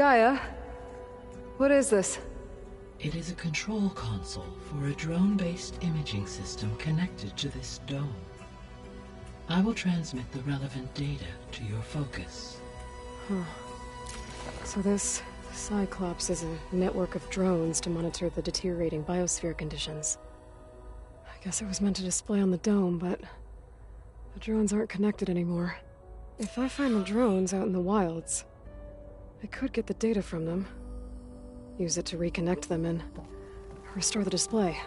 Gaia, what is this? It is a control console for a drone-based imaging system connected to this dome. I will transmit the relevant data to your focus. Huh. So this Cyclops is a network of drones to monitor the deteriorating biosphere conditions. I guess it was meant to display on the dome, but the drones aren't connected anymore. If I find the drones out in the wilds, I could get the data from them, use it to reconnect them and restore the display.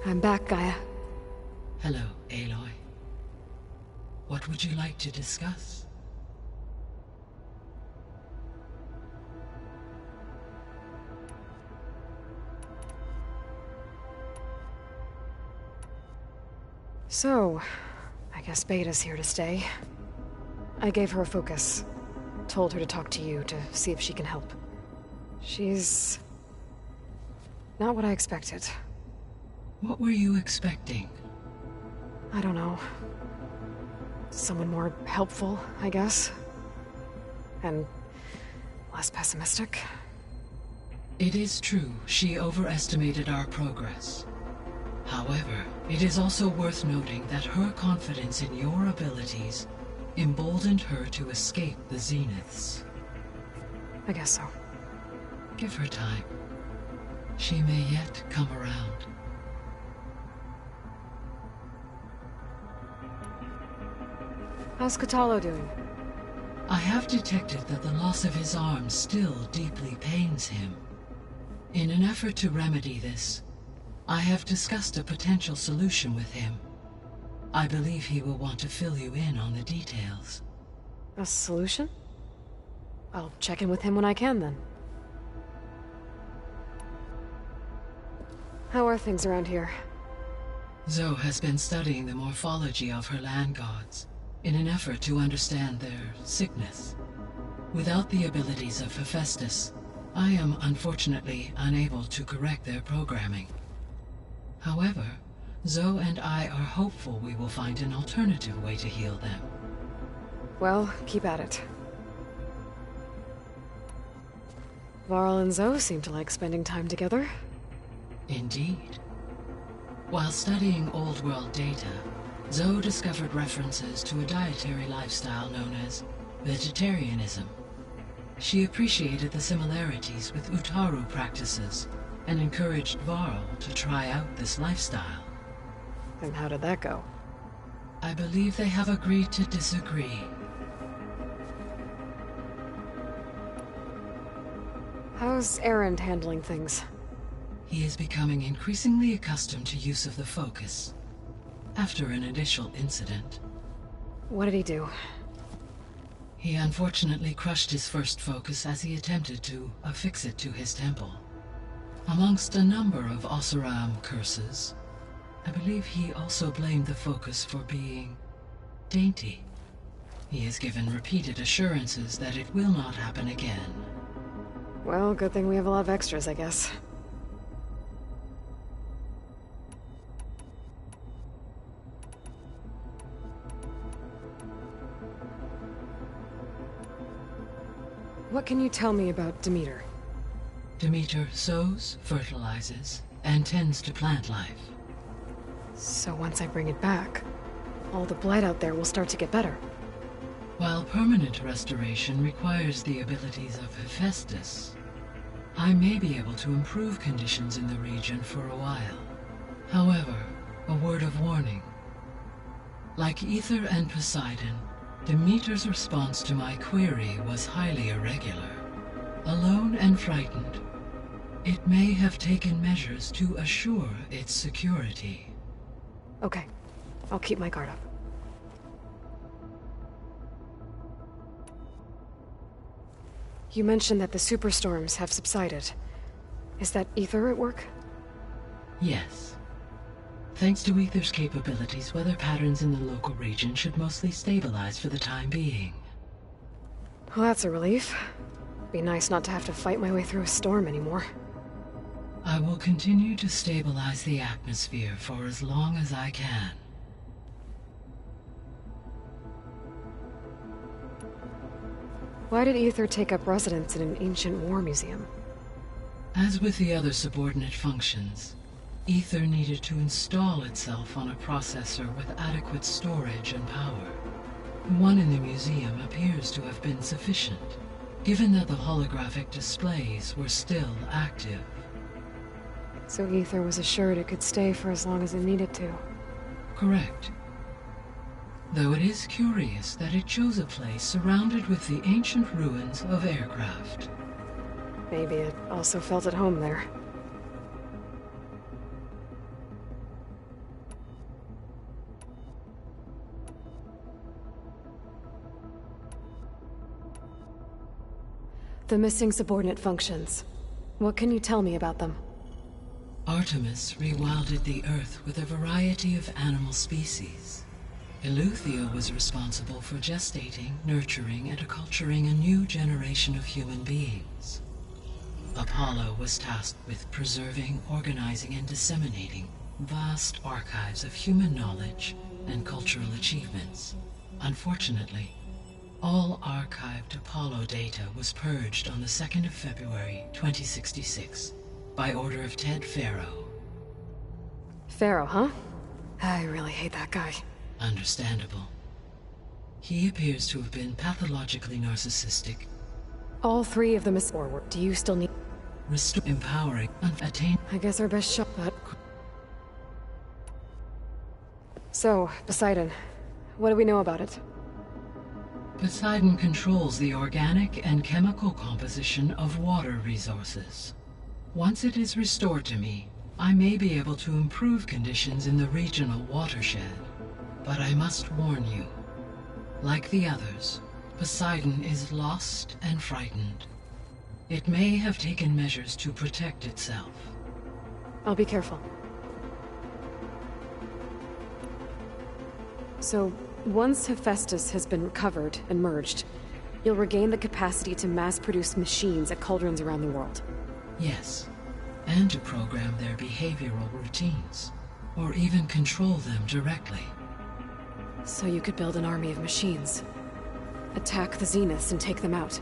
I'm back, Gaia. Hello, Aloy. What would you like to discuss? So, I guess Beta's here to stay. I gave her a focus. Told her to talk to you to see if she can help. She's not what I expected. What were you expecting? I don't know. Someone more helpful, I guess. And less pessimistic. It is true, she overestimated our progress. However, it is also worth noting that her confidence in your abilities emboldened her to escape the Zeniths. I guess so. Give her time. She may yet come around. How's Katalo doing? I have detected that the loss of his arm still deeply pains him. In an effort to remedy this, I have discussed a potential solution with him. I believe he will want to fill you in on the details. A solution? I'll check in with him when I can, then. How are things around here? Zoe has been studying the morphology of her land gods in an effort to understand their sickness. Without the abilities of Hephaestus, I am unfortunately unable to correct their programming. However, Zoe and I are hopeful we will find an alternative way to heal them. Well, keep at it. Varl and Zoe seem to like spending time together. Indeed. While studying Old World data, Zoe discovered references to a dietary lifestyle known as vegetarianism. She appreciated the similarities with Utaru practices and encouraged Varl to try out this lifestyle. And how did that go? I believe they have agreed to disagree. How's Erend handling things? He is becoming increasingly accustomed to use of the focus, after an initial incident. What did he do? He unfortunately crushed his first focus as he attempted to affix it to his temple. Amongst a number of Oseram curses, I believe he also blamed the focus for being dainty. He has given repeated assurances that it will not happen again. Well, good thing we have a lot of extras, I guess. What can you tell me about Demeter? Demeter sows, fertilizes, and tends to plant life. So once I bring it back, all the blight out there will start to get better. While permanent restoration requires the abilities of Hephaestus, I may be able to improve conditions in the region for a while. However, a word of warning. Like Ether and Poseidon, Demeter's response to my query was highly irregular. Alone and frightened, it may have taken measures to assure its security. Okay, I'll keep my guard up. You mentioned that the superstorms have subsided. Is that Ether at work? Yes. Thanks to Aether's capabilities, weather patterns in the local region should mostly stabilize for the time being. Well, that's a relief. Be nice not to have to fight my way through a storm anymore. I will continue to stabilize the atmosphere for as long as I can. Why did Aether take up residence in an ancient war museum? As with the other subordinate functions, Aether needed to install itself on a processor with adequate storage and power. The one in the museum appears to have been sufficient, given that the holographic displays were still active. So Aether was assured it could stay for as long as it needed to. Correct. Though it is curious that it chose a place surrounded with the ancient ruins of aircraft. Maybe it also felt at home there. The missing subordinate functions. What can you tell me about them? Artemis rewilded the Earth with a variety of animal species. Eleuthia was responsible for gestating, nurturing, and acculturating a new generation of human beings. Apollo was tasked with preserving, organizing, and disseminating vast archives of human knowledge and cultural achievements. Unfortunately, all archived Apollo data was purged on the 2nd of February, 2066, by order of Ted Faro. Pharaoh, huh? I really hate that guy. Understandable. He appears to have been pathologically narcissistic. All three of them is forward. Do you still need... Empowering, attain... I guess our best shot, but... So, Poseidon. What do we know about it? Poseidon controls the organic and chemical composition of water resources. Once it is restored to me, I may be able to improve conditions in the regional watershed. But I must warn you, like the others, Poseidon is lost and frightened. It may have taken measures to protect itself. I'll be careful. So, once Hephaestus has been recovered and merged, you'll regain the capacity to mass-produce machines at cauldrons around the world. Yes, and to program their behavioral routines, or even control them directly. So you could build an army of machines. Attack the Zeniths and take them out.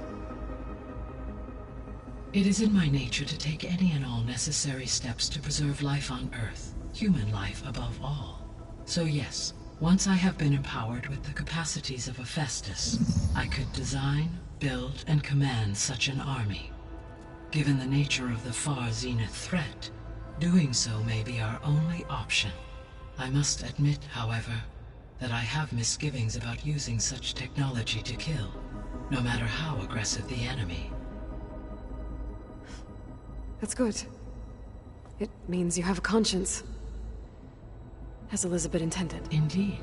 It is in my nature to take any and all necessary steps to preserve life on Earth, human life above all. So yes, once I have been empowered with the capacities of Hephaestus, I could design, build, and command such an army. Given the nature of the far Zenith threat, doing so may be our only option. I must admit, however, that I have misgivings about using such technology to kill, no matter how aggressive the enemy. That's good. It means you have a conscience. As Elizabeth intended. Indeed.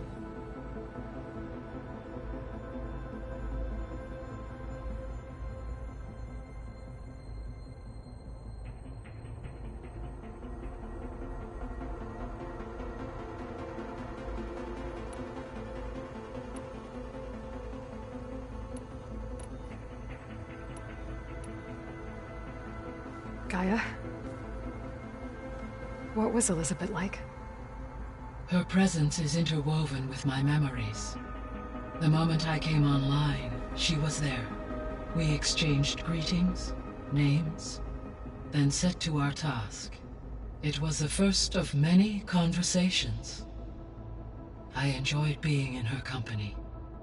Gaia? What was Elizabeth like? Her presence is interwoven with my memories. The moment I came online, she was there. We exchanged greetings, names, then set to our task. It was the first of many conversations. I enjoyed being in her company,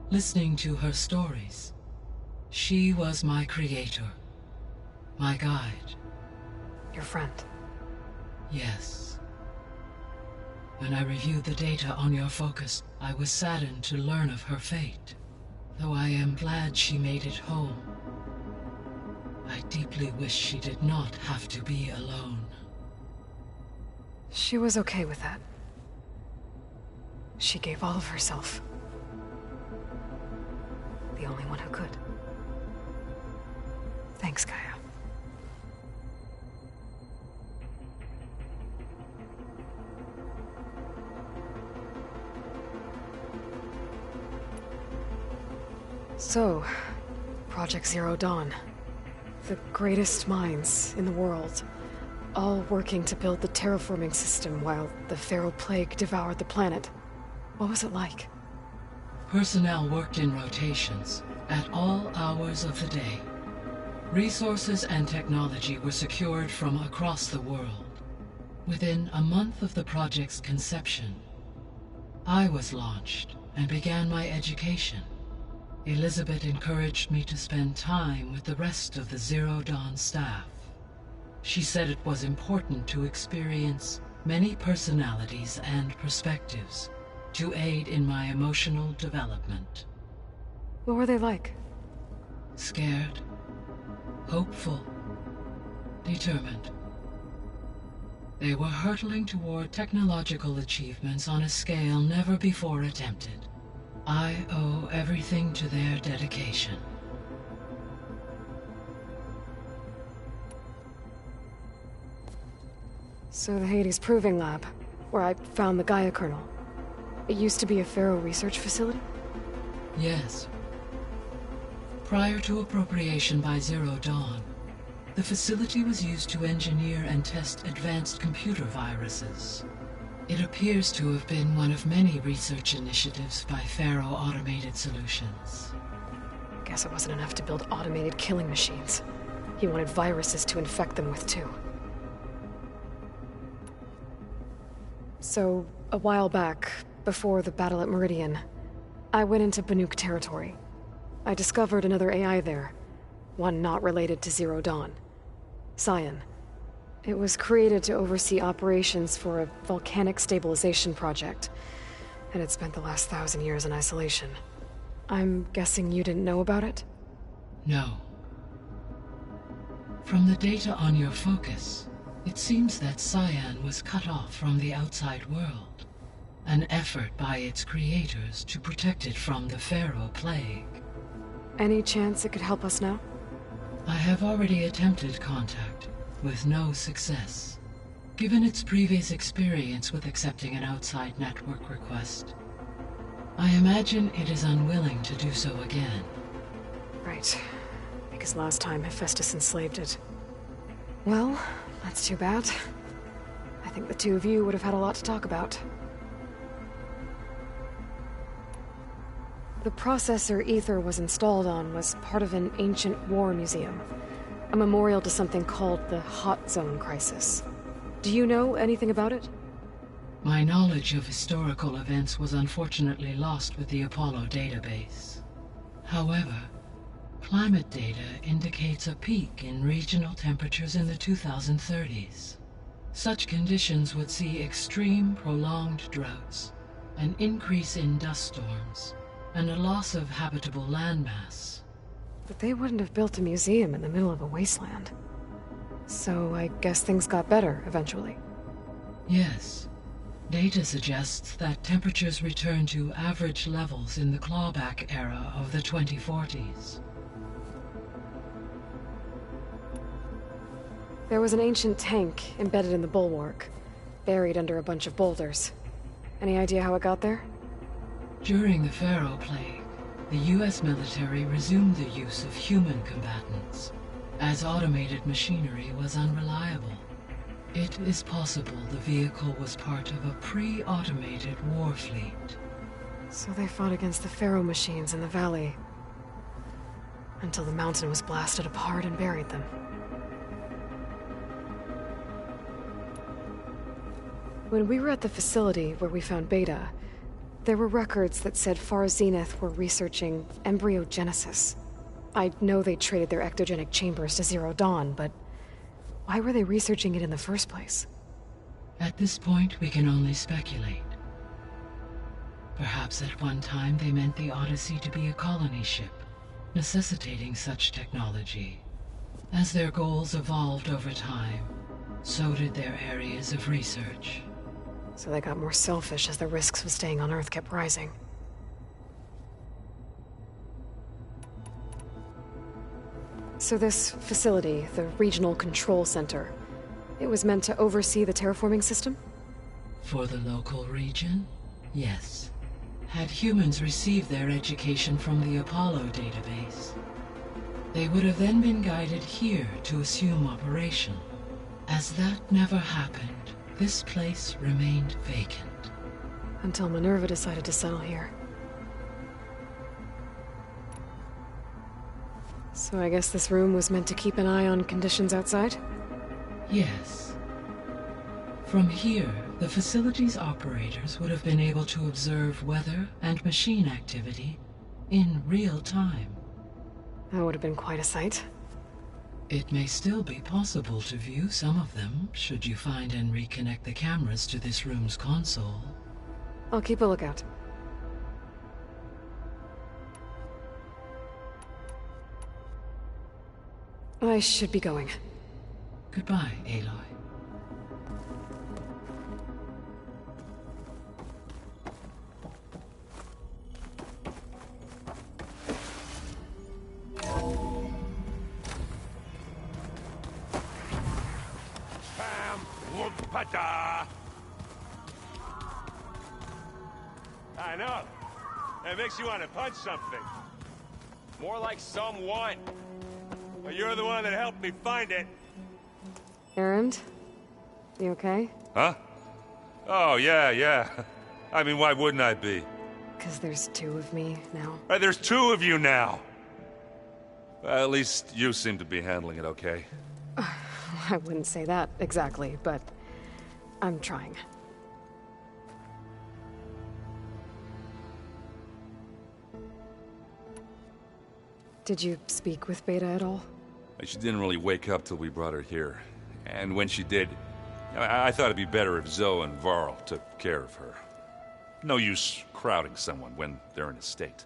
listening to her stories. She was my creator, my guide. Your friend. Yes. When I reviewed the data on your focus, I was saddened to learn of her fate. Though I am glad she made it home. I deeply wish she did not have to be alone. She was okay with that. She gave all of herself. The only one who could. Thanks, Gaia. So, Project Zero Dawn. The greatest minds in the world, all working to build the terraforming system while the Pharaoh Plague devoured the planet. What was it like? Personnel worked in rotations, at all hours of the day. Resources and technology were secured from across the world. Within a month of the project's conception, I was launched and began my education. Elizabeth encouraged me to spend time with the rest of the Zero Dawn staff. She said it was important to experience many personalities and perspectives to aid in my emotional development. What were they like? Scared, hopeful, determined. They were hurtling toward technological achievements on a scale never before attempted. I owe everything to their dedication. So the Hades Proving Lab, where I found the Gaia kernel. It used to be a Pharaoh research facility? Yes. Prior to appropriation by Zero Dawn, the facility was used to engineer and test advanced computer viruses. It appears to have been one of many research initiatives by Pharaoh Automated Solutions. Guess it wasn't enough to build automated killing machines. He wanted viruses to infect them with, too. So, a while back, before the battle at Meridian, I went into Banuk territory. I discovered another AI there, one not related to Zero Dawn. Cyan. It was created to oversee operations for a volcanic stabilization project, and it spent the last 1,000 years in isolation. I'm guessing you didn't know about it? No. From the data on your focus, it seems that Cyan was cut off from the outside world, an effort by its creators to protect it from the Pharaoh Plague. Any chance it could help us now? I have already attempted contact, with no success. Given its previous experience with accepting an outside network request, I imagine it is unwilling to do so again. Right. Because last time Hephaestus enslaved it. Well, that's too bad. I think the two of you would have had a lot to talk about. The processor Ether was installed on was part of an ancient war museum. A memorial to something called the Hot Zone Crisis. Do you know anything about it? My knowledge of historical events was unfortunately lost with the Apollo database. However, climate data indicates a peak in regional temperatures in the 2030s. Such conditions would see extreme, prolonged droughts, an increase in dust storms, and a loss of habitable landmass. But they wouldn't have built a museum in the middle of a wasteland. So I guess things got better eventually. Yes. Data suggests that temperatures returned to average levels in the clawback era of the 2040s. There was an ancient tank embedded in the bulwark, buried under a bunch of boulders. Any idea how it got there? During the Pharaoh Plague, the U.S. military resumed the use of human combatants, as automated machinery was unreliable. It is possible the vehicle was part of a pre-automated war fleet. So they fought against the Pharaoh machines in the valley, until the mountain was blasted apart and buried them. When we were at the facility where we found Beta, there were records that said Far Zenith were researching embryogenesis. I know they traded their ectogenic chambers to Zero Dawn, but why were they researching it in the first place? At this point, we can only speculate. Perhaps at one time they meant the Odyssey to be a colony ship, necessitating such technology. As their goals evolved over time, so did their areas of research. So they got more selfish as the risks of staying on Earth kept rising. So this facility, the Regional Control Center, it was meant to oversee the terraforming system? For the local region, yes. Had humans received their education from the Apollo database, they would have then been guided here to assume operation. As that never happened, this place remained vacant. Until Minerva decided to settle here. So I guess this room was meant to keep an eye on conditions outside? Yes. From here, the facility's operators would have been able to observe weather and machine activity in real time. That would have been quite a sight. It may still be possible to view some of them, should you find and reconnect the cameras to this room's console. I'll keep a lookout. I should be going. Goodbye, Aloy. I know. It makes you want to punch something. More like someone. But you're the one that helped me find it. Errand? You okay? Huh? Oh, yeah. I mean, why wouldn't I be? 'Cause there's two of me now. Right, there's two of you now. Well, at least you seem to be handling it okay. I wouldn't say that exactly, but I'm trying. Did you speak with Beta at all? She didn't really wake up till we brought her here. And when she did, I thought it'd be better if Zoe and Varl took care of her. No use crowding someone when they're in a state.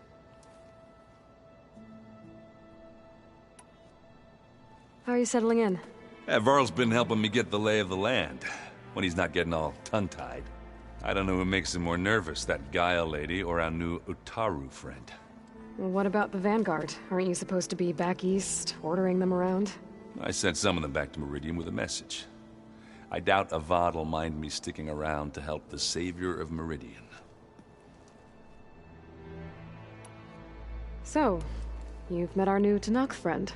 How are you settling in? Varl's been helping me get the lay of the land, when he's not getting all tongue-tied. I don't know who makes him more nervous, that Gaia lady or our new Utaru friend. Well, what about the Vanguard? Aren't you supposed to be back east, ordering them around? I sent some of them back to Meridian with a message. I doubt Avad'll mind me sticking around to help the savior of Meridian. So, you've met our new Tanakh friend.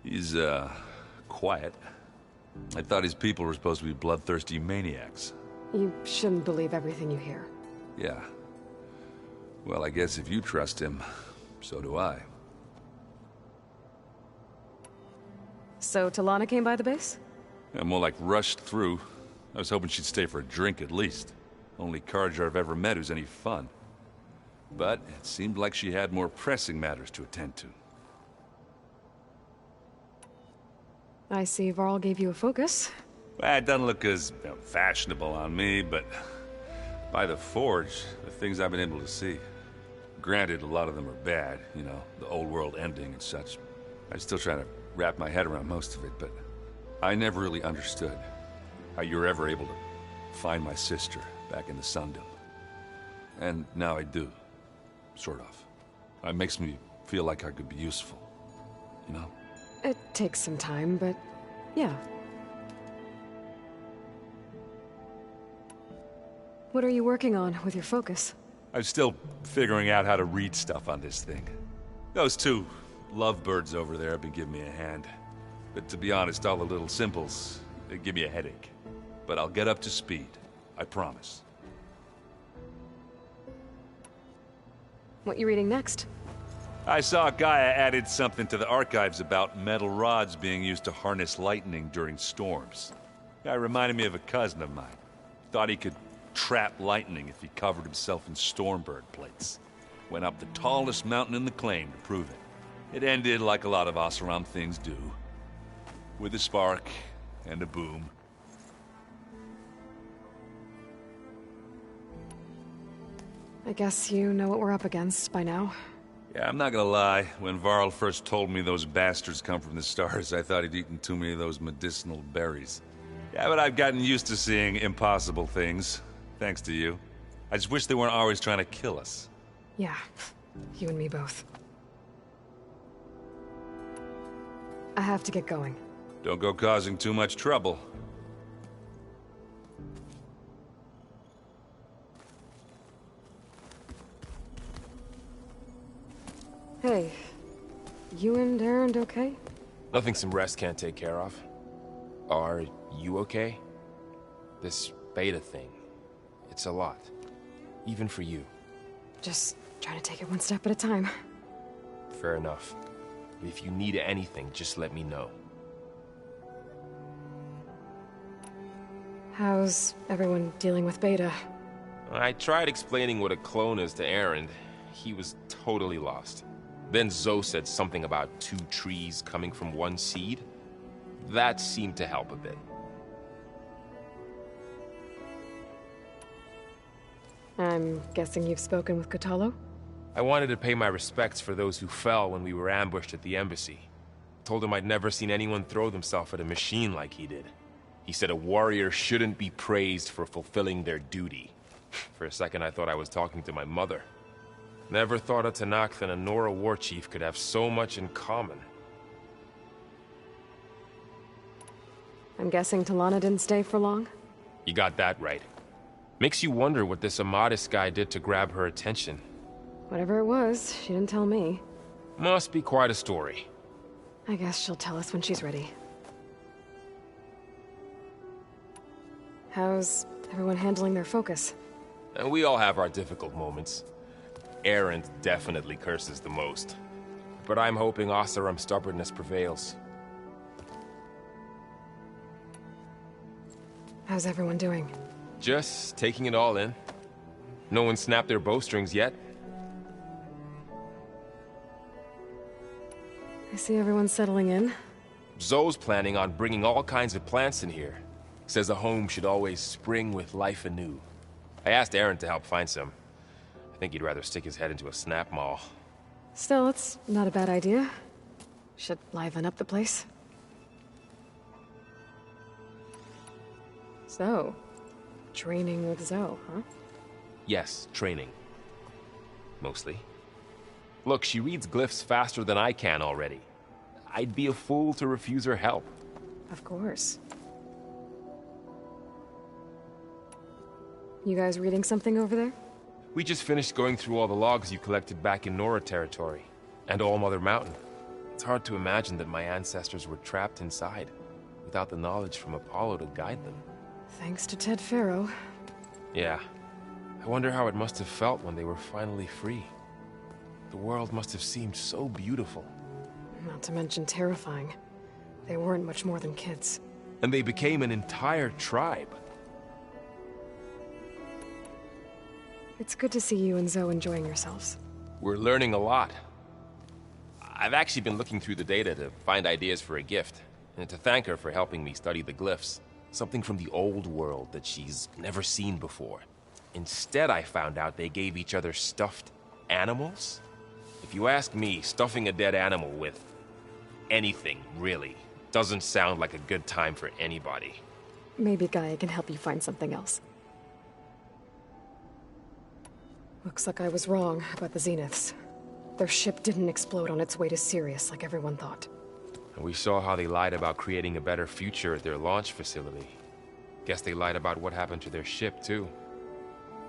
He's, quiet. I thought his people were supposed to be bloodthirsty maniacs. You shouldn't believe everything you hear. Yeah. Well, I guess if you trust him, so do I. So Talana came by the base? Yeah, more like rushed through. I was hoping she'd stay for a drink at least. Only Carja I've ever met who's any fun. But it seemed like she had more pressing matters to attend to. I see Varl gave you a focus. Well, it doesn't look as fashionable on me, but by the Forge, the things I've been able to see. Granted, a lot of them are bad, you know, the old world ending and such. I'm still trying to wrap my head around most of it, but I never really understood how you were ever able to find my sister back in the Sundom. And now I do, sort of. It makes me feel like I could be useful, you know? It takes some time, but yeah. What are you working on with your focus? I'm still figuring out how to read stuff on this thing. Those two lovebirds over there have been giving me a hand. But to be honest, all the little symbols, they give me a headache. But I'll get up to speed. I promise. What you reading next? I saw Gaia added something to the archives about metal rods being used to harness lightning during storms. Guy reminded me of a cousin of mine. Thought he could trap lightning if he covered himself in Stormbird plates. Went up the tallest mountain in the claim to prove it. It ended like a lot of Oseram things do. With a spark and a boom. I guess you know what we're up against by now. Yeah, I'm not gonna lie. When Varl first told me those bastards come from the stars, I thought he'd eaten too many of those medicinal berries. Yeah, but I've gotten used to seeing impossible things. Thanks to you. I just wish they weren't always trying to kill us. Yeah, you and me both. I have to get going. Don't go causing too much trouble. you and Erend okay? Nothing some rest can't take care of. Are you okay? This beta thing, it's a lot. Even for you. Just trying to take it one step at a time. Fair enough. If you need anything, just let me know. How's everyone dealing with Beta? I tried explaining what a clone is to Erend. He was totally lost. Then Zoe said something about 2 trees coming from 1 seed. That seemed to help a bit. I'm guessing you've spoken with Kotallo? I wanted to pay my respects for those who fell when we were ambushed at the embassy. Told him I'd never seen anyone throw themselves at a machine like he did. He said a warrior shouldn't be praised for fulfilling their duty. For a second I thought I was talking to my mother. Never thought a Tenakth and a Nora war chief could have so much in common. I'm guessing Talana didn't stay for long? You got that right. Makes you wonder what this Amadis guy did to grab her attention. Whatever it was, she didn't tell me. Must be quite a story. I guess she'll tell us when she's ready. How's everyone handling their focus? And we all have our difficult moments. Erend definitely curses the most. But I'm hoping Oseram's stubbornness prevails. How's everyone doing? Just taking it all in. No one snapped their bowstrings yet. I see everyone settling in. Zoe's planning on bringing all kinds of plants in here. Says a home should always spring with life anew. I asked Erend to help find some. I think he'd rather stick his head into a snap maul. Still, it's not a bad idea. Should liven up the place. So, training with Zoe, huh? Yes, training. Mostly. Look, she reads glyphs faster than I can already. I'd be a fool to refuse her help. Of course. You guys reading something over there? We just finished going through all the logs you collected back in Nora territory, and All Mother Mountain. It's hard to imagine that my ancestors were trapped inside, without the knowledge from Apollo to guide them. Thanks to Ted Faro. Yeah. I wonder how it must have felt when they were finally free. The world must have seemed so beautiful. Not to mention terrifying. They weren't much more than kids. And they became an entire tribe. It's good to see you and Zoe enjoying yourselves. We're learning a lot. I've actually been looking through the data to find ideas for a gift, and to thank her for helping me study the glyphs. Something from the old world that she's never seen before. Instead, I found out they gave each other stuffed animals. If you ask me, stuffing a dead animal with anything, really, doesn't sound like a good time for anybody. Maybe Gaia can help you find something else. Looks like I was wrong about the Zeniths. Their ship didn't explode on its way to Sirius like everyone thought. And we saw how they lied about creating a better future at their launch facility. Guess they lied about what happened to their ship, too.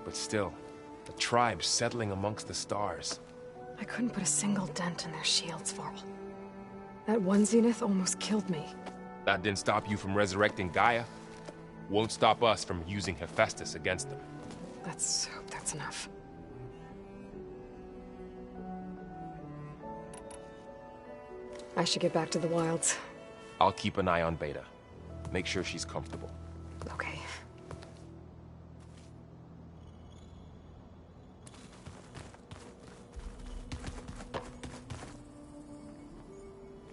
But still, the tribe settling amongst the stars. I couldn't put a single dent in their shields, Varl. That one Zenith almost killed me. That didn't stop you from resurrecting Gaia. Won't stop us from using Hephaestus against them. Let's hope that's enough. I should get back to the wilds. I'll keep an eye on Beta. Make sure she's comfortable. Okay.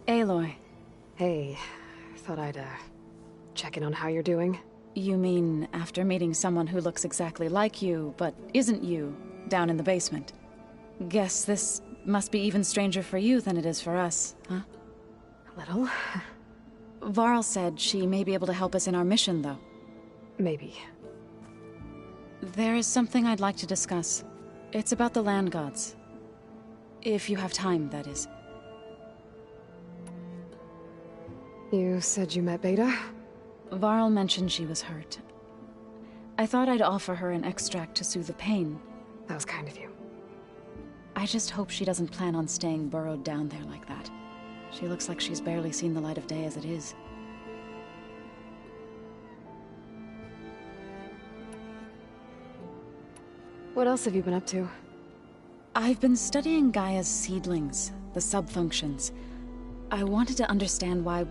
Aloy. Hey, thought I'd, check in on how you're doing. You mean after meeting someone who looks exactly like you, but isn't you, down in the basement? Guess this must be even stranger for you than it is for us, huh? A little. Varl said she may be able to help us in our mission, though. Maybe. There is something I'd like to discuss. It's about the land gods. If you have time, that is. You said you met Beta? Varl mentioned she was hurt. I thought I'd offer her an extract to soothe the pain. That was kind of you. I just hope she doesn't plan on staying burrowed down there like that. She looks like she's barely seen the light of day as it is. What else have you been up to? I've been studying Gaia's seedlings, the subfunctions. I wanted to understand why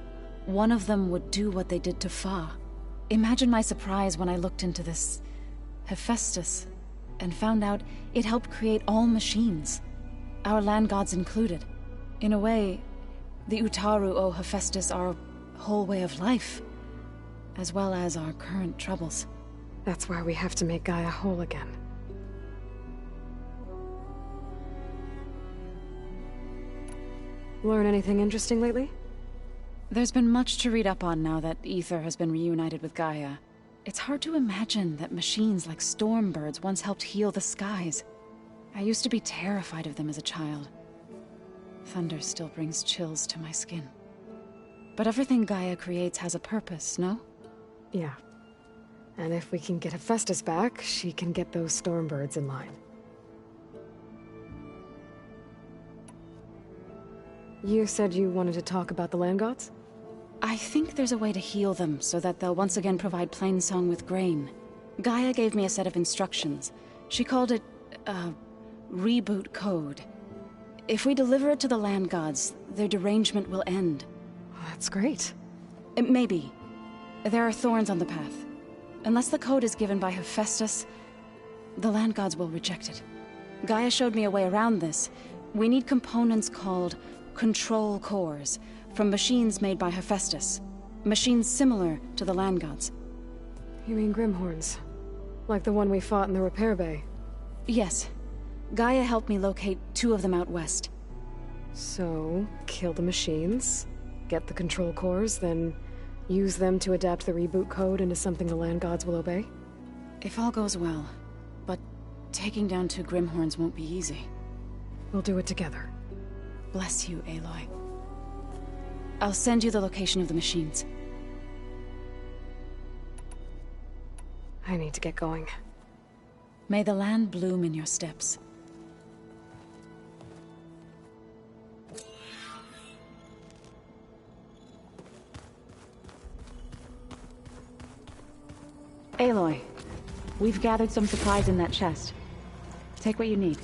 one of them would do what they did to Fa. Imagine my surprise when I looked into this Hephaestus and found out it helped create all machines, our land gods included. In a way, the Utaru owe Hephaestus our whole way of life, as well as our current troubles. That's why we have to make Gaia whole again. Learn anything interesting lately? There's been much to read up on now that Ether has been reunited with Gaia. It's hard to imagine that machines like Stormbirds once helped heal the skies. I used to be terrified of them as a child. Thunder still brings chills to my skin. But everything Gaia creates has a purpose, no? Yeah. And if we can get Hephaestus back, she can get those Stormbirds in line. You said you wanted to talk about the land gods? I think there's a way to heal them so that they'll once again provide Plainsong with grain. Gaia gave me a set of instructions. She called it, reboot code. If we deliver it to the land gods, their derangement will end. Well, that's great. Maybe. There are thorns on the path. Unless the code is given by Hephaestus, the land gods will reject it. Gaia showed me a way around this. We need components called control cores, from machines made by Hephaestus. Machines similar to the land gods. You mean Grimhorns? Like the one we fought in the repair bay? Yes. Gaia helped me locate 2 of them out west. So, kill the machines, get the control cores, then use them to adapt the reboot code into something the land gods will obey? If all goes well. But taking down 2 Grimhorns won't be easy. We'll do it together. Bless you, Aloy. I'll send you the location of the machines. I need to get going. May the land bloom in your steps. Aloy, we've gathered some supplies in that chest. Take what you need.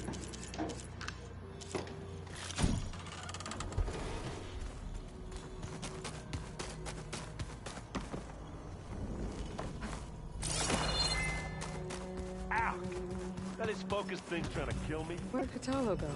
Ow! That is focus thing trying to kill me. Where'd Katalo go?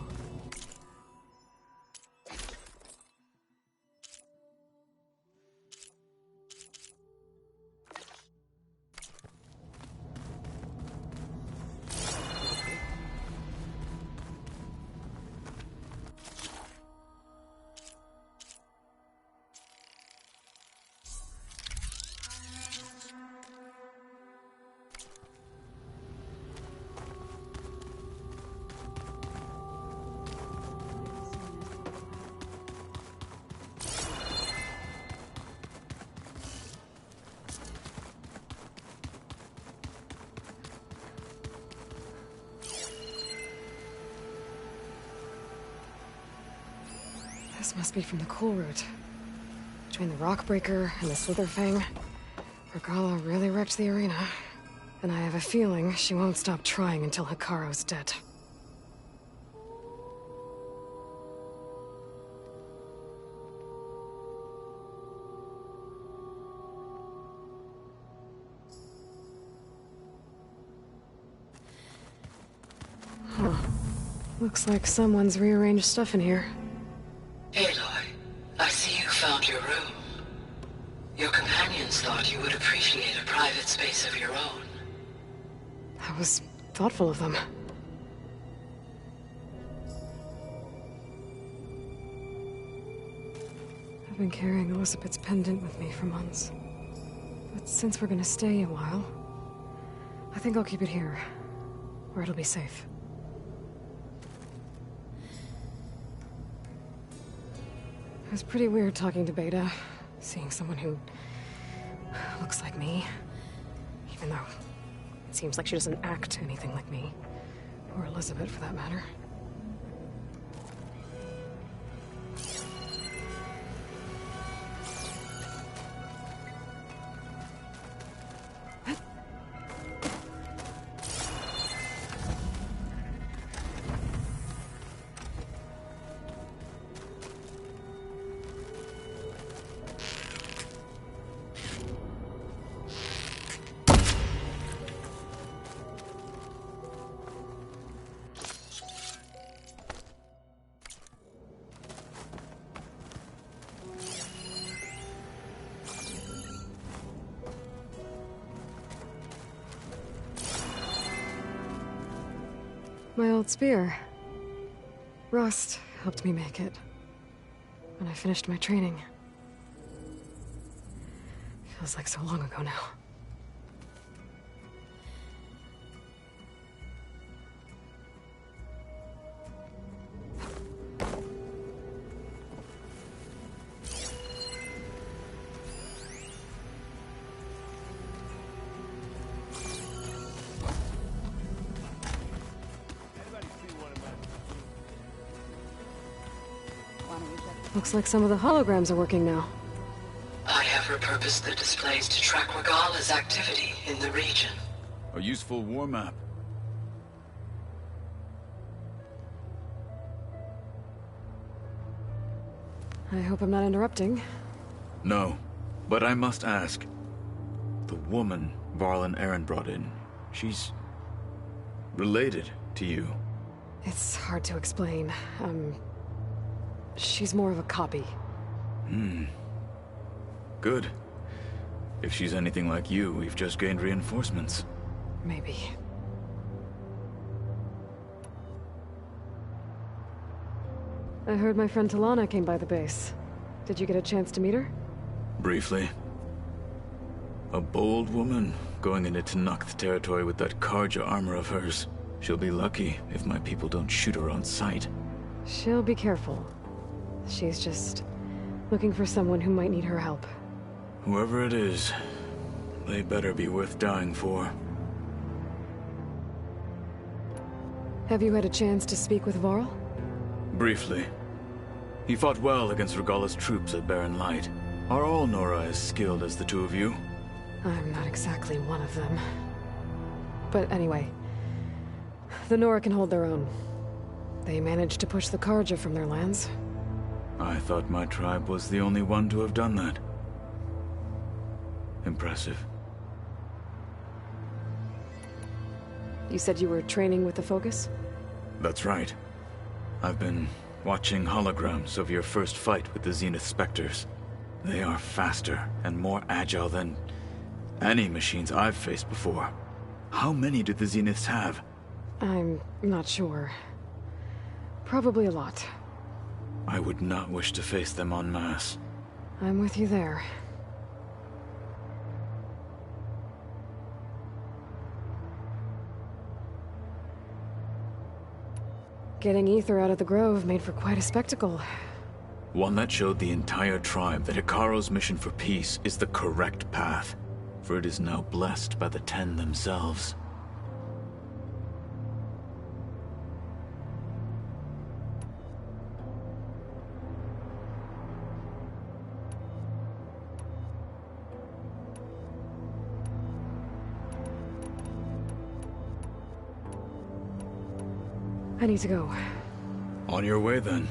This must be from the cool route. Between the Rockbreaker and the Slitherfang, Regala really wrecked the arena. And I have a feeling she won't stop trying until Hikaru's dead. Huh. Looks like someone's rearranged stuff in here. Aloy, I see you found your room. Your companions thought you would appreciate a private space of your own. That was thoughtful of them. I've been carrying Elizabeth's pendant with me for months. But since we're gonna stay a while, I think I'll keep it here, where it'll be safe. It was pretty weird talking to Beta, seeing someone who looks like me. Even though it seems like she doesn't act anything like me. Or Elizabeth, for that matter. My old spear. Rust helped me make it. When I finished my training. Feels like so long ago now. Looks like some of the holograms are working now. I have repurposed the displays to track Regala's activity in the region. A useful war map. I hope I'm not interrupting. No, but I must ask. The woman Varl and Aaron brought in, she's related to you. It's hard to explain. She's more of a copy. Good. If she's anything like you, we've just gained reinforcements. Maybe. I heard my friend Talana came by the base. Did you get a chance to meet her? Briefly. A bold woman going into Tenakth territory with that Karja armor of hers. She'll be lucky if my people don't shoot her on sight. She'll be careful. She's just looking for someone who might need her help. Whoever it is, they better be worth dying for. Have you had a chance to speak with Varl? Briefly. He fought well against Regala's troops at Barren Light. Are all Nora as skilled as the two of you? I'm not exactly one of them. But anyway, the Nora can hold their own. They managed to push the Karja from their lands. I thought my tribe was the only one to have done that. Impressive. You said you were training with the Focus? That's right. I've been watching holograms of your first fight with the Zenith Spectres. They are faster and more agile than any machines I've faced before. How many do the Zeniths have? I'm not sure. Probably a lot. I would not wish to face them en masse. I'm with you there. Getting Ether out of the Grove made for quite a spectacle. One that showed the entire tribe that Hikaro's mission for peace is the correct path, for it is now blessed by the Ten themselves. I need to go. On your way, then.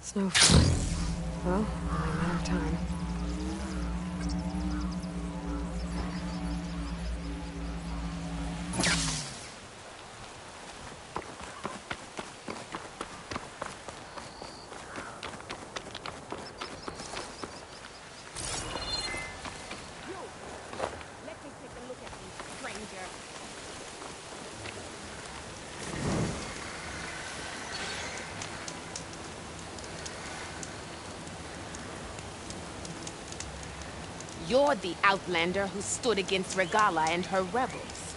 Snowfall. Well, only a matter of time. You're the outlander who stood against Regala and her rebels.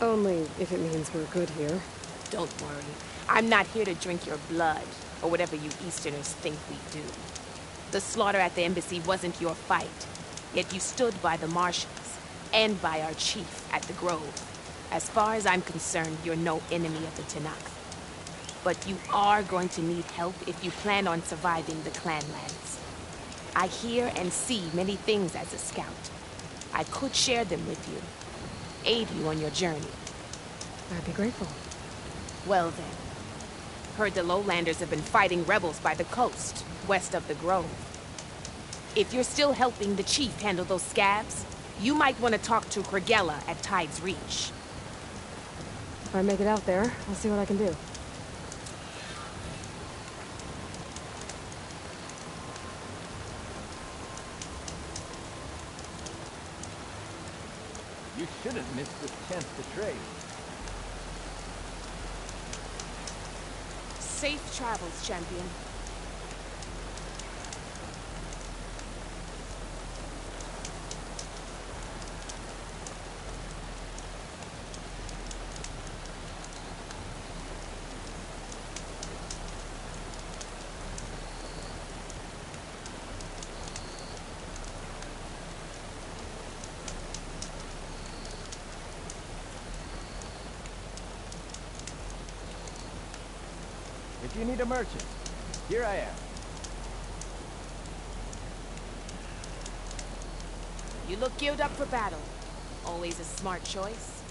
Only if it means we're good here. Don't worry. I'm not here to drink your blood, or whatever you Easterners think we do. The slaughter at the embassy wasn't your fight, yet you stood by the marshals, and by our chief at the Grove. As far as I'm concerned, you're no enemy of the Tenakth. But you are going to need help if you plan on surviving the Clanlands. I hear and see many things as a scout. I could share them with you, aid you on your journey. I'd be grateful. Well then. Heard the Lowlanders have been fighting rebels by the coast, west of the Grove. If you're still helping the chief handle those scabs, you might want to talk to Regala at Tide's Reach. If I make it out there, I'll see what I can do. You shouldn't miss this chance to trade. Safe travels, champion. If you need a merchant, here I am. You look geared up for battle. Always a smart choice.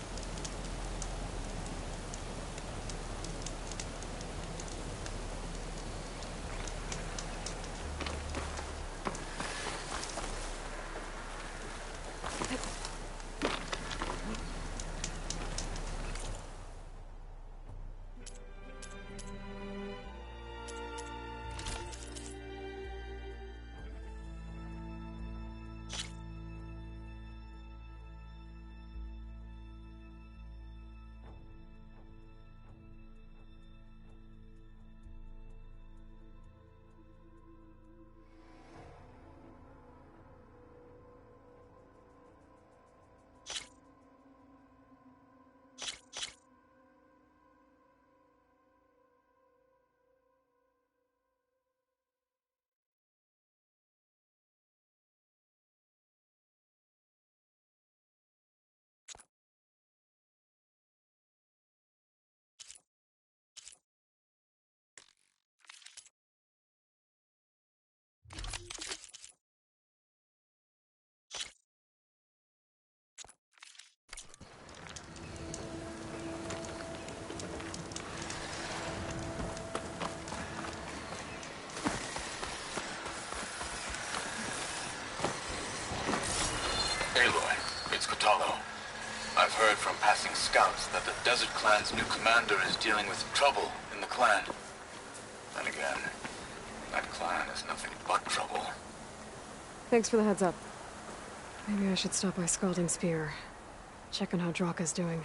I've heard from passing scouts that the Desert Clan's new commander is dealing with trouble in the clan. Then again, that clan is nothing but trouble. Thanks for the heads up. Maybe I should stop by Scalding Spear. Check on how Draka's doing.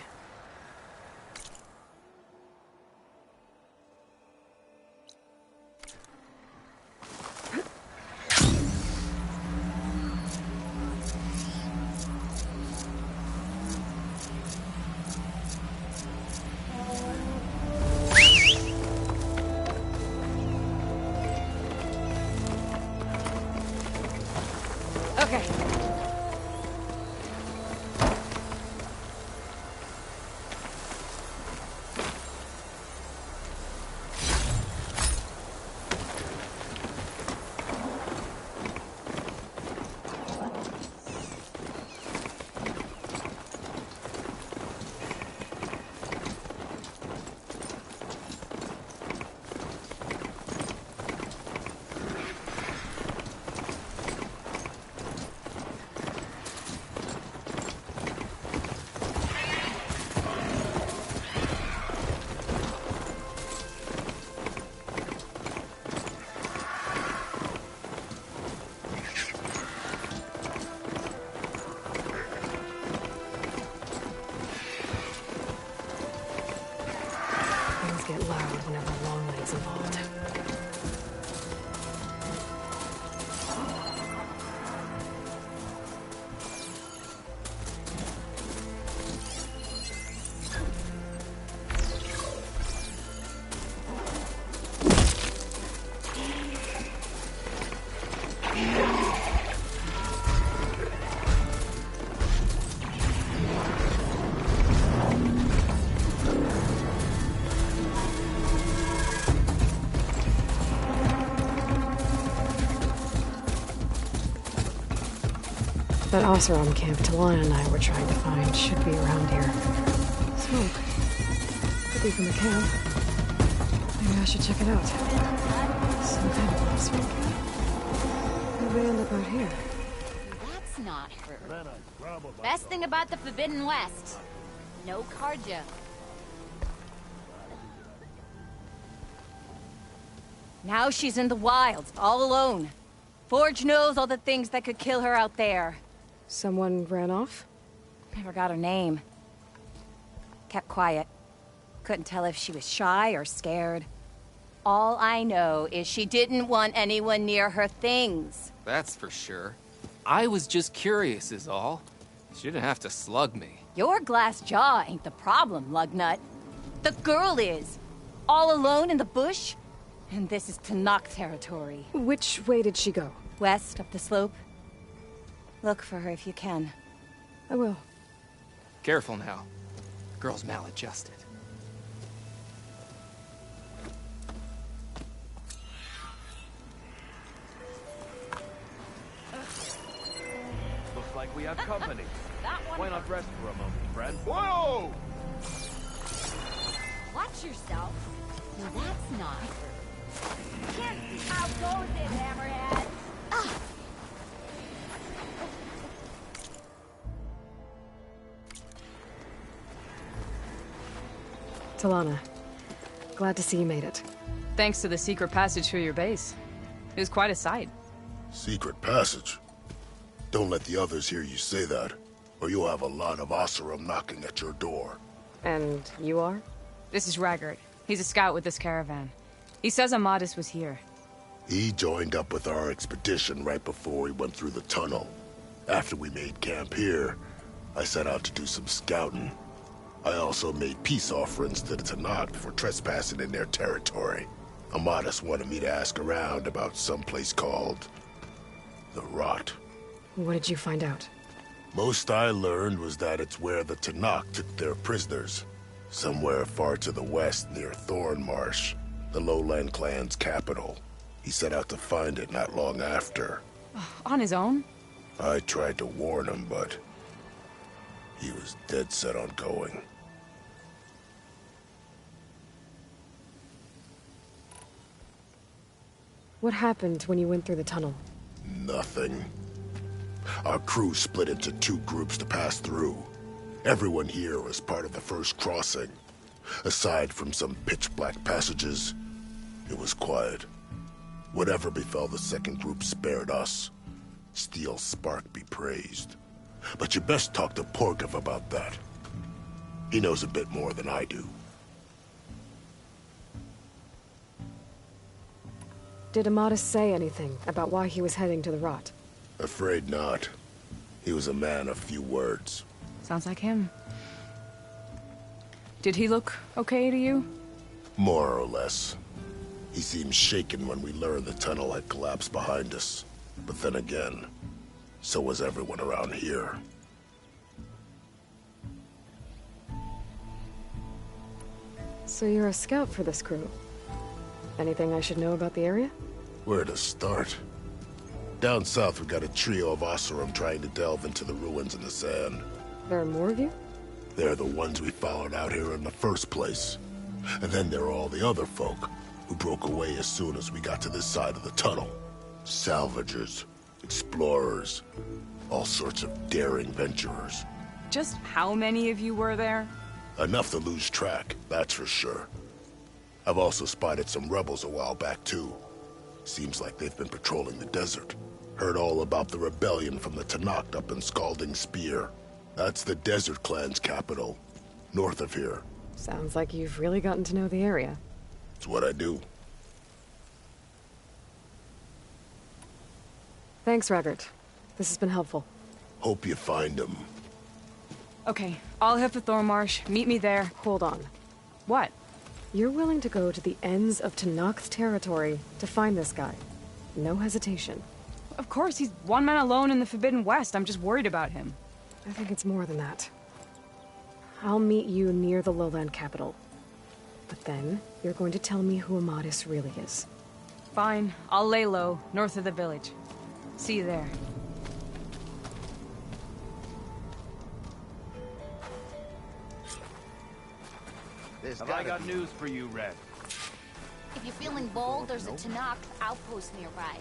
Oseram camp Talana and I were trying to find should be around here. Smoke. Could be from the camp. Maybe I should check it out. Some kind of atmosphere. How'd we end up out here? That's not her. Best thing about the Forbidden West. No carja. Now she's in the wilds, all alone. Forge knows all the things that could kill her out there. Someone ran off? Never got her name. Kept quiet. Couldn't tell if she was shy or scared. All I know is she didn't want anyone near her things. That's for sure. I was just curious is all. She didn't have to slug me. Your glass jaw ain't the problem, lugnut. The girl is. All alone in the bush. And this is Tanakh territory. Which way did she go? West, up the slope. Look for her if you can. I will. Careful now. Girl's maladjusted. Looks like we have company. Why not rest for a moment, friend? Whoa! Watch yourself. Now that's not her. How goes it, Hammerhead? Talana. Glad to see you made it. Thanks to the secret passage through your base. It was quite a sight. Secret passage? Don't let the others hear you say that, or you'll have a lot of Oseram knocking at your door. And you are? This is Raggart. He's a scout with this caravan. He says Amadis was here. He joined up with our expedition right before we went through the tunnel. After we made camp here, I set out to do some scouting. I also made peace offerings to the Tanakh for trespassing in their territory. Amadis wanted me to ask around about some place called the Rot. What did you find out? Most I learned was that it's where the Tanakh took their prisoners. Somewhere far to the west near Thornmarsh, the Lowland clan's capital. He set out to find it not long after. On his own? I tried to warn him, but he was dead set on going. What happened when you went through the tunnel? Nothing. Our crew split into two groups to pass through. Everyone here was part of the first crossing. Aside from some pitch-black passages, it was quiet. Whatever befell the second group spared us. Steel Spark be praised. But you best talk to Porgov about that. He knows a bit more than I do. Did Amadis say anything about why he was heading to the Rot? Afraid not. He was a man of few words. Sounds like him. Did he look okay to you? More or less. He seemed shaken when we learned the tunnel had collapsed behind us. But then again, so was everyone around here. So you're a scout for this crew. Anything I should know about the area? Where to start? Down south we got a trio of Oseram trying to delve into the ruins in the sand. There are more of you? They're the ones we followed out here in the first place. And then there are all the other folk, who broke away as soon as we got to this side of the tunnel. Salvagers, explorers, all sorts of daring venturers. Just how many of you were there? Enough to lose track, that's for sure. I've also spotted some rebels a while back, too. Seems like they've been patrolling the desert. Heard all about the rebellion from the Tanakh up in Scalding Spear. That's the Desert Clan's capital, north of here. Sounds like you've really gotten to know the area. It's what I do. Thanks, Raggart. This has been helpful. Hope you find him. Okay, I'll head for Thornmarsh. Meet me there. Hold on. What? You're willing to go to the ends of Tanakh's territory to find this guy. No hesitation. Of course, he's one man alone in the Forbidden West. I'm just worried about him. I think it's more than that. I'll meet you near the lowland capital. But then, you're going to tell me who Amadis really is. Fine. I'll lay low, north of the village. See you there. Have I got news for you, Red? If you're feeling bold, there's a Tanakh outpost nearby.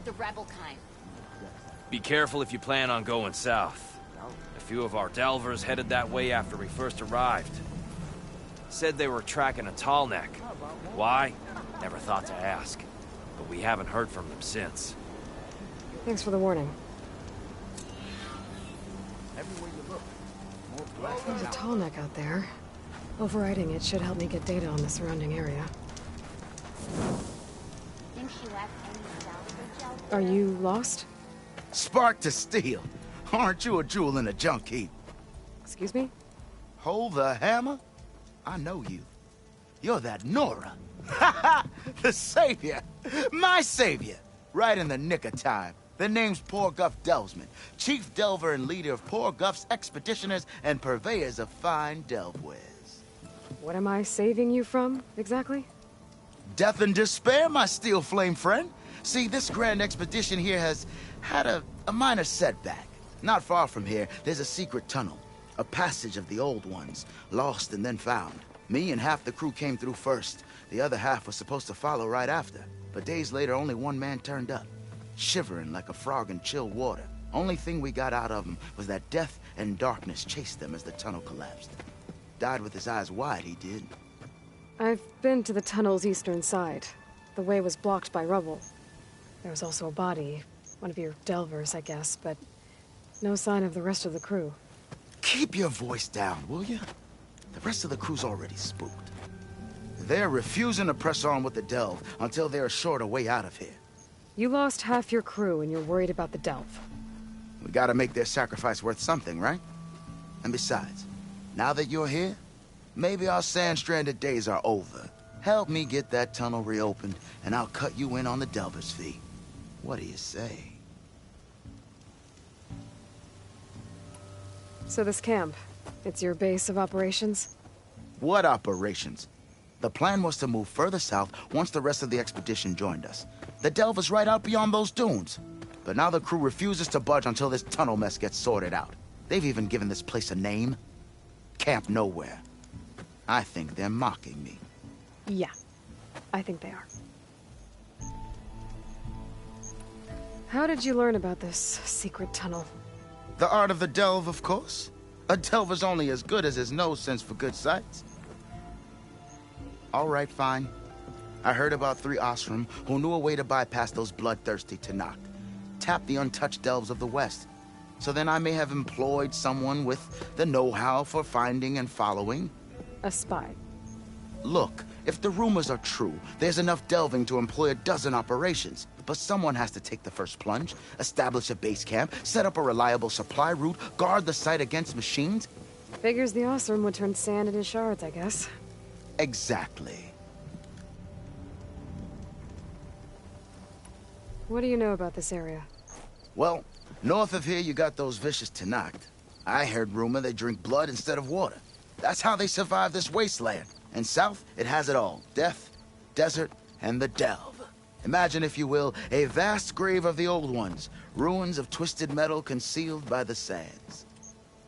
The rebel kind. Be careful if you plan on going south. A few of our delvers headed that way after we first arrived. Said they were tracking a tall neck. Why? Never thought to ask. But we haven't heard from them since. Thanks for the warning. There's a tall neck out there. Overriding it should help me get data on the surrounding area. Think she left any salvage out Are you lost? Spark to steel. Aren't you a jewel in a junk heap? Excuse me? Hold the hammer? I know you. You're that Nora. Ha ha! The savior! My savior! Right in the nick of time. The name's Poor Guff Delvesman, chief delver and leader of Poor Guff's expeditioners and purveyors of fine delve wares. What am I saving you from, exactly? Death and despair, my steel flame friend. See, this grand expedition here has had a minor setback. Not far from here, there's a secret tunnel. A passage of the old ones, lost and then found. Me and half the crew came through first. The other half was supposed to follow right after. But days later, only one man turned up. Shivering like a frog in chilled water. Only thing we got out of him was that death and darkness chased them as the tunnel collapsed. Died with his eyes wide, he did. I've been to the tunnel's eastern side. The way was blocked by rubble. There was also a body. One of your delvers, I guess, but no sign of the rest of the crew. Keep your voice down, will you? The rest of the crew's already spooked. They're refusing to press on with the delve until they're assured a way out of here. You lost half your crew and you're worried about the delve. We gotta make their sacrifice worth something, right? And besides, now that you're here, maybe our sand-stranded days are over. Help me get that tunnel reopened, and I'll cut you in on the delver's fee. What do you say? So this camp, it's your base of operations? What operations? The plan was to move further south once the rest of the expedition joined us. The delve is right out beyond those dunes. But now the crew refuses to budge until this tunnel mess gets sorted out. They've even given this place a name. Camp Nowhere. I think they're mocking me. Yeah, I think they are. How did you learn about this secret tunnel? The art of the delve, of course. A delver's only as good as his nose sense for good sights. All right, fine. I heard about 3 Osram who knew a way to bypass those bloodthirsty Tanakh. Tap the untouched delves of the West. So then I may have employed someone with the know-how for finding and following. A spy. Look, if the rumors are true, there's enough delving to employ a dozen operations. But someone has to take the first plunge, establish a base camp, set up a reliable supply route, guard the site against machines. Figures the Osram would turn sand into shards, I guess. Exactly. What do you know about this area? Well, north of here you got those vicious Tanakh. I heard rumor they drink blood instead of water. That's how they survive this wasteland. And south, it has it all. Death, desert, and the delve. Imagine, if you will, a vast grave of the old ones. Ruins of twisted metal concealed by the sands.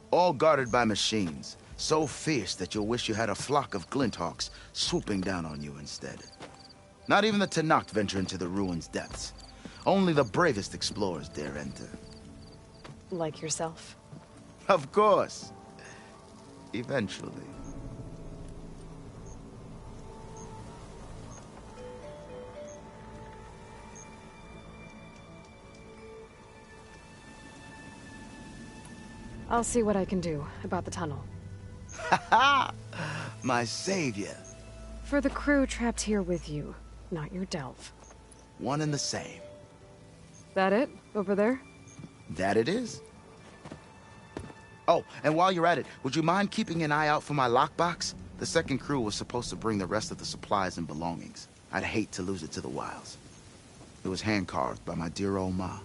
All guarded by machines. So fierce that you'll wish you had a flock of glinthawks swooping down on you instead. Not even the Tanakh venture into the ruins' depths. Only the bravest explorers dare enter. Like yourself? Of course. Eventually. I'll see what I can do about the tunnel. Ha ha! My savior. For the crew trapped here with you, not your delve. One and the same. That it? Over there? That it is. Oh, and while you're at it, would you mind keeping an eye out for my lockbox? The second crew was supposed to bring the rest of the supplies and belongings. I'd hate to lose it to the wilds. It was hand-carved by my dear old ma.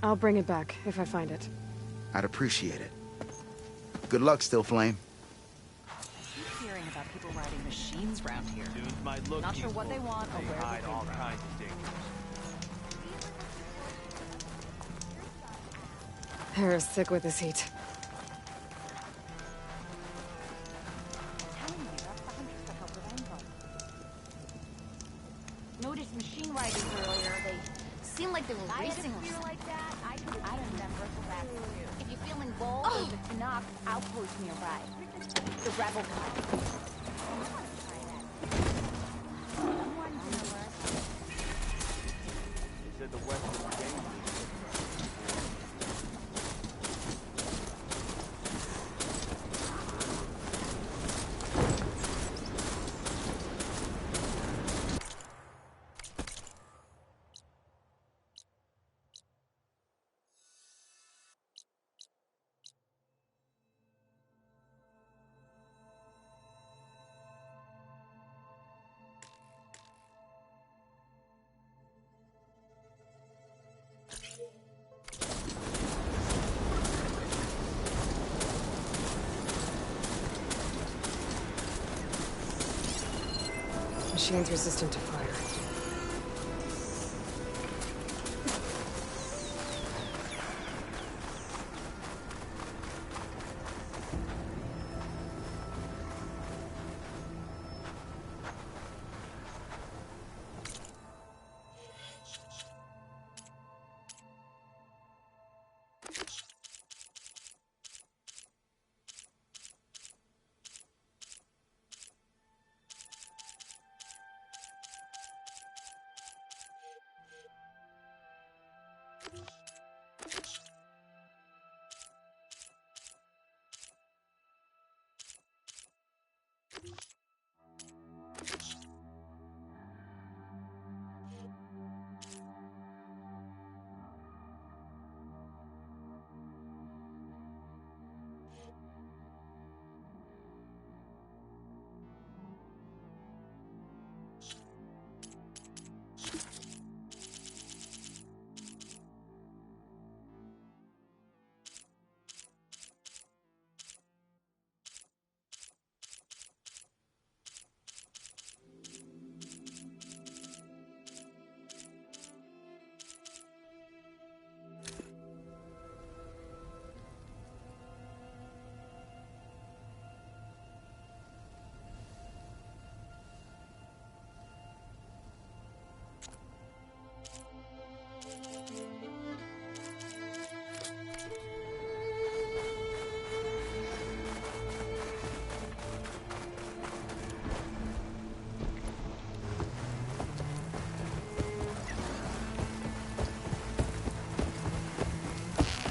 I'll bring it back if I find it. I'd appreciate it. Good luck, Still Flame. I keep hearing about people riding machines around here. Dudes might look Not sure useful, what they want or they where hide they all came from. kinds of dangers. Harris sick with this heat. like they were racing or something. Like that, I don't remember. If you're feeling bold, there's a Tanakh outpost nearby. The rebel kind. They said the West was dangerous. Machine's resistant to fire.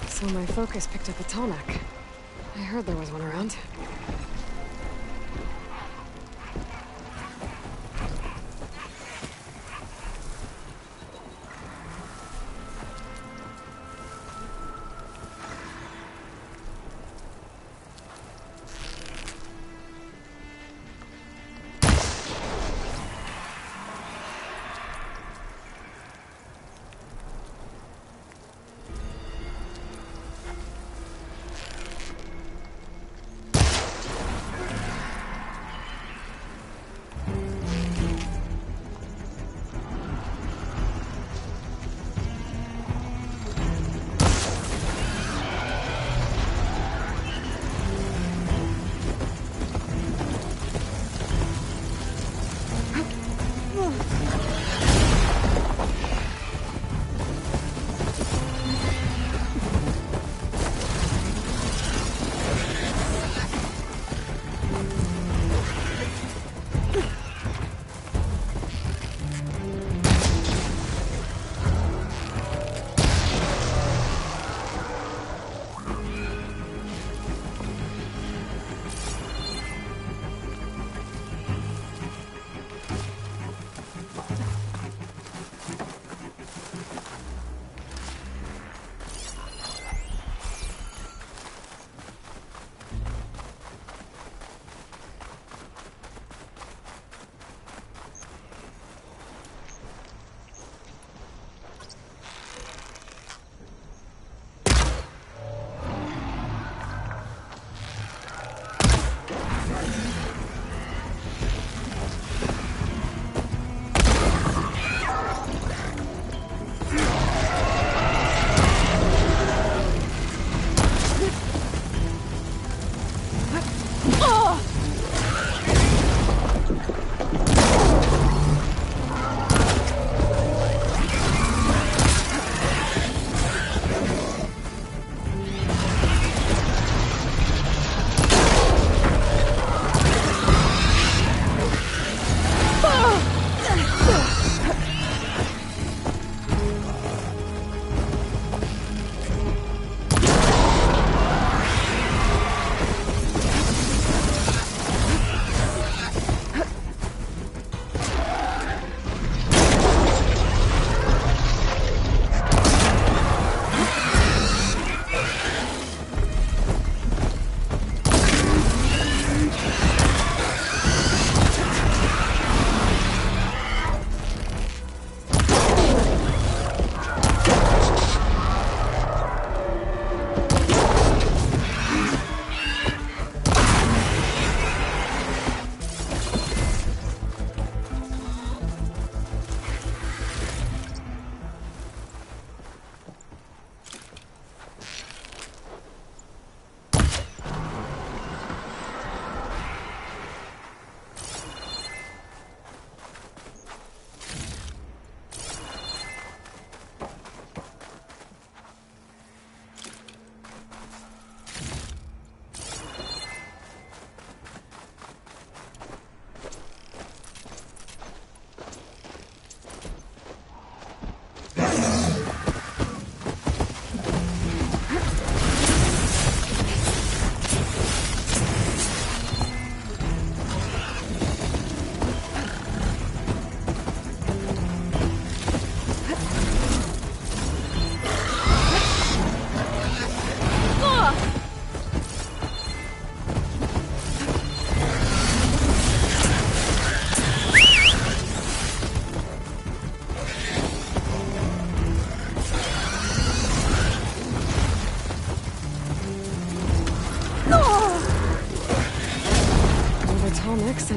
So my focus picked up a Tallneck. I heard there was one around.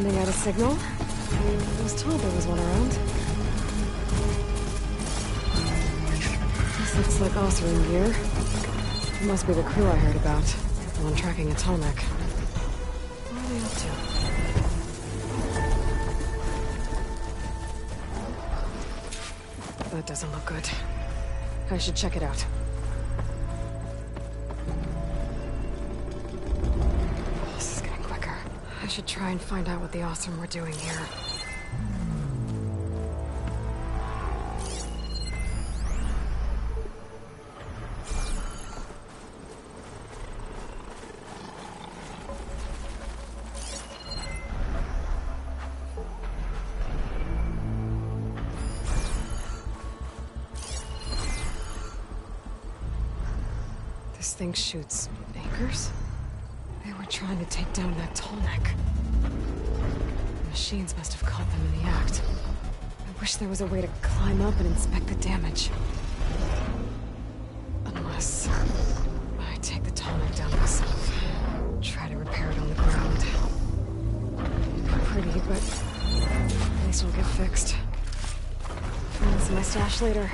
Sending out a signal. I was told there was one around. This looks like Osram gear. It must be the crew I heard about. The one tracking a Tallneck. What are they up to? That doesn't look good. I should check it out. This is getting quicker. I should try and find out what the Osram were doing here. This thing shoots anchors? They were trying to take down that Tallneck. The machines must have caught them in the act. I wish there was a way to climb up and inspect the damage. Unless I take the Tallneck down myself. Try to repair it on the ground. Not pretty, but at least it'll get fixed. Find this in my stash later.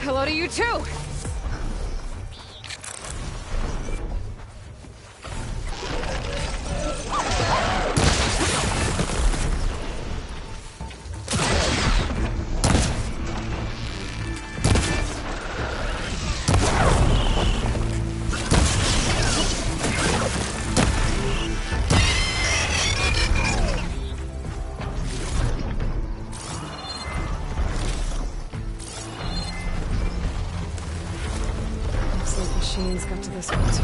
Hello to you too! Machines got to this one too.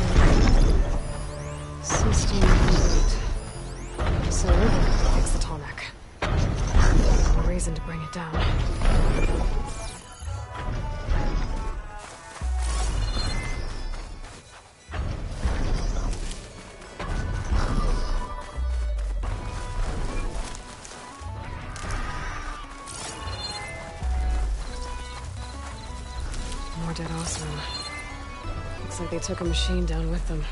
System reboot. So we're going to fix the Tallneck. No reason to bring it down. More dead Osram. Looks like they took a machine down with them.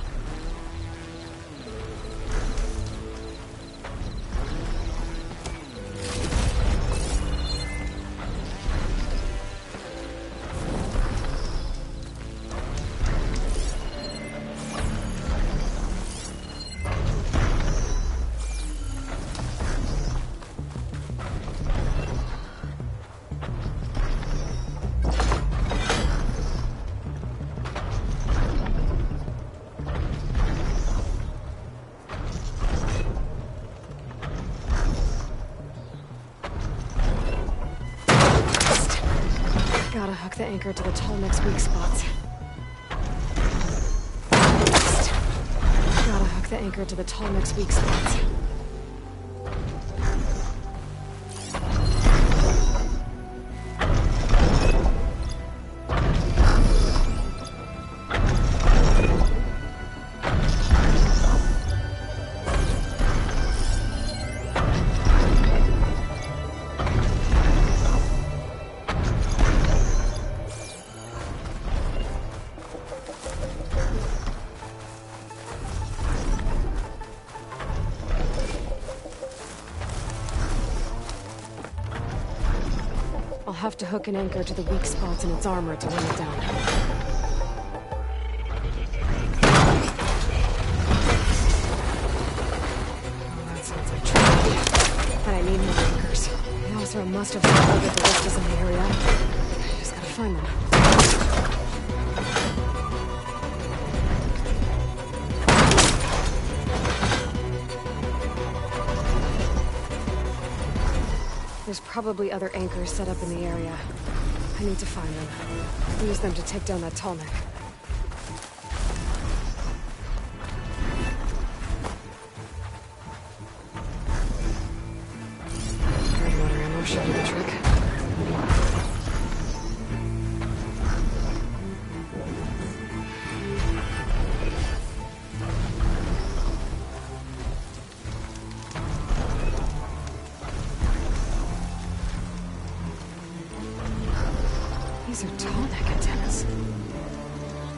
Gotta hook the anchor to the Tallneck's weak spots. Gotta hook the anchor to the Tallneck's weak spots. I'll have to hook an anchor to the weak spots in its armor to run it down. Oh, that sounds like trouble. But I need more anchors. The Osram must have discovered the ballistas in the area. I just gotta find them. There's probably other anchors set up in the area. I need to find them. Use them to take down that Tallneck. Water ammo should do the trick. These are tall neck antennas.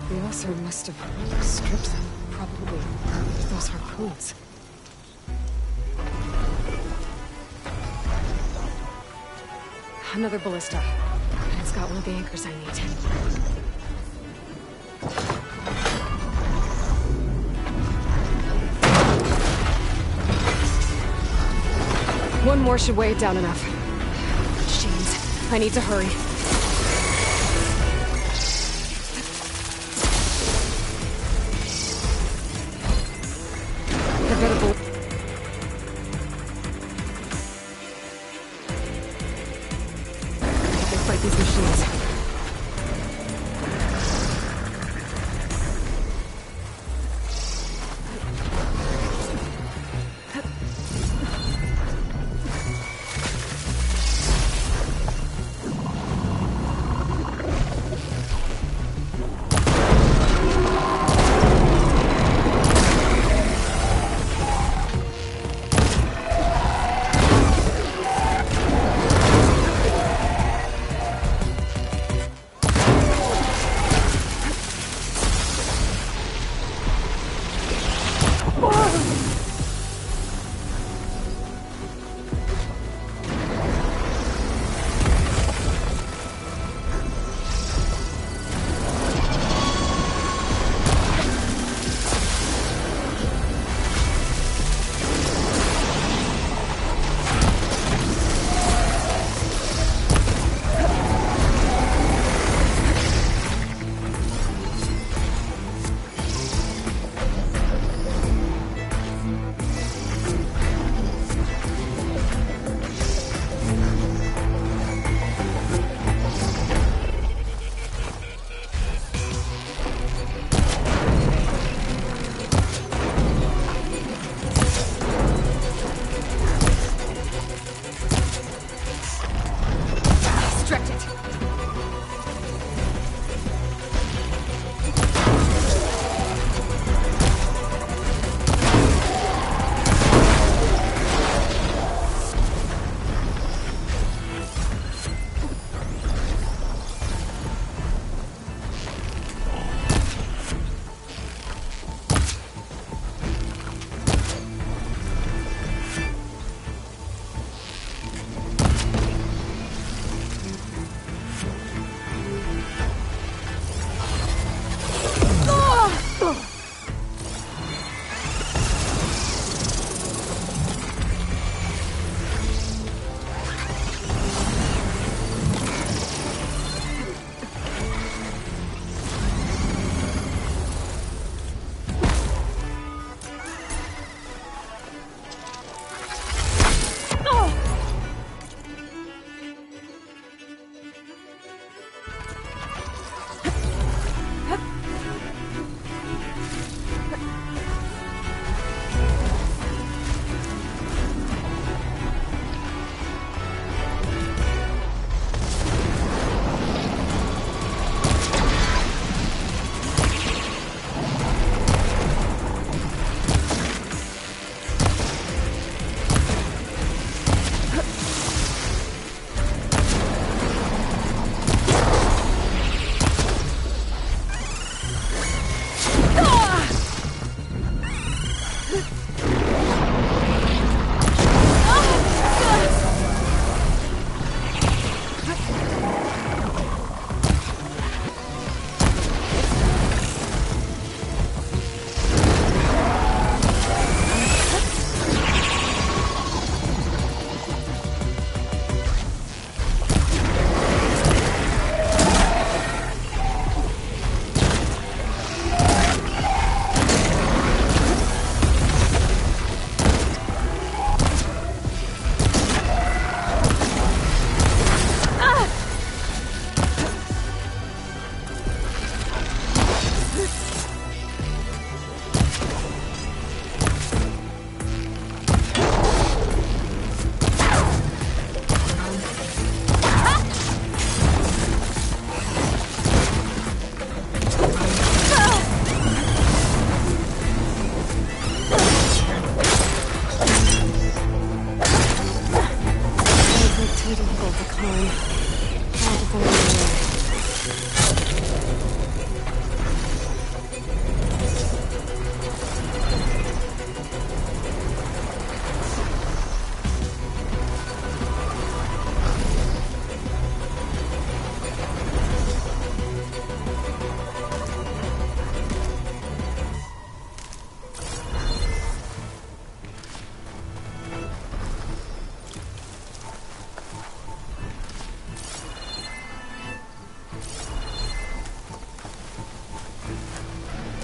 The officer must have stripped them, probably with those harpoons. Another ballista. And it's got one of the anchors I need. One more should weigh it down enough. Machines. I need to hurry. I better fight these machines.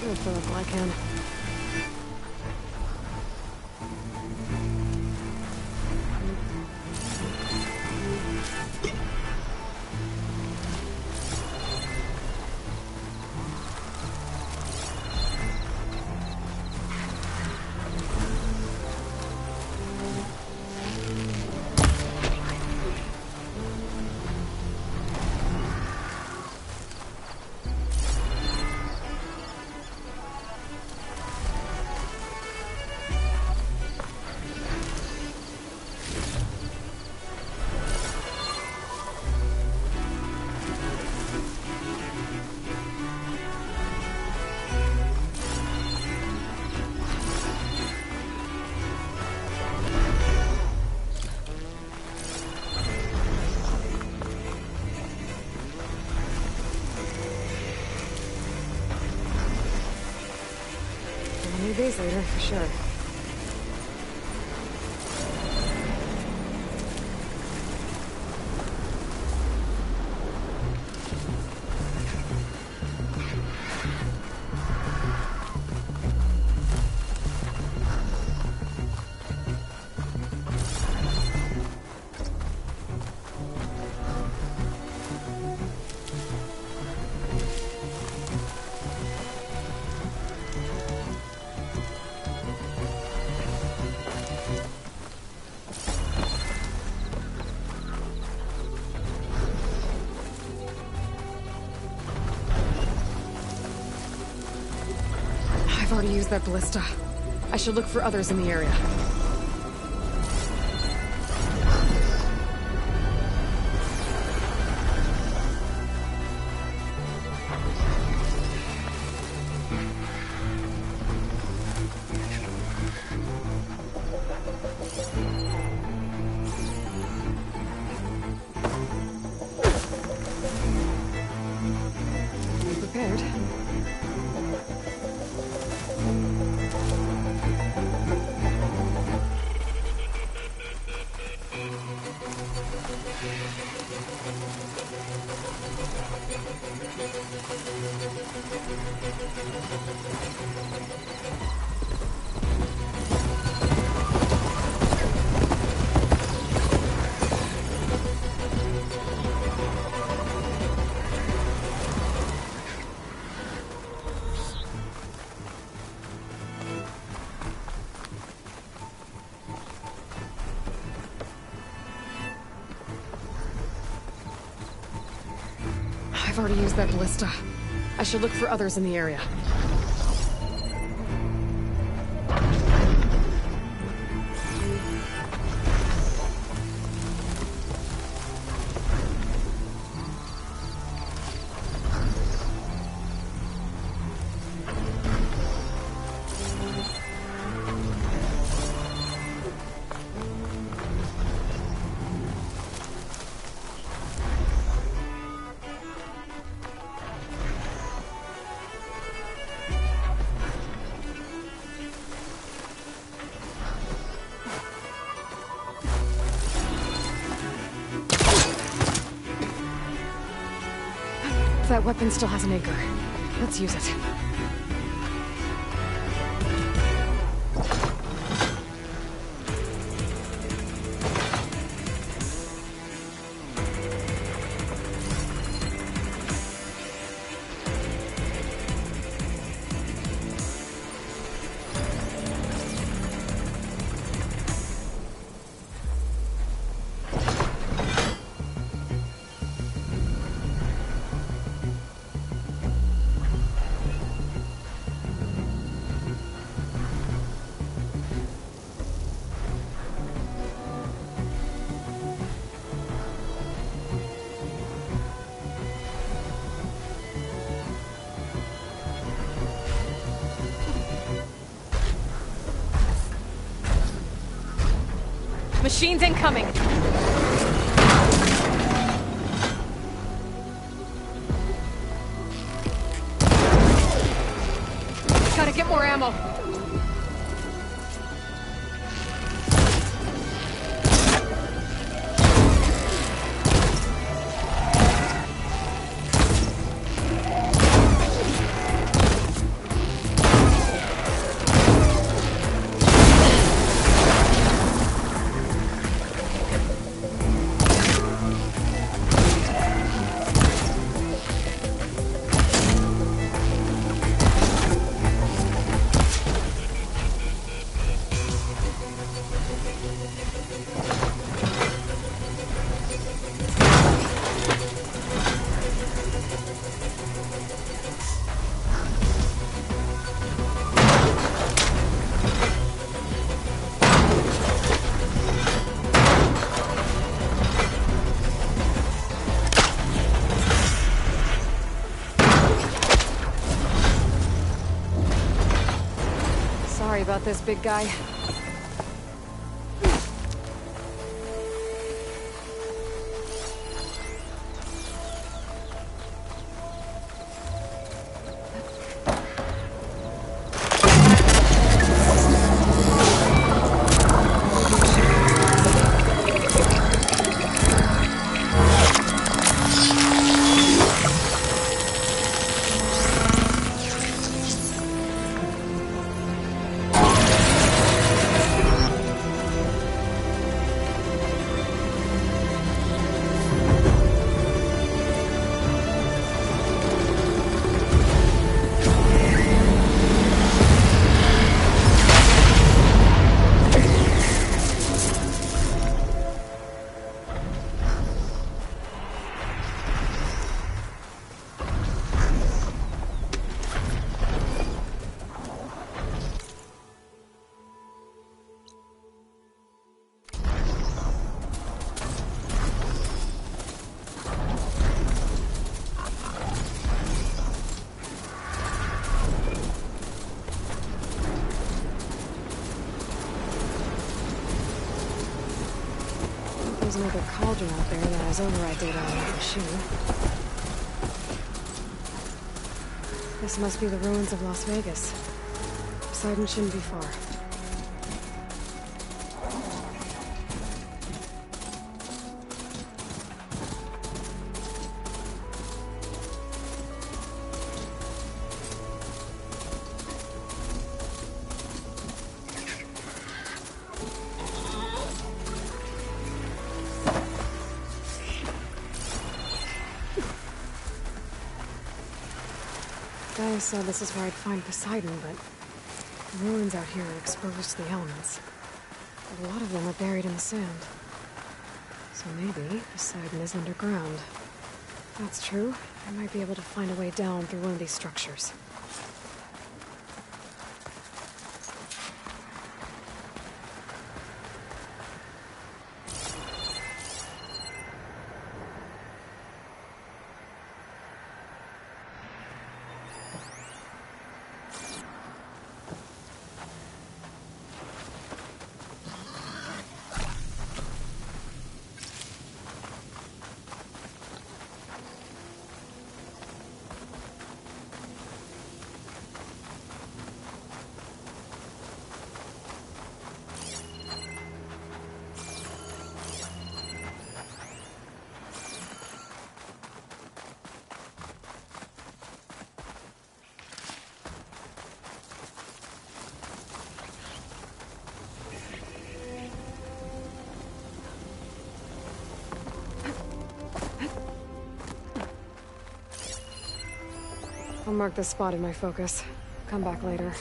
Good for a Glycan. Need these later, for sure. I've already used that ballista. I should look for others in the area. Be prepared. I've already used that ballista. I should look for others in the area. That weapon still has an anchor. Let's use it. Machines incoming! Gotta get more ammo. about this, big guy? There's another cauldron out there that has override data on that machine. This must be the ruins of Las Vegas. Poseidon shouldn't be far. Gaia said this is where I'd find Poseidon, but the ruins out here are exposed to the elements. But a lot of them are buried in the sand. So maybe Poseidon is underground. If that's true, I might be able to find a way down through one of these structures. I'll mark this spot in my focus. Come back later.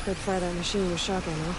Could fire that machine with shock ammo.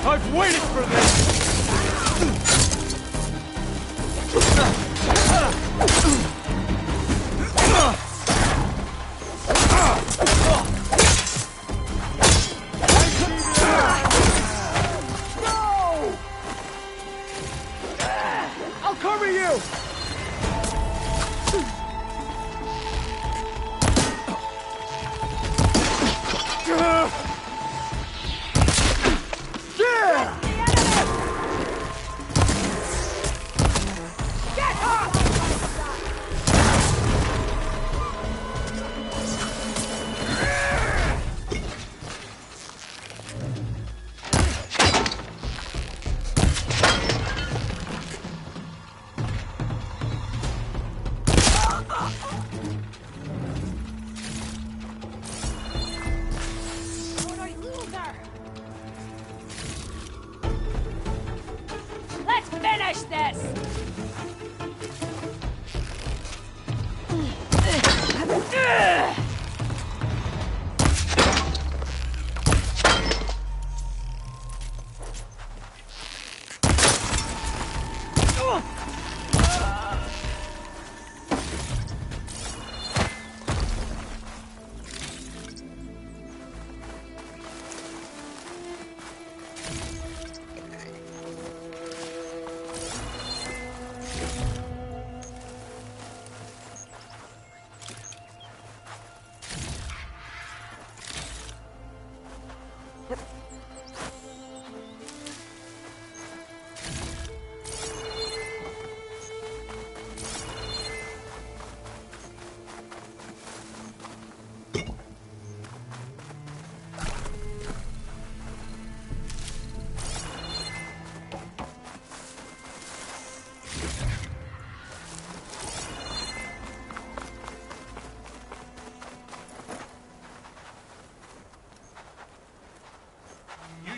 I've waited for this! No! I'll cover you!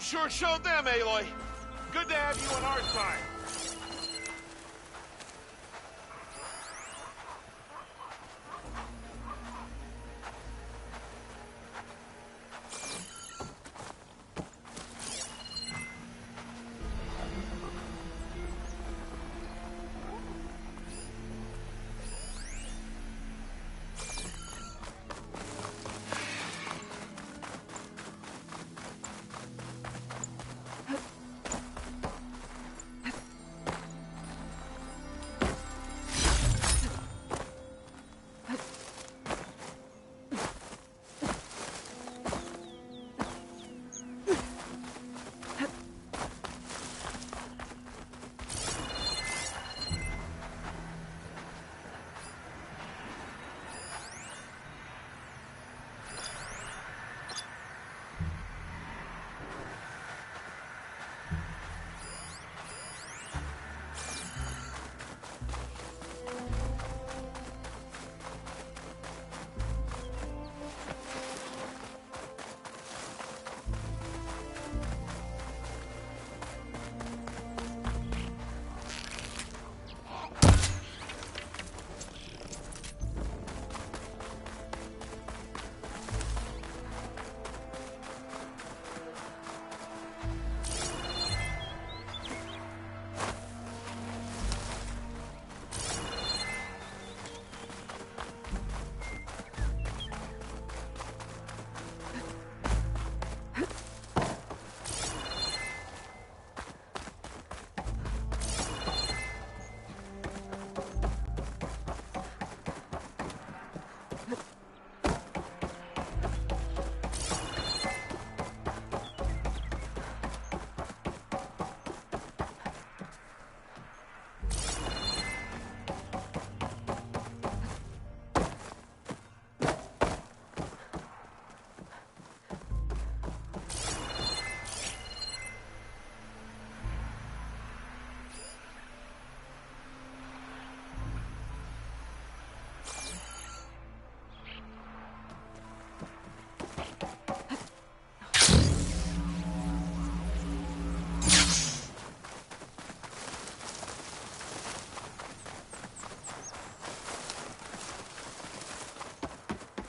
sure showed them, Aloy. Good to have you on our side.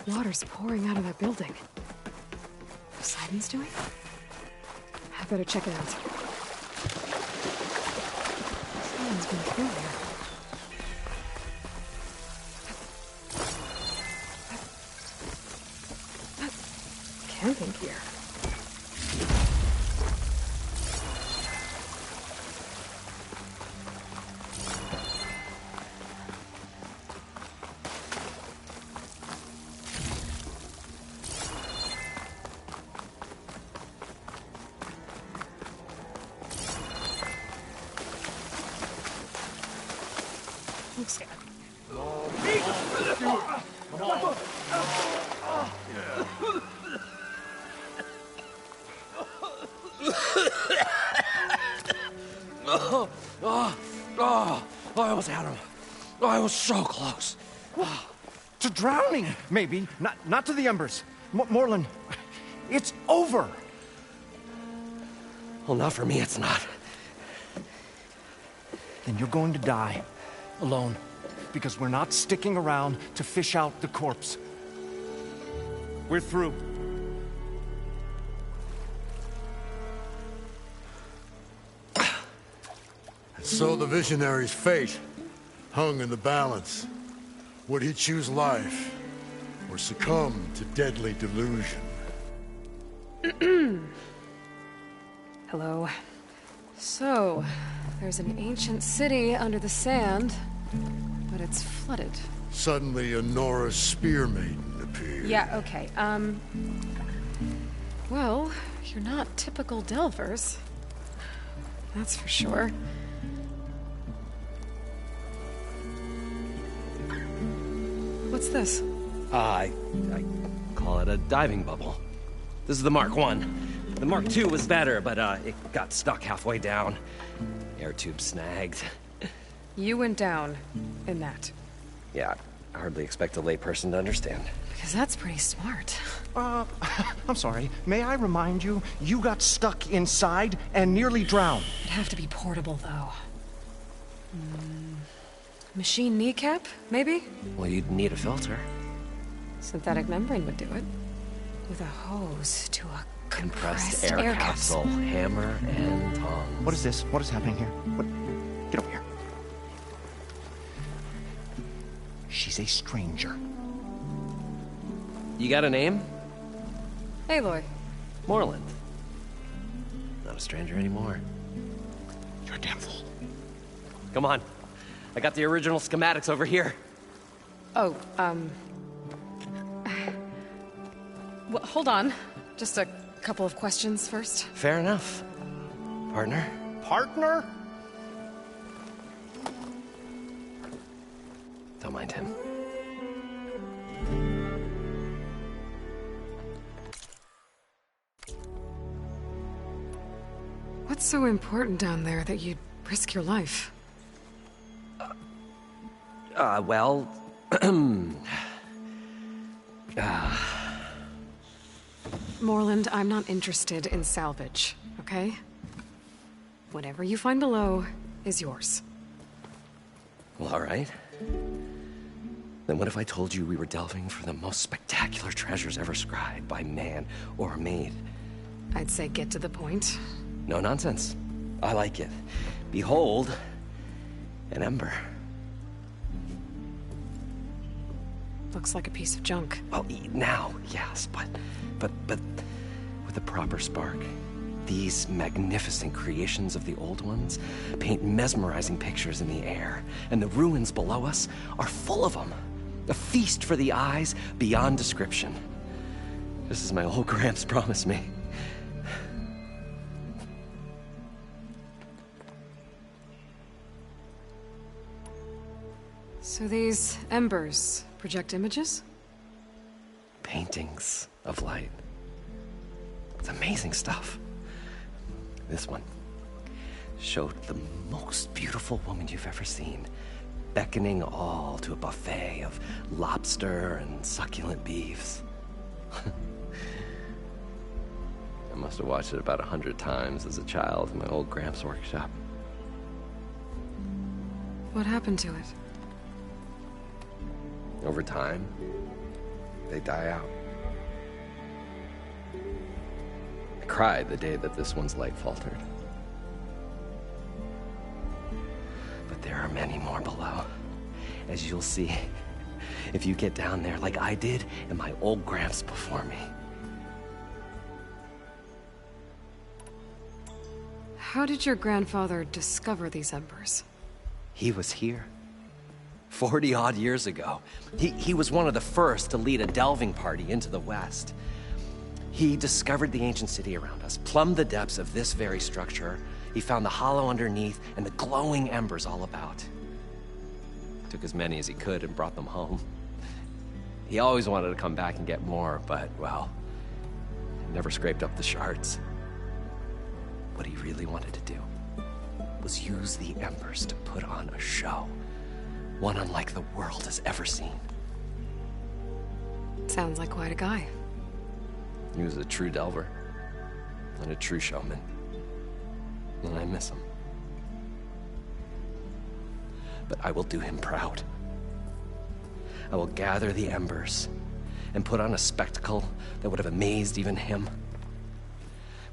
Water's pouring out of that building. Poseidon's doing? I better check it out. Someone's been through here. Camping gear. I almost had him. I was so close. To drowning, maybe. Not to the embers. Moreland, it's over. Well, not for me, it's not. Then you're going to die. Alone. Because we're not sticking around to fish out the corpse. We're through. So the visionary's fate hung in the balance. Would he choose life or succumb to deadly delusion? Hello. So, there's an ancient city under the sand, but it's flooded. Suddenly, a Nora spear maiden appeared. Yeah, okay. Well, you're not typical Delvers. That's for sure. What's this? I call it a diving bubble. This is the Mark I. The Mark II was better, but it got stuck halfway down. Air tube snagged. You went down in that. Yeah, hardly expect a layperson to understand. Because that's pretty smart. I'm sorry. May I remind you, you got stuck inside and nearly drowned. It'd have to be portable, though. Machine kneecap, maybe? Well, you'd need a filter. Synthetic membrane would do it. With a hose to a Compressed air capsule, hammer and tongs. What is this? What is happening here? What? Get over here. She's a stranger. You got a name? Aloy. Moreland. Not a stranger anymore. You're a damn fool. Come on. I got the original schematics over here. Oh, well, hold on. Just a couple of questions first. Fair enough. Partner? Partner? Don't mind him. What's so important down there that you'd risk your life? Well... Moreland, I'm not interested in salvage, okay? Whatever you find below is yours. Well, all right. Then what if I told you we were delving for the most spectacular treasures ever scribed by man or maid? I'd say get to the point. No nonsense. I like it. Behold, an ember. Looks like a piece of junk. Well, now, yes, but with a proper spark. These magnificent creations of the old ones paint mesmerizing pictures in the air, and the ruins below us are full of them. A feast for the eyes beyond description. Just as my old Gramps promised me. So these embers project images? Paintings of light. It's amazing stuff. This one showed the most beautiful woman you've ever seen, beckoning all to a buffet of lobster and succulent beefs. I must have watched it about 100 times as a child in my old Gramps workshop. What happened to it? Over time, they die out. I cried the day that this one's light faltered. But there are many more below, as you'll see if you get down there like I did and my old Gramps before me. How did your grandfather discover these embers? He was here 40-odd years ago. He was one of the first to lead a delving party into the West. He discovered the ancient city around us, plumbed the depths of this very structure. He found the hollow underneath and the glowing embers all about. Took as many as he could and brought them home. He always wanted to come back and get more, but, well, never scraped up the shards. What he really wanted to do was use the embers to put on a show. One unlike the world has ever seen. Sounds like quite a guy. He was a true delver, and a true showman. And I miss him. But I will do him proud. I will gather the embers and put on a spectacle that would have amazed even him.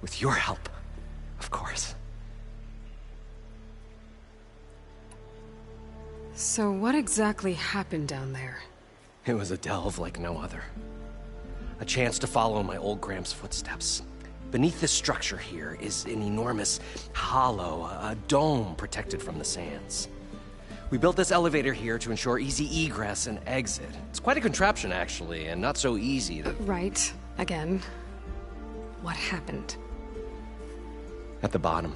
With your help, of course. So what exactly happened down there? It was a delve like no other. A chance to follow my old Gramps' footsteps. Beneath this structure here is an enormous hollow, a dome protected from the sands. We built this elevator here to ensure easy egress and exit. It's quite a contraption, actually, and not so easy that... Right. Again. What happened? At the bottom,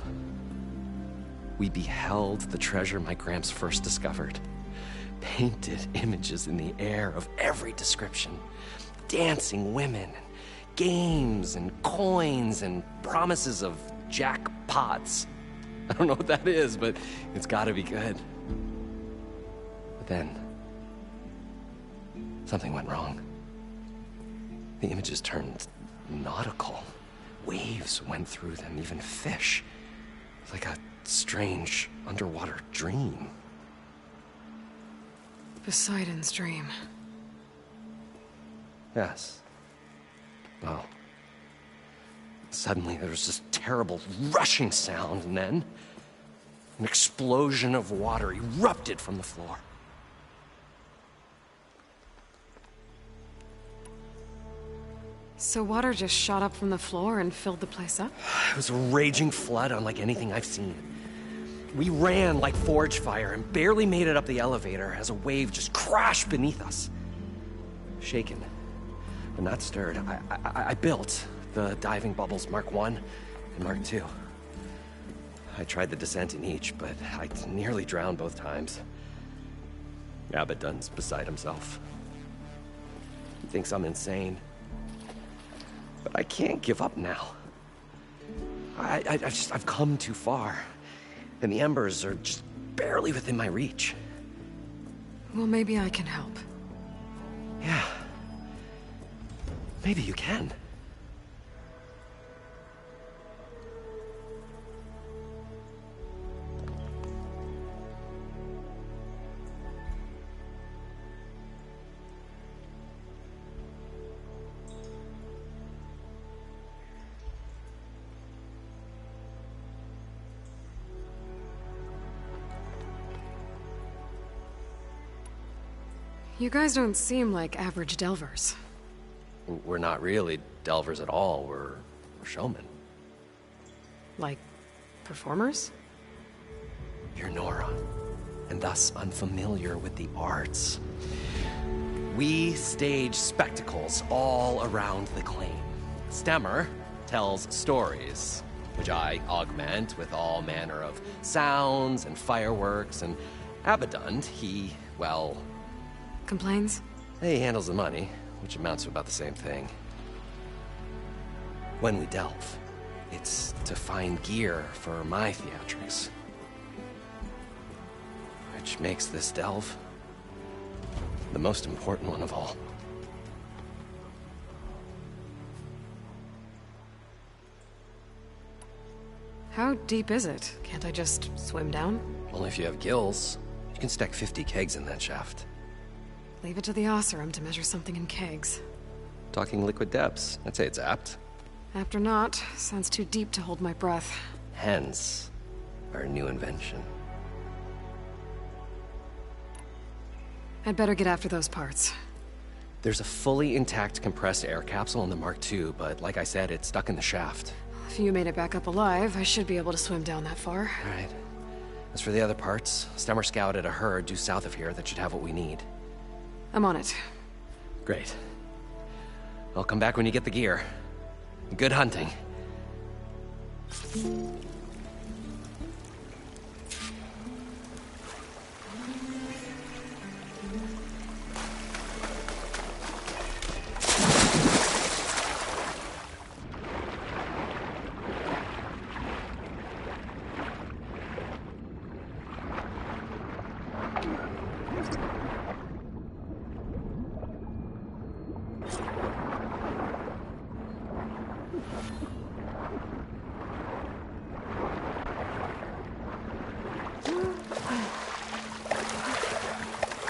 we beheld the treasure my Gramps first discovered. Painted images in the air of every description. Dancing women, and games, and coins, and promises of jackpots. I don't know what that is, but it's gotta be good. But then, Something went wrong. The images turned nautical. Waves went through them, even fish. Like a strange underwater dream. Poseidon's dream. Yes. Well, suddenly there was this terrible rushing sound, and then an explosion of water erupted from the floor. So water just shot up from the floor and filled the place up? It was a raging flood unlike anything I've seen. We ran like forge fire and barely made it up the elevator as a wave just crashed beneath us. Shaken, but not stirred, I built the diving bubbles Mark 1 and Mark 2. I tried the descent in each, but I nearly drowned both times. Abaddon's beside himself. He thinks I'm insane. But I can't give up now. I've come too far. And the embers are just barely within my reach. Well, maybe I can help. Yeah. Maybe you can. You guys don't seem like average delvers. We're not really delvers at all. We're showmen. Like, performers? You're Nora, and thus unfamiliar with the arts. We stage spectacles all around the claim. Stemmer tells stories, which I augment with all manner of sounds and fireworks, and Abaddon, he, well... Complains? He handles the money, which amounts to about the same thing. When we delve, it's to find gear for my theatrics. Which makes this delve the most important one of all. How deep is it? Can't I just swim down? Only if you have gills. You can stack 50 kegs in that shaft. Leave it to the Oseram to measure something in kegs. Talking liquid depths, I'd say it's apt. After not, sounds too deep to hold my breath. Hence, our new invention. I'd better get after those parts. There's a fully intact compressed air capsule in the Mark II, but like I said, it's stuck in the shaft. If you made it back up alive, I should be able to swim down that far. All right. As for the other parts, Stemmer scouted a herd due south of here that should have what we need. I'm on it. Great. I'll come back when you get the gear. Good hunting.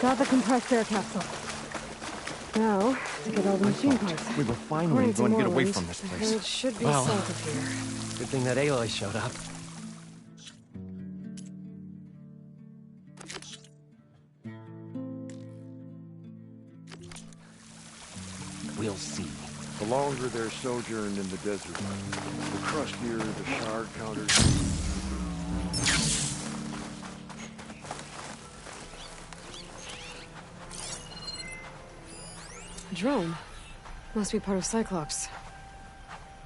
Got the compressed air capsule. Now, to get all the machine parts. We were finally going to get away from this place. It should be Well, south of here. Good thing that Aloy showed up. We'll see. The longer their sojourn in the desert, the crustier the shard counters. A drone. Must be part of Cyclops.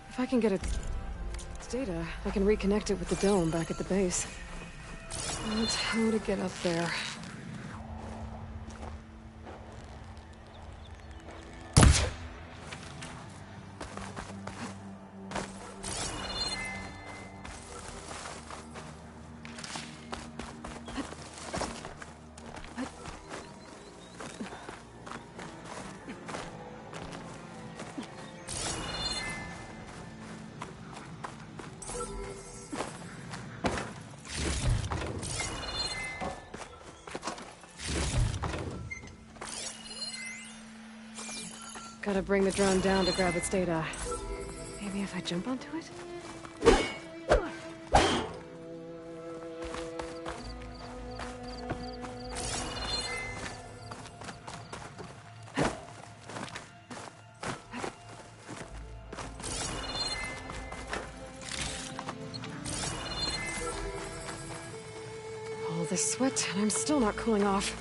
If I can get its data, I can reconnect it with the dome back at the base. But how to get up there? Gotta bring the drone down to grab its data. Maybe if I jump onto it? All this sweat, and I'm still not cooling off.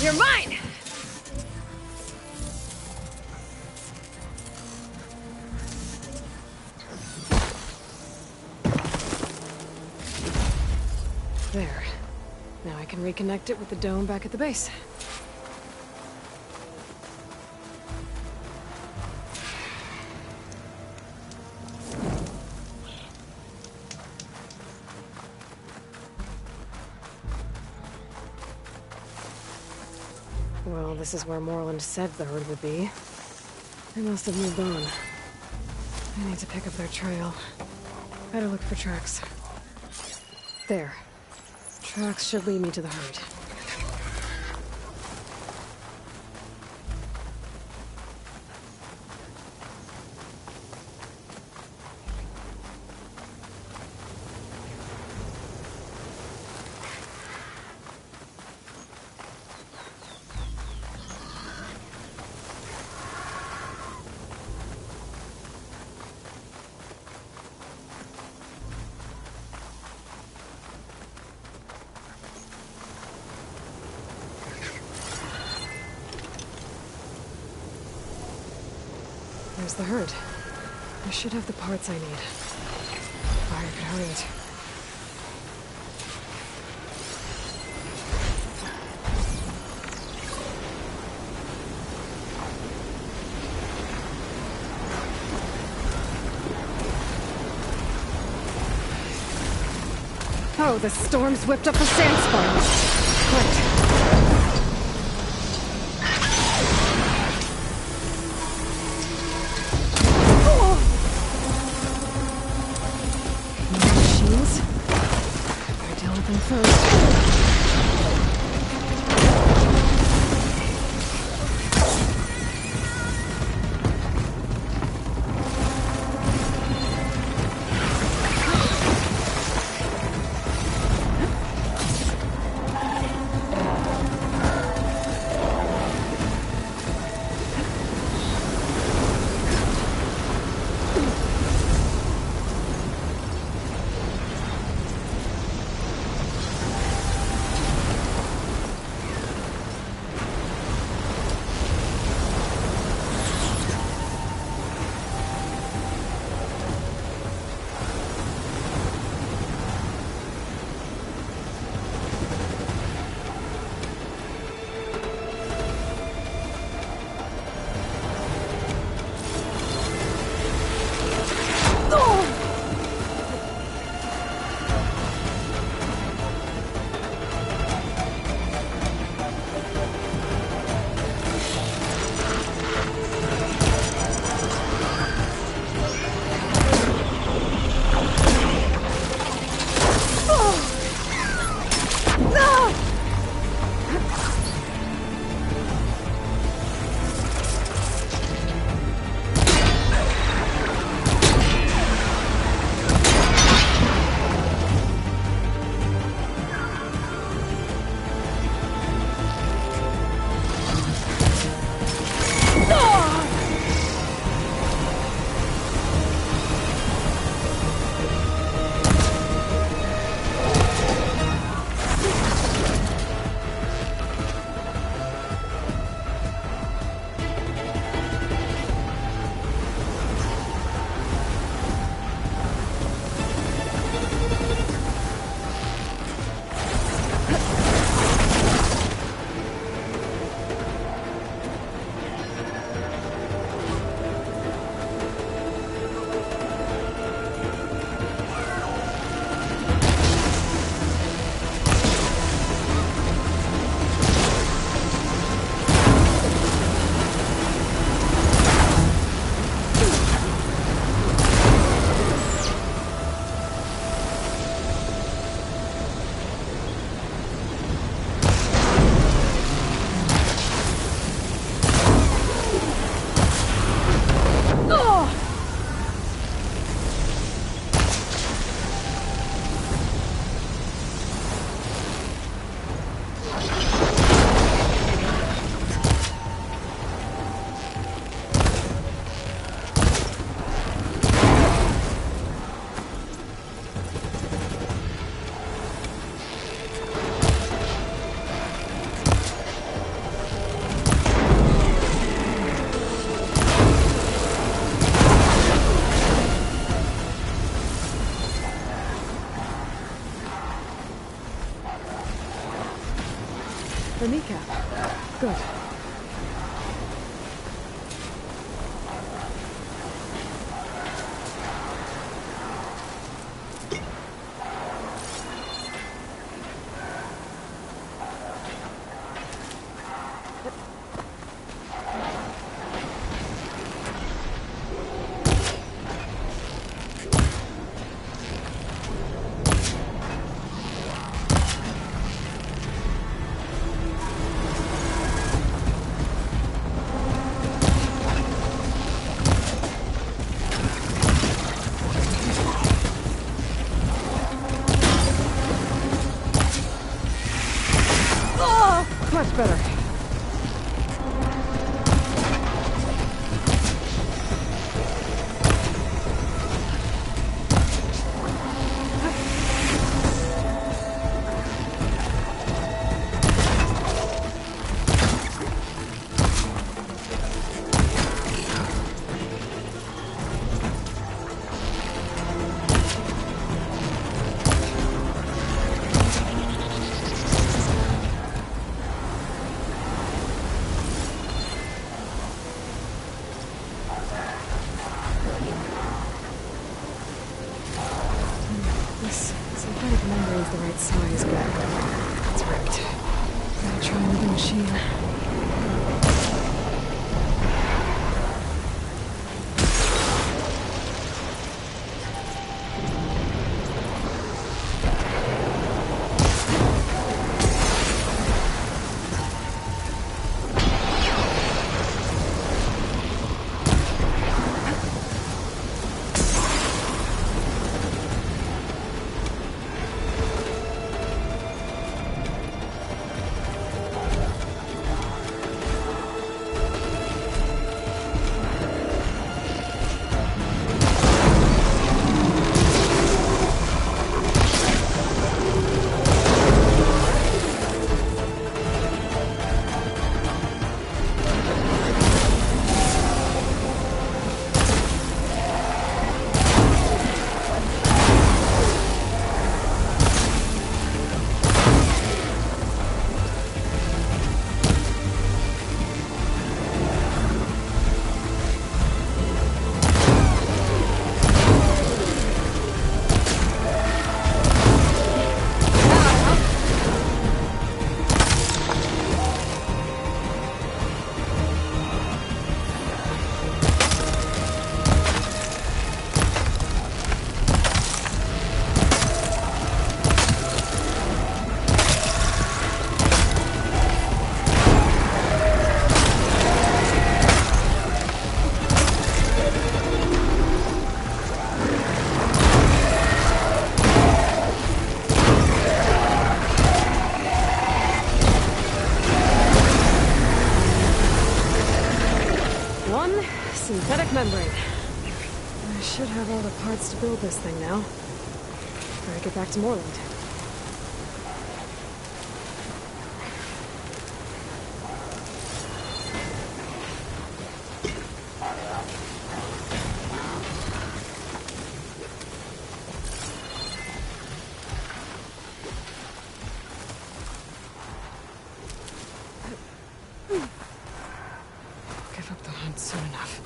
You're mine! There. Now I can reconnect it with the dome back at the base. Well, this is where Moreland said the herd would be. They must have moved on. I need to pick up their trail. Better look for tracks. There. Tracks should lead me to the herd. There's the herd. I should have the parts I need. If I could hurry it. Oh, the storm's whipped up a sandstorm. Great. Medic membrane. I should have all the parts to build this thing now. Better get back to Moreland. Give up the hunt soon enough.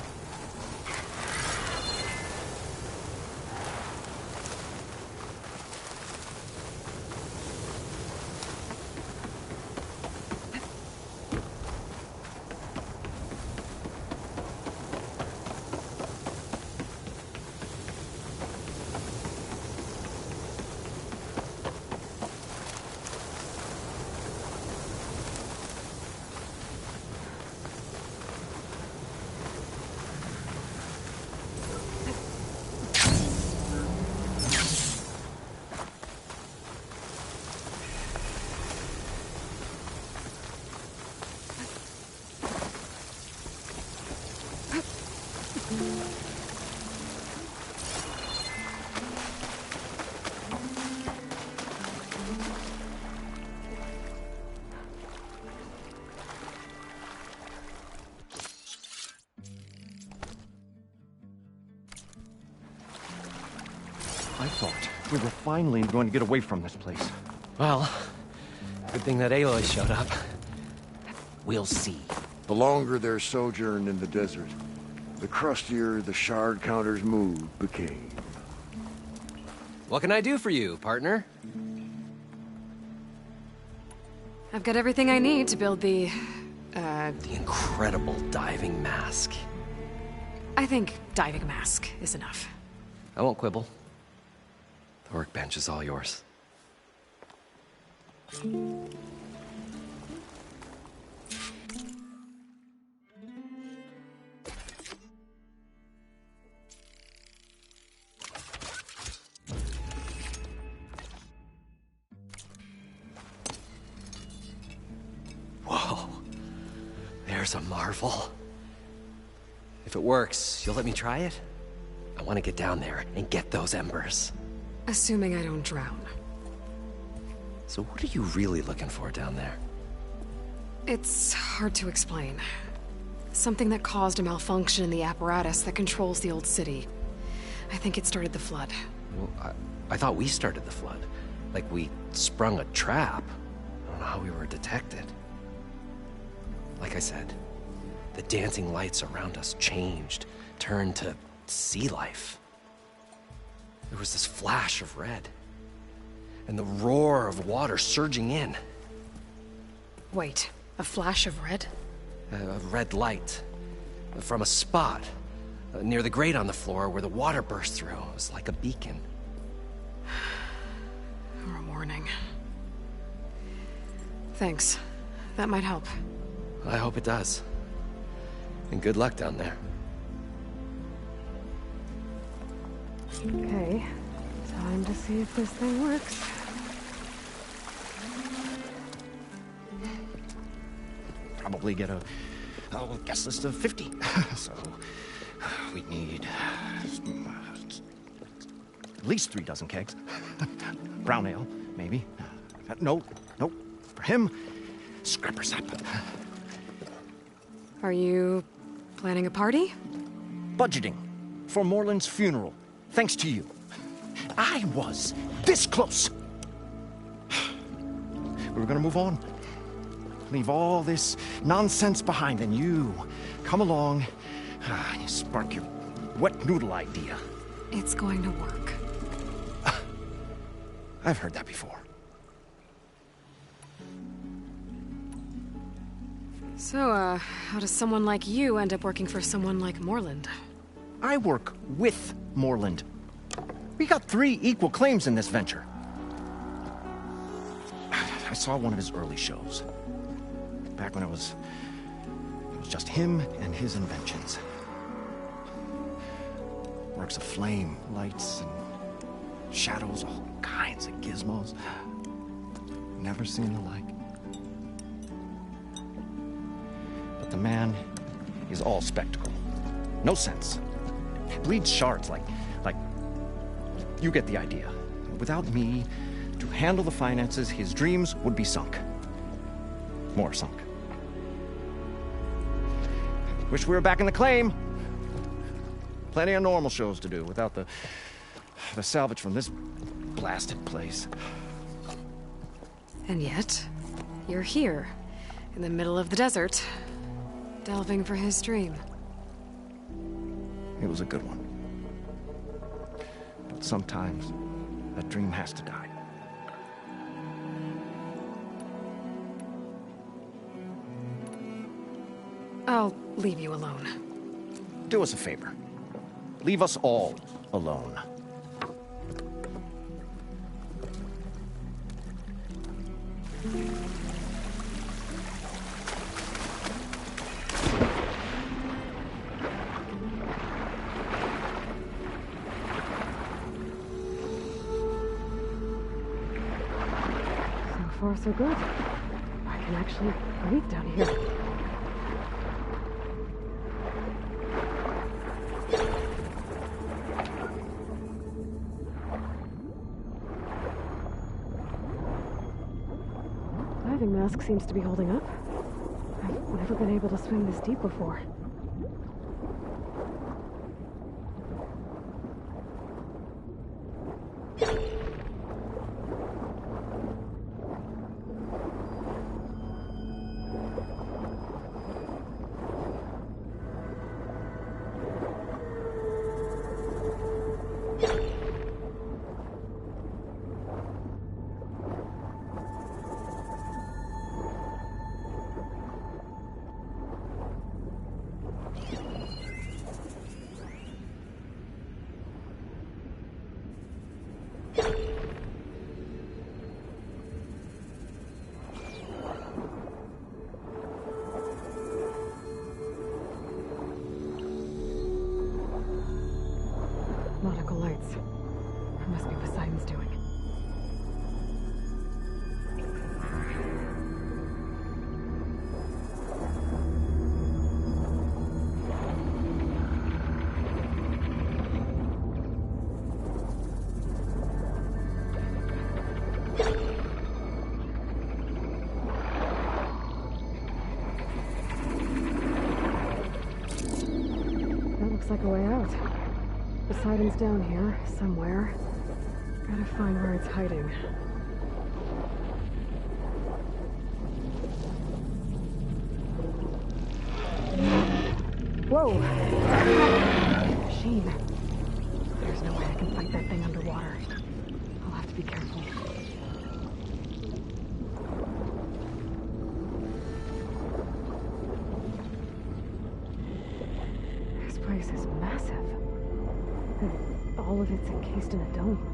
I thought we were finally going to get away from this place. Well, good thing that Aloy showed up. We'll see. The longer their sojourn in the desert, the crustier the shard counter's mood became. What can I do for you, partner? I've got everything I need to build the incredible diving mask. I think diving mask is enough. I won't quibble. The workbench is all yours. Whoa. There's a marvel. If it works, you'll let me try it? I want to get down there and get those embers. Assuming I don't drown. So what are you really looking for down there? It's hard to explain. Something that caused a malfunction in the apparatus that controls the old city. I think it started the flood. Well, I thought we started the flood. Like we sprung a trap. I don't know how we were detected. Like I said, the dancing lights around us changed, turned to sea life. There was this flash of red, and the roar of water surging in. Wait, a flash of red? A red light from a spot near the grate on the floor where the water burst through. It was like a beacon. Or a warning. Thanks. That might help. I hope it does. And good luck down there. Okay. Time to see if this thing works. Probably get a guest list of 50. So we need at least 3 dozen kegs. Brown ale, maybe. No. For him, scrapper sap. Are you planning a party? Budgeting for Moreland's funeral. Thanks to you. I was this close. We were gonna move on. Leave all this nonsense behind, and you come along, you spark your wet noodle idea. It's going to work. I've heard that before. So, how does someone like you end up working for someone like Moreland? I work with Moreland. We got 3 equal claims in this venture. I saw one of his early shows. Back when it was just him and his inventions. Works of flame, lights, and shadows, all kinds of gizmos. Never seen the like. But the man is all spectacle. No sense. Bleeds shards like... You get the idea. Without me to handle the finances, his dreams would be sunk. More sunk. Wish we were back in the claim. Plenty of normal shows to do without the salvage from this blasted place. And yet, you're here, in the middle of the desert, delving for his dream. It was a good one. But sometimes, that dream has to die. I'll leave you alone. Do us a favor. Leave us all alone. So far, so good. I can actually breathe down here. Diving mask seems to be holding up. I've never been able to swim this deep before. Nautical lights. That must be Poseidon's doing. That looks like a way out. Poseidon's down here, somewhere. Gotta find where it's hiding. Whoa! Machine. There's no way I can fight that thing underwater. I'll have to be careful. This place is massive. And all of it's encased in a dome.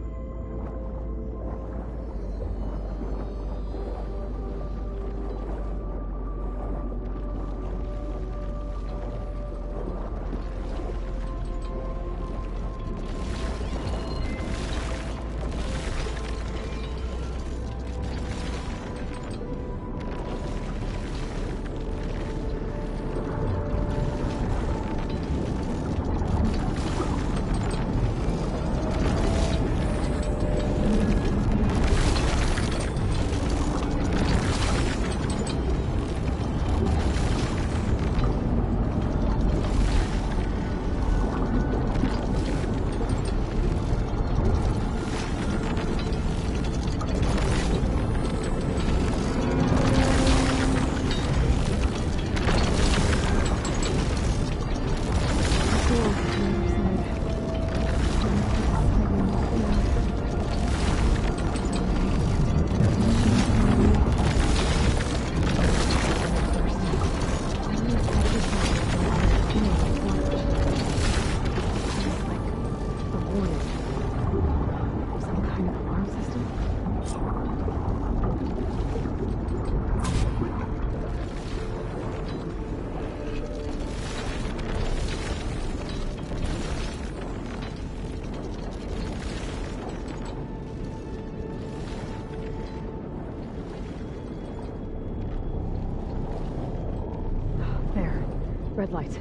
Red light.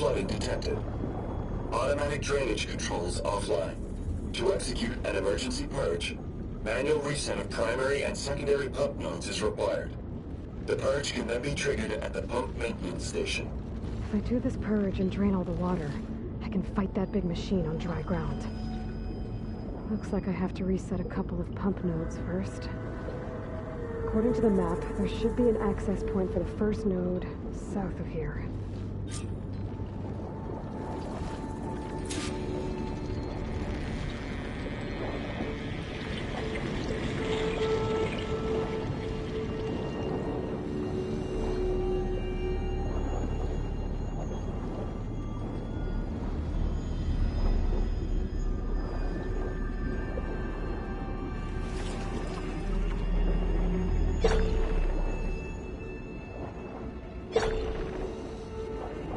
flooding detected. Automatic drainage controls offline. To execute an emergency purge, manual reset of primary and secondary pump nodes is required. The purge can then be triggered at the pump maintenance station. If I do this purge and drain all the water, I can fight that big machine on dry ground. Looks like I have to reset a couple of pump nodes first. According to the map, there should be an access point for the first node south of here.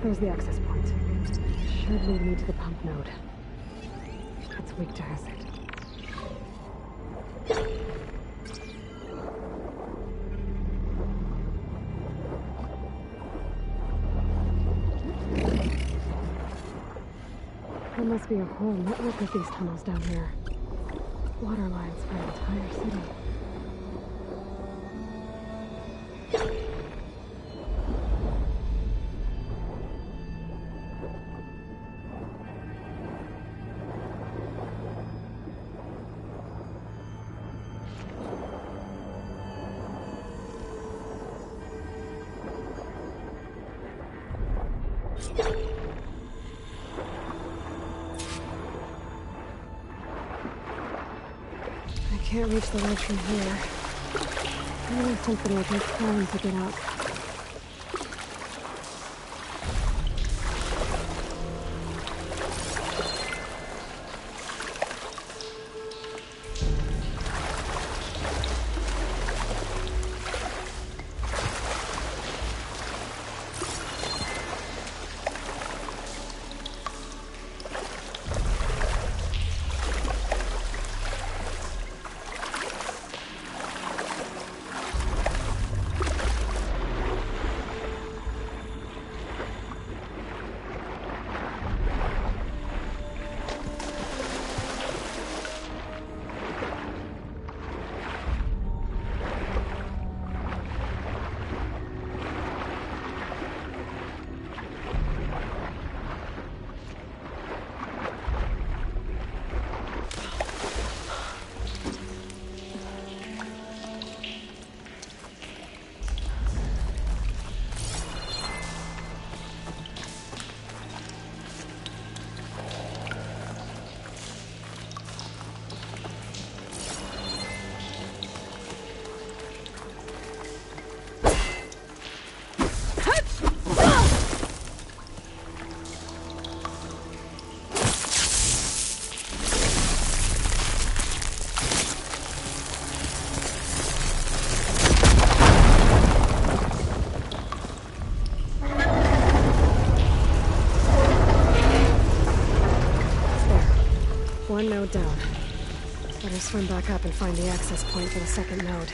There's the access point. Should lead me to the pump node. It's weak to acid. There must be a whole network of these tunnels down here. Water lines for an entire city. I can't reach the ledge from here. Maybe something I can climb to get up. One node down. Better swim back up and find the access point for the second node.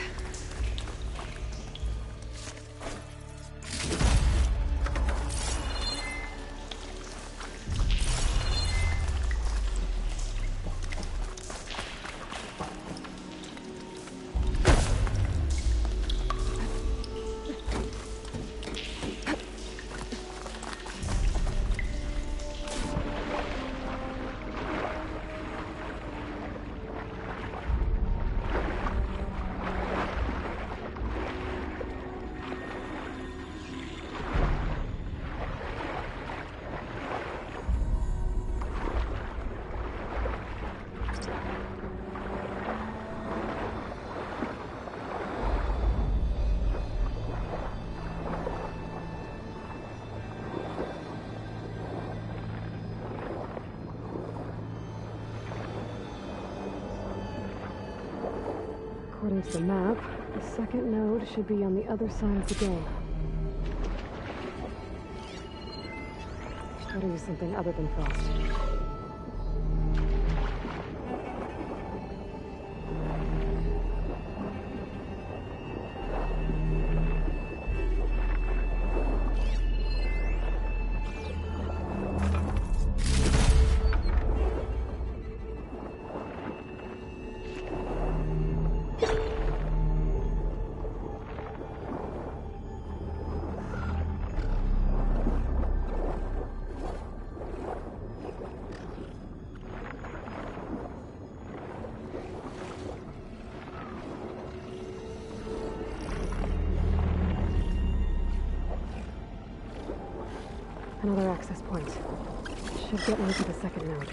According to the map, the second node should be on the other side of the dome. Gotta use something other than frost. another access point. Should get me to the second node.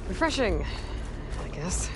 Refreshing, I guess.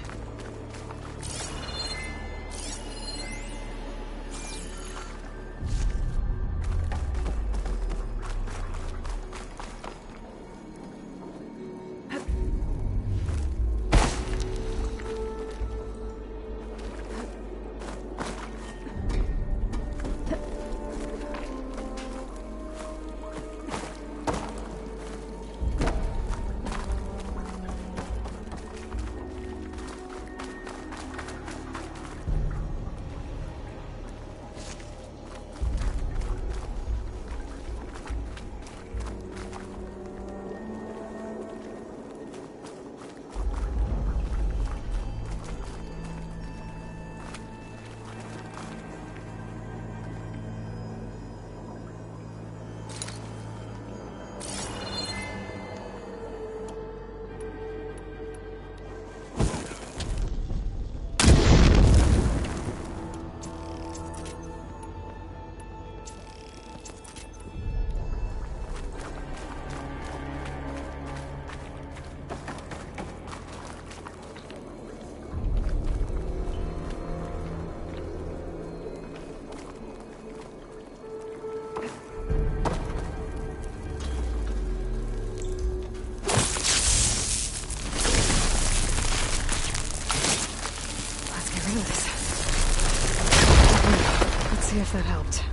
See if that helped.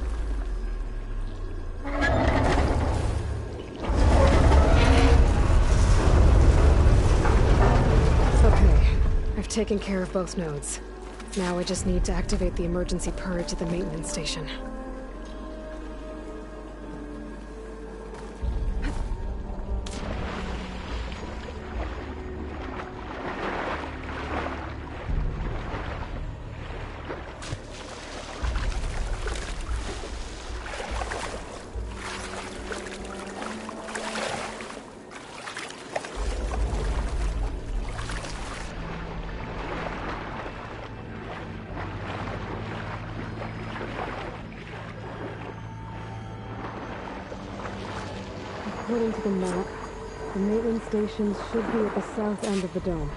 Okay, I've taken care of both nodes. Now I just need to activate the emergency purge at the maintenance station. According to the map, the maintenance stations should be at the south end of the dome.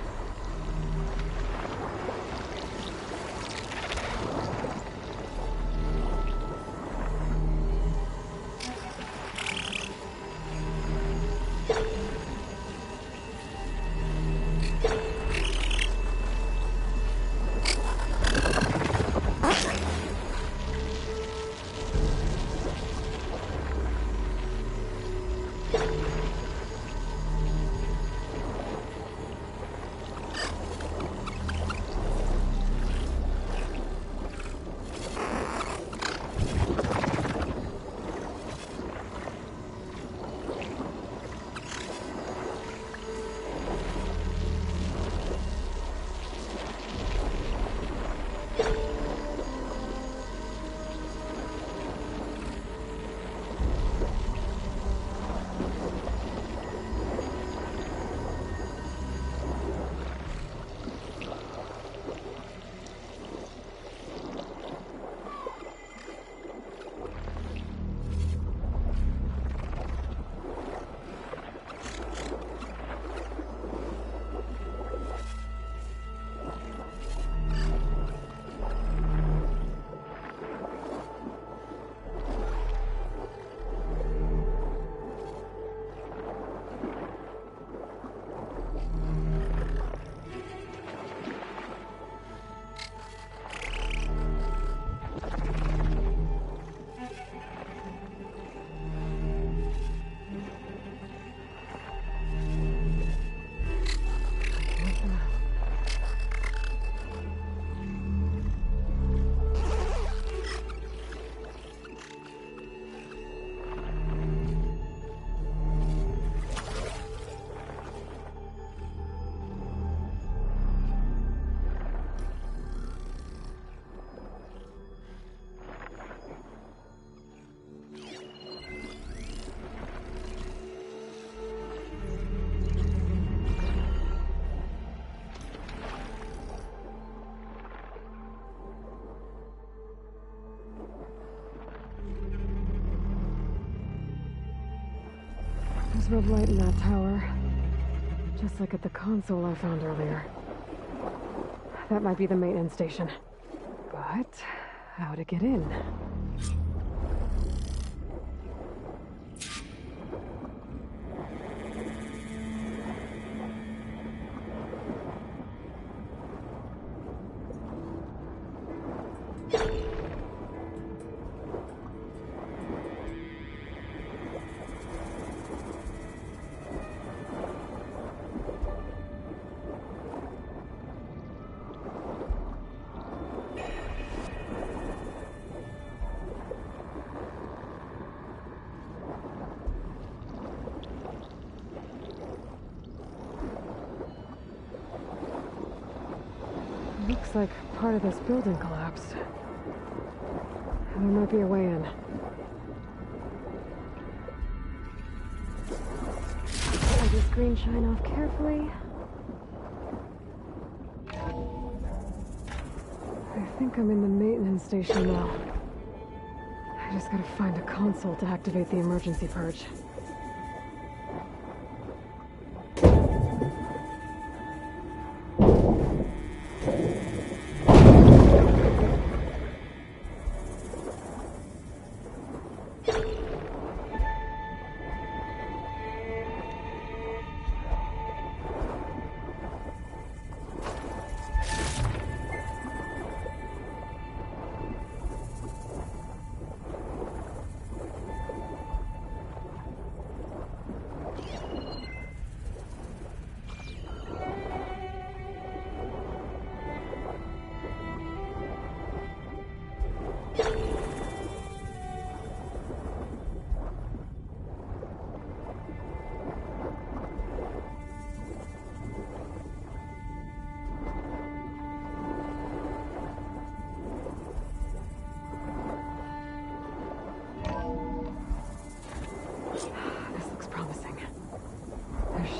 There's red light in that tower. Just like at the console I found earlier. That might be the maintenance station. But how to get in? Looks like part of this building collapsed. There might be a way in. Let the screen shine off carefully. I think I'm in the maintenance station now. I just gotta find a console to activate the emergency purge.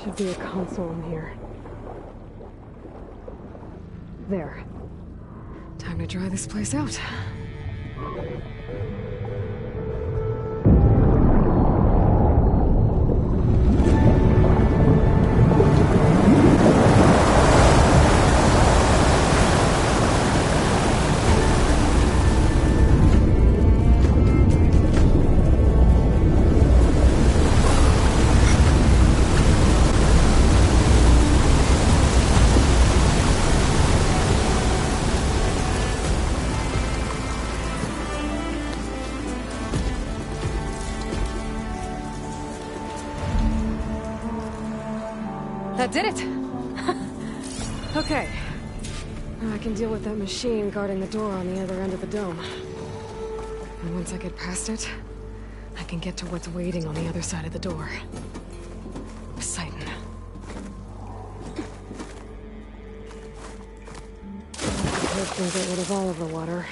Should be a console in here. There. Time to dry this place out. That did it! Okay. Now I can deal with that machine guarding the door on the other end of the dome. And once I get past it, I can get to what's waiting on the other side of the door. Poseidon. Hope can get rid of all of the water.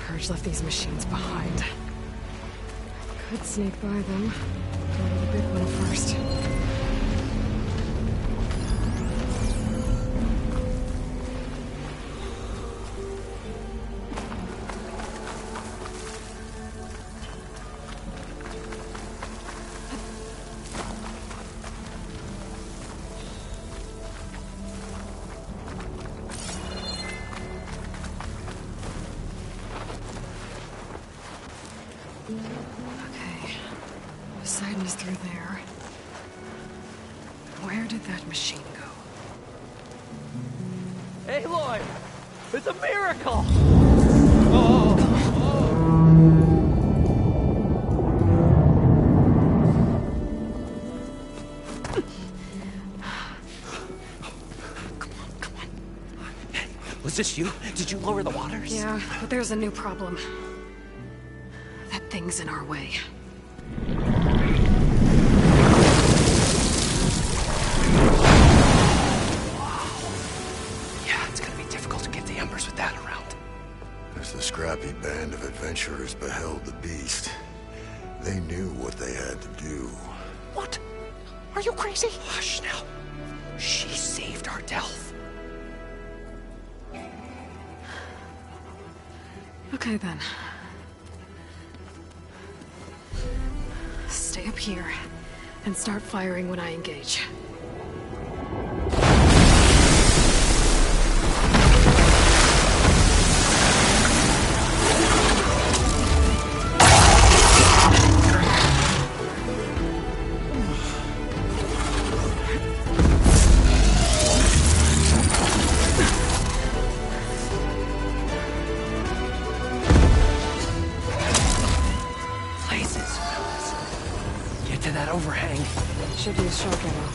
Purge left these machines behind. Could sneak by them. Go to the big one first. Where did that machine go? Aloy! It's a miracle! Was this you? Did you lower the waters? Yeah, but there's a new problem. That thing's in our way. Yeah, it's gonna be difficult to get the embers with that around. As the scrappy band of adventurers beheld the beast, they knew what they had to do. What? Are you crazy? Hush now. She saved our Delph. Okay then. Stay up here and start firing when I engage. Overhang. Should use shock ammo.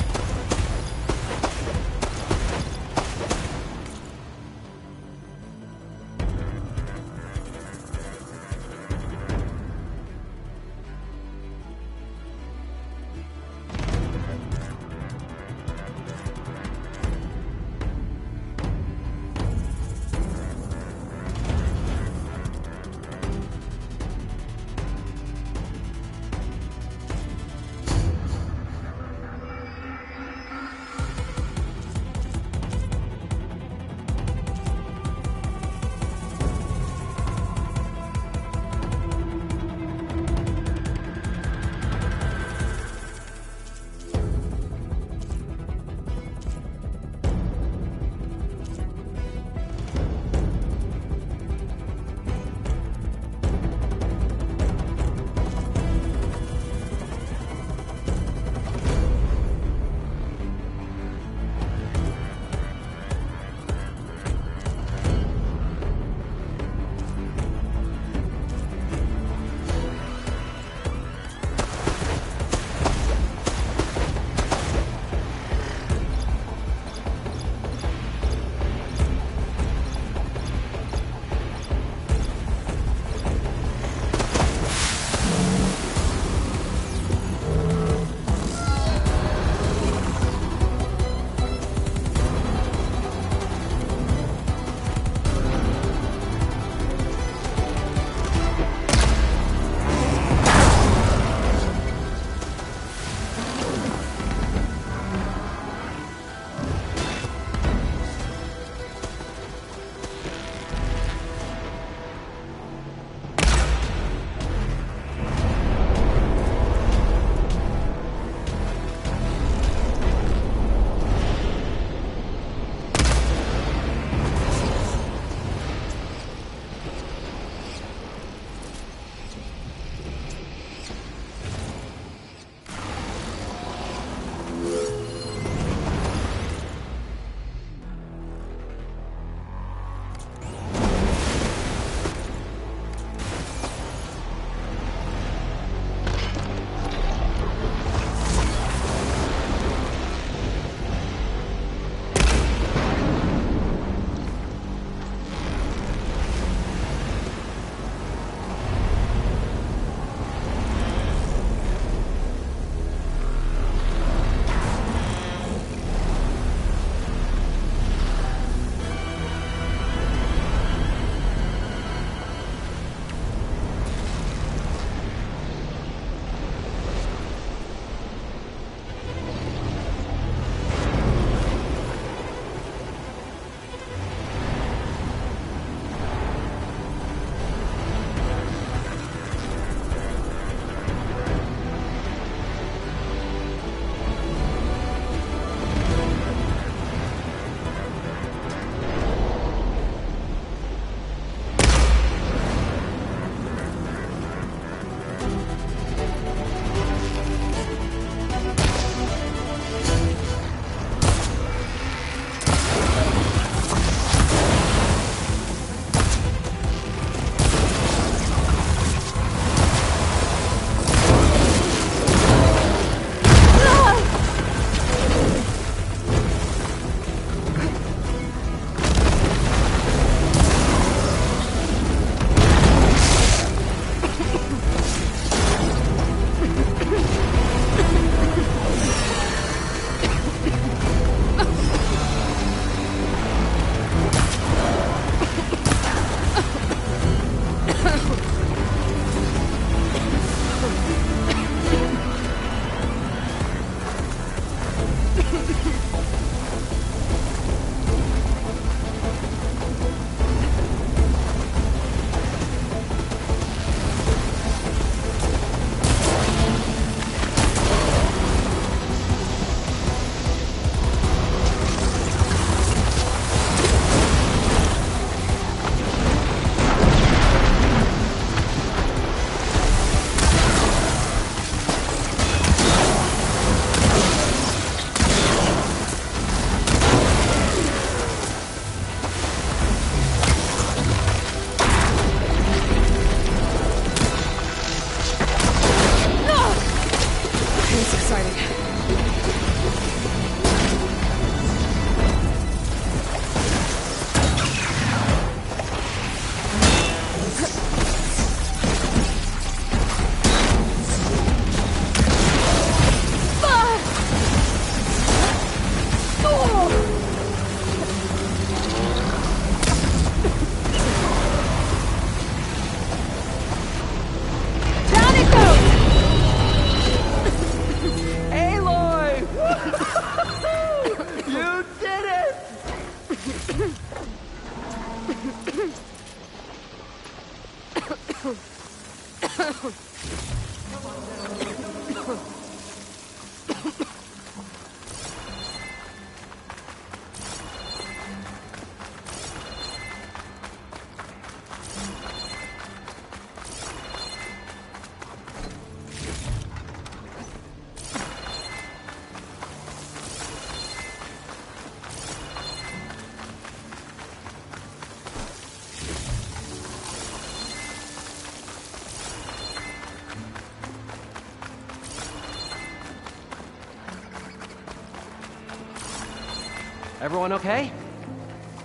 Everyone okay?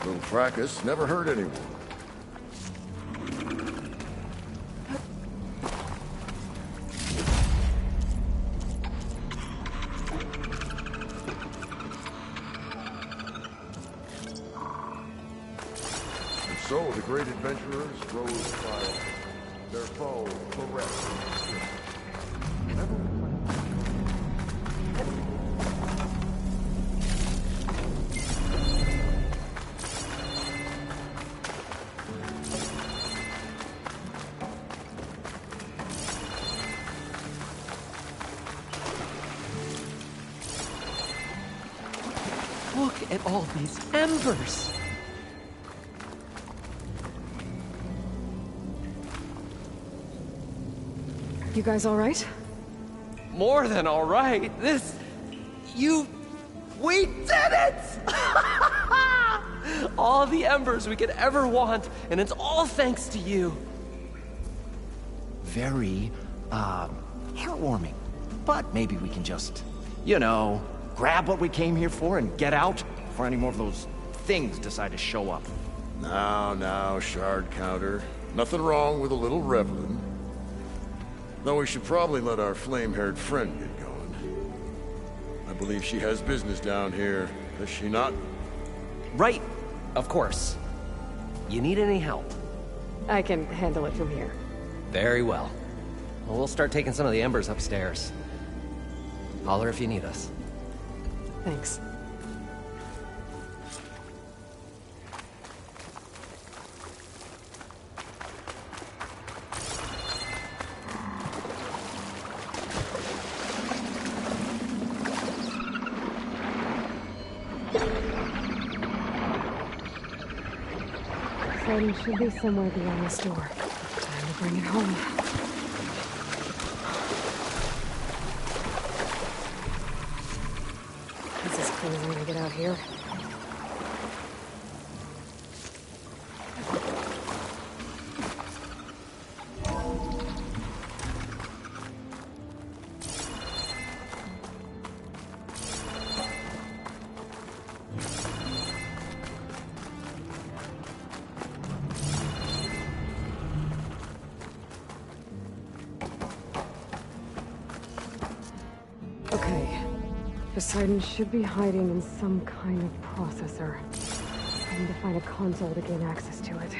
Little fracas never hurt anyone. And so the great adventurers rose triumphant, their foe bereft. Look at all these embers! You guys all right? More than all right. We did it! All the embers we could ever want, and it's all thanks to you. Very, heartwarming. But maybe we can just, grab what we came here for and get out before any more of those things decide to show up. Now, shard counter. Nothing wrong with a little reveling. Though we should probably let our flame-haired friend get going. I believe she has business down here, does she not? Right, of course. You need any help? I can handle it from here. Very well. Well, we'll start taking some of the embers upstairs. Holler if you need us. Thanks. Poseidon should be somewhere beyond this door. Time to bring it home. Is this crazy to get out here? Okay. Poseidon should be hiding in some kind of processor. I need to find a console to gain access to it.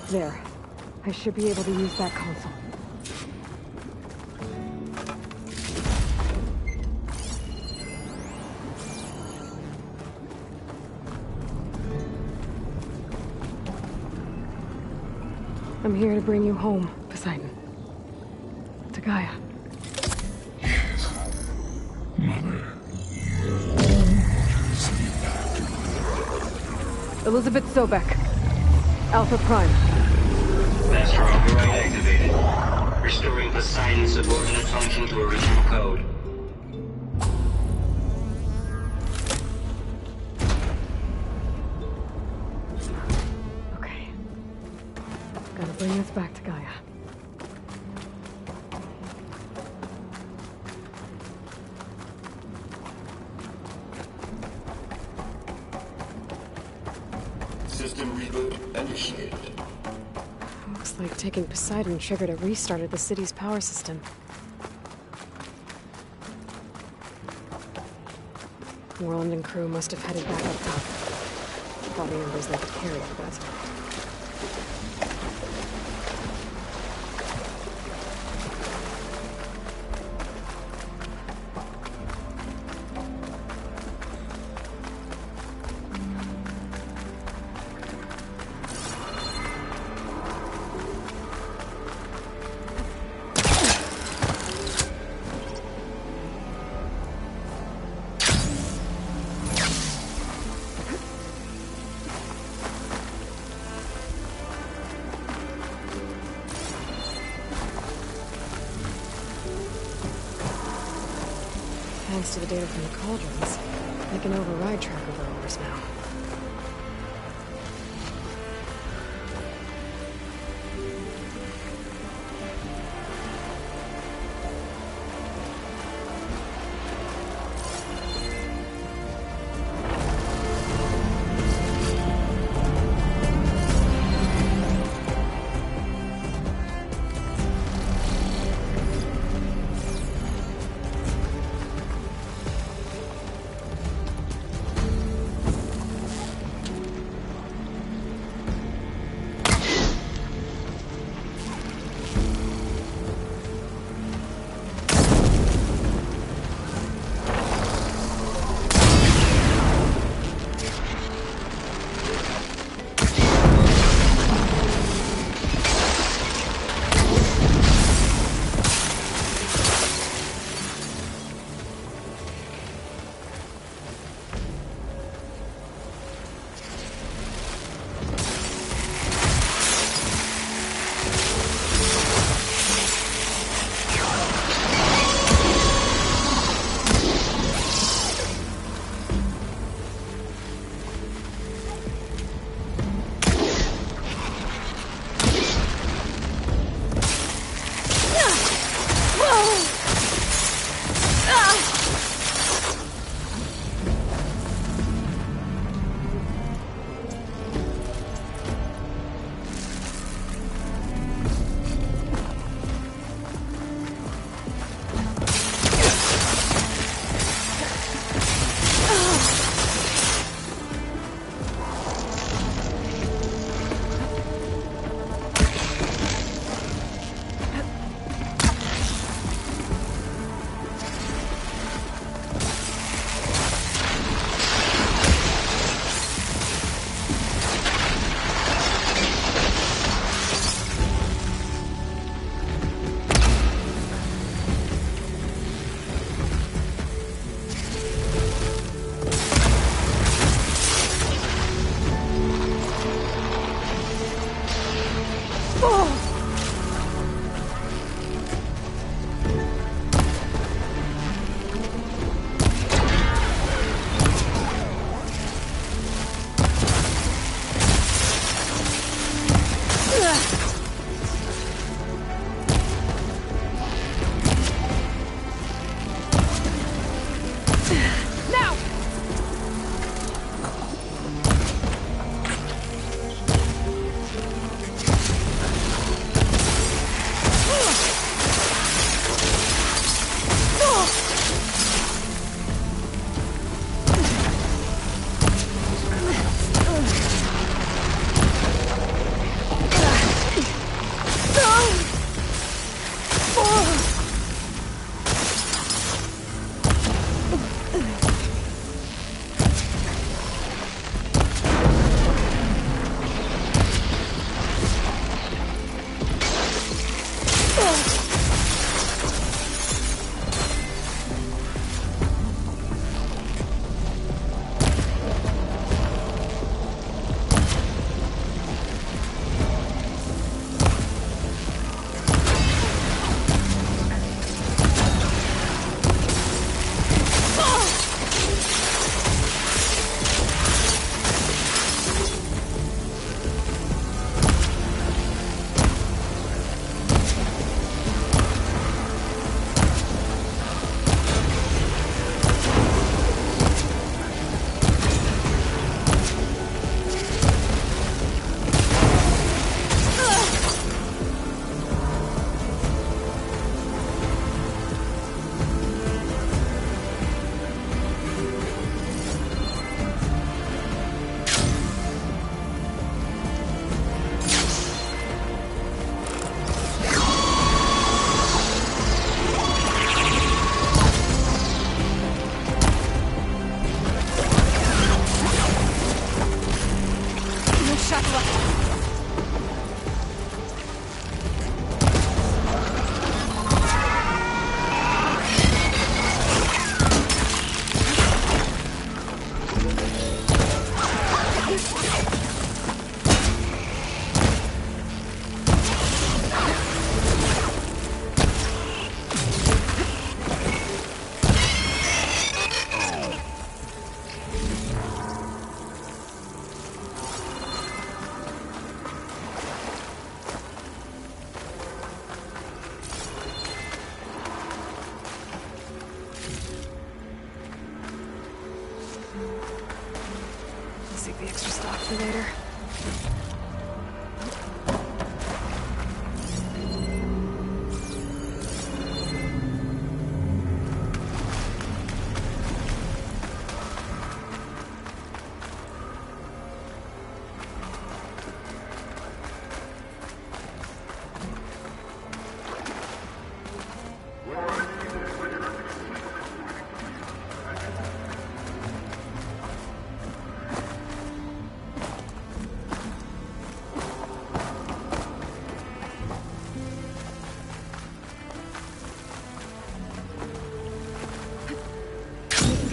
There. I should be able to use that console. I'm here to bring you home, Poseidon. To Gaia. Mother. Elizabeth Sobek. Alpha Prime. Master override activated. Restoring Poseidon's subordinate function to original code. Okay. Gotta bring this back to Gaia. System reboot initiated. Looks like taking Poseidon triggered a restart of the city's power system. Warland and crew must have headed back up top. Probably embers they could carry for that. Thanks to the data from the cauldrons, I can override tracker burrowers now.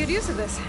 good use of this.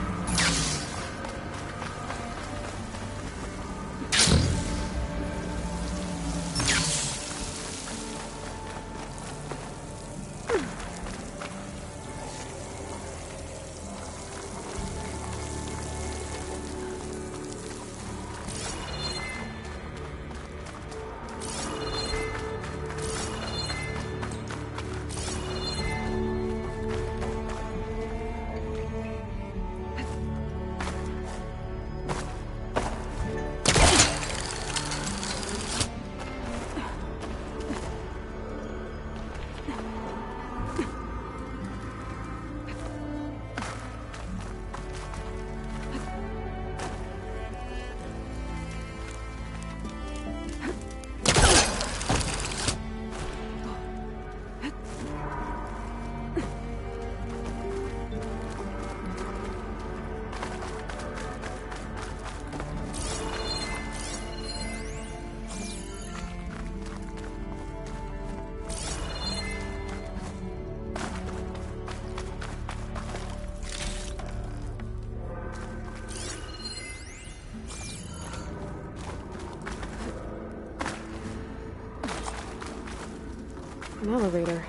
An elevator.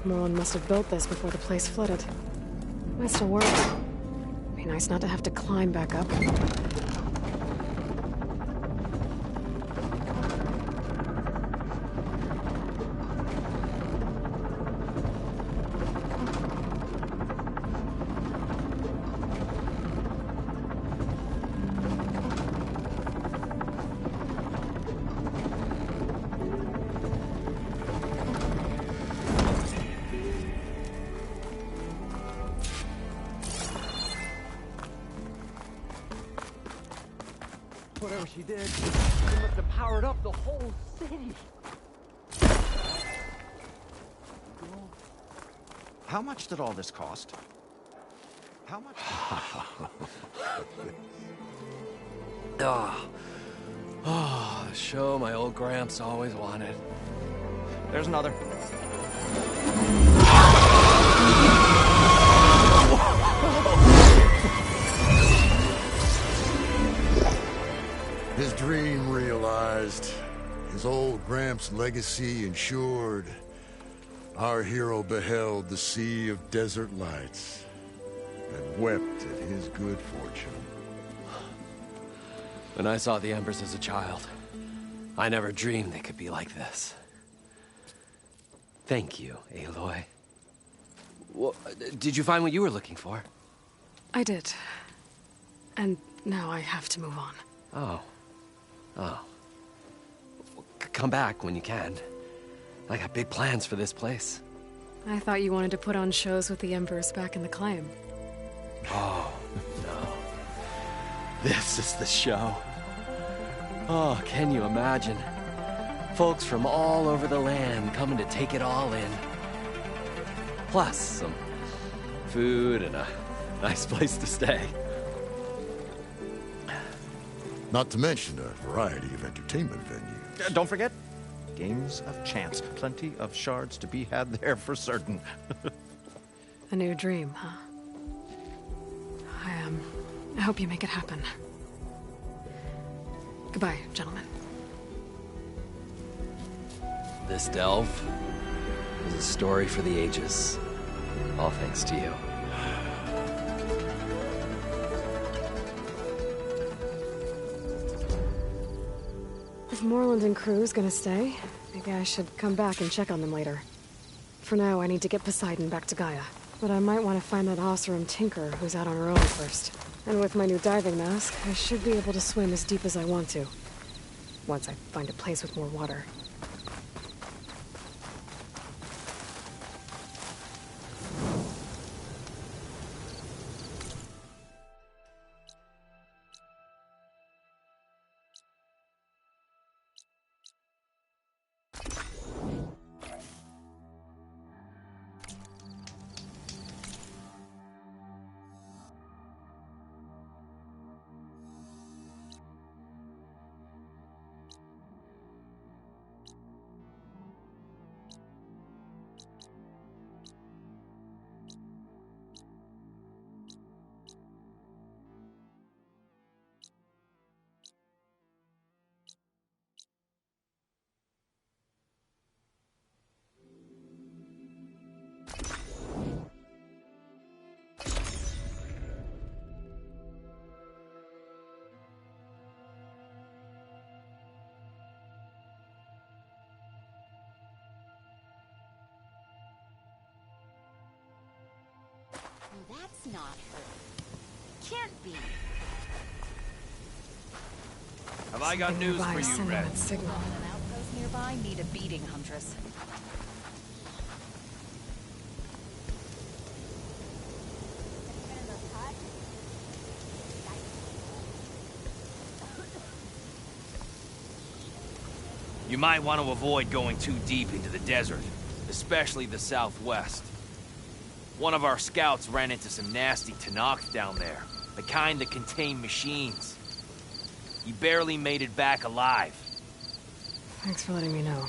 Moreland must have built this before the place flooded. Might still work. Be nice not to have to climb back up. Whatever she did, she must have powered up the whole city. How much did all this cost? How much? Oh, the show my old Gramps always wanted. There's another. His dream realized, his old Gramps' legacy ensured. Our hero beheld the sea of desert lights and wept at his good fortune. When I saw the embers as a child, I never dreamed they could be like this. Thank you, Aloy. Well, did you find what you were looking for? I did. And now I have to move on. Oh. Oh. Come back when you can. I got big plans for this place. I thought you wanted to put on shows with the Embers back in the Claim. Oh, no. This is the show. Oh, can you imagine? Folks from all over the land coming to take it all in. Plus, some food and a nice place to stay. Not to mention a variety of entertainment venues. Don't forget, games of chance. Plenty of shards to be had there for certain. A new dream, huh? I hope you make it happen. Goodbye, gentlemen. This delve is a story for the ages. All thanks to you. If Moreland and crew's gonna stay, maybe I should come back and check on them later. For now, I need to get Poseidon back to Gaia. But I might want to find that Oseram Tinker who's out on her own first. And with my new diving mask, I should be able to swim as deep as I want to. Once I find a place with more water. That's not her. Can't be. Have I got news for you, Red? Signal. An outpost nearby need a beating, Huntress. You might want to avoid going too deep into the desert, especially the southwest. One of our scouts ran into some nasty Tanakh down there, the kind that contain machines. He barely made it back alive. Thanks for letting me know.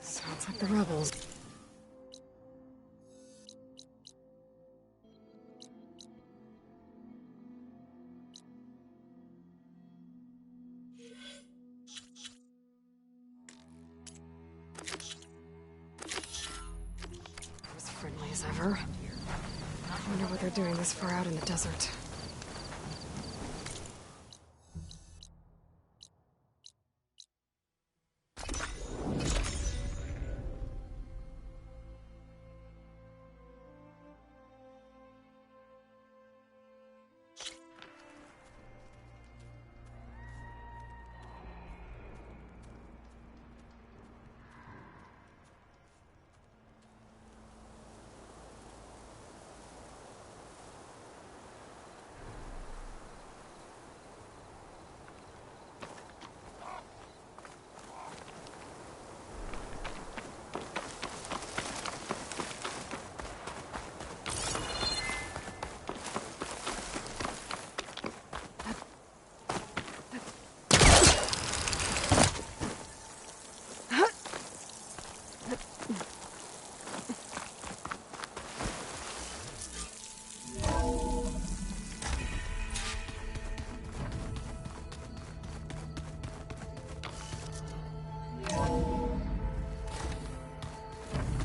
Sounds like the rebels. As friendly as ever. I wonder what they're doing this far out in the desert.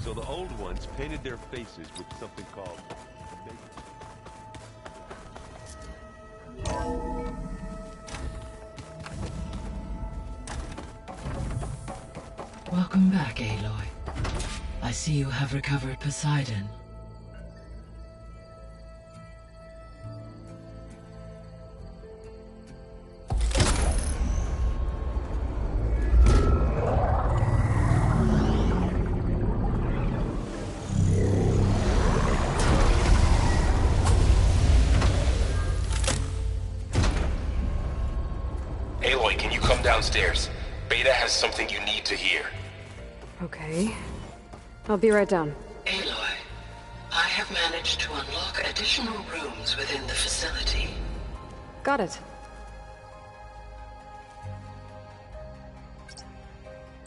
So the old ones painted their faces with something called... Welcome back, Aloy. I see you have recovered Poseidon. Aloy, can you come downstairs? Beta has something you need to hear. Okay. I'll be right down. Aloy, I have managed to unlock additional rooms within the facility. Got it.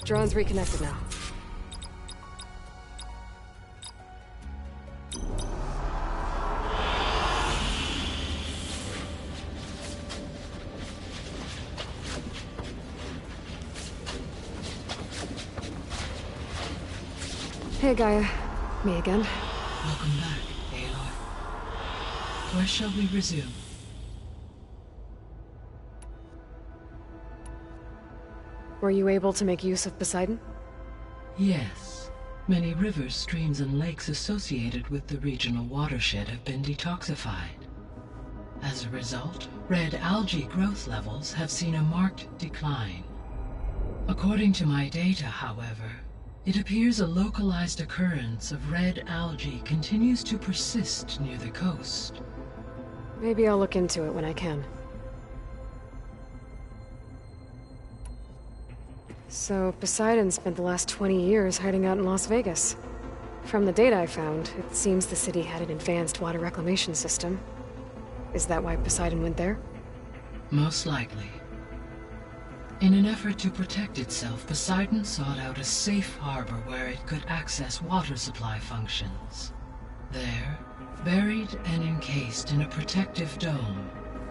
Drone's reconnected now. Hey, Gaia. Me again. Welcome back, Aloy. Where shall we resume? Were you able to make use of Poseidon? Yes. Many rivers, streams, and lakes associated with the regional watershed have been detoxified. As a result, red algae growth levels have seen a marked decline. According to my data, however, it appears a localized occurrence of red algae continues to persist near the coast. Maybe I'll look into it when I can. So, Poseidon spent the last 20 years hiding out in Las Vegas. From the data I found, it seems the city had an advanced water reclamation system. Is that why Poseidon went there? Most likely. In an effort to protect itself, Poseidon sought out a safe harbor where it could access water supply functions. There, buried and encased in a protective dome,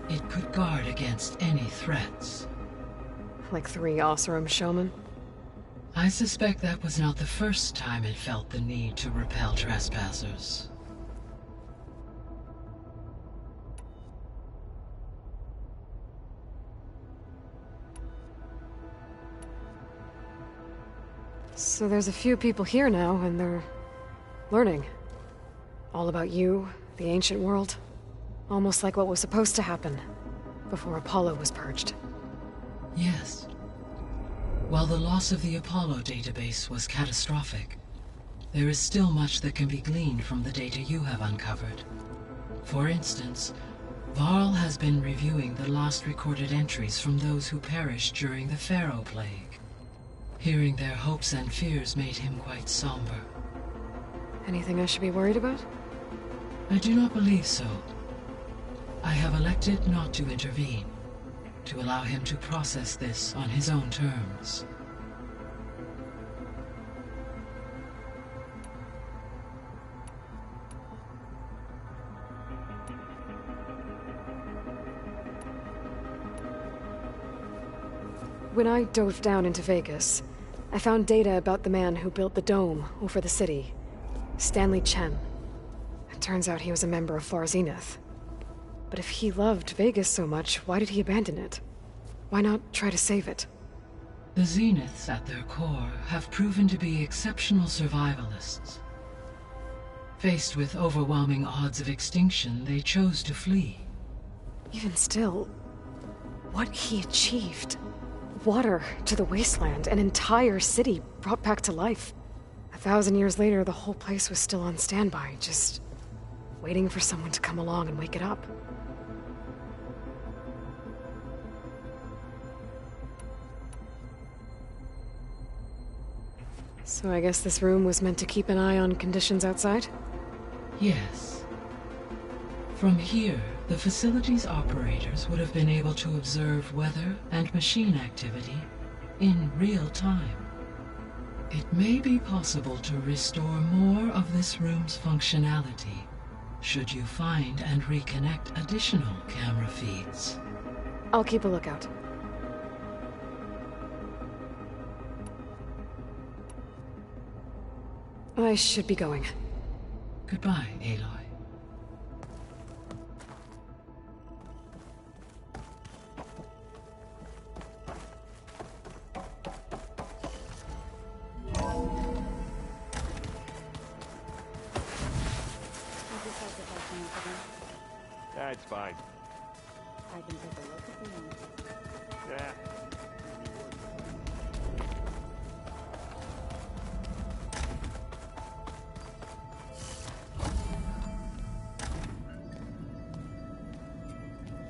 It could guard against any threats. Like 3 Oseram showmen? I suspect that was not the first time it felt the need to repel trespassers. So there's a few people here now, and they're learning. All about you, the ancient world. Almost like what was supposed to happen before Apollo was purged. Yes. While the loss of the Apollo database was catastrophic, there is still much that can be gleaned from the data you have uncovered. For instance, Varl has been reviewing the last recorded entries from those who perished during the Pharaoh Plague. Hearing their hopes and fears made him quite somber. Anything I should be worried about? I do not believe so. I have elected not to intervene, to allow him to process this on his own terms. When I dove down into Vegas, I found data about the man who built the dome over the city, Stanley Chen. It turns out he was a member of Far Zenith. But if he loved Vegas so much, why did he abandon it? Why not try to save it? The Zeniths, at their core, have proven to be exceptional survivalists. Faced with overwhelming odds of extinction, they chose to flee. Even still, what he achieved. Water to the wasteland, an entire city brought back to life. 1,000 years later, the whole place was still on standby, just waiting for someone to come along and wake it up. So I guess this room was meant to keep an eye on conditions outside? Yes. From here, the facility's operators would have been able to observe weather and machine activity in real time. It may be possible to restore more of this room's functionality, should you find and reconnect additional camera feeds. I'll keep a lookout. I should be going. Goodbye, Aloy. That's fine. I can take a look at the room. Yeah.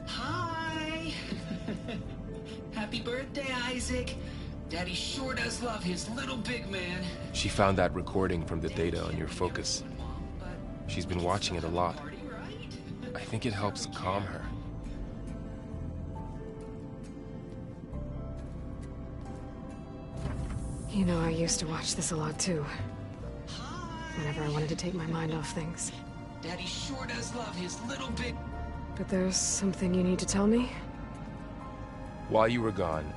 Hi! Happy birthday, Isaac. Daddy sure does love his little big man. She found that recording from the data on your focus. She's been watching it a lot. I think it helps calm her. You know, I used to watch this a lot too. Whenever I wanted to take my mind off things. Daddy sure does love his little big... But there's something you need to tell me? While you were gone,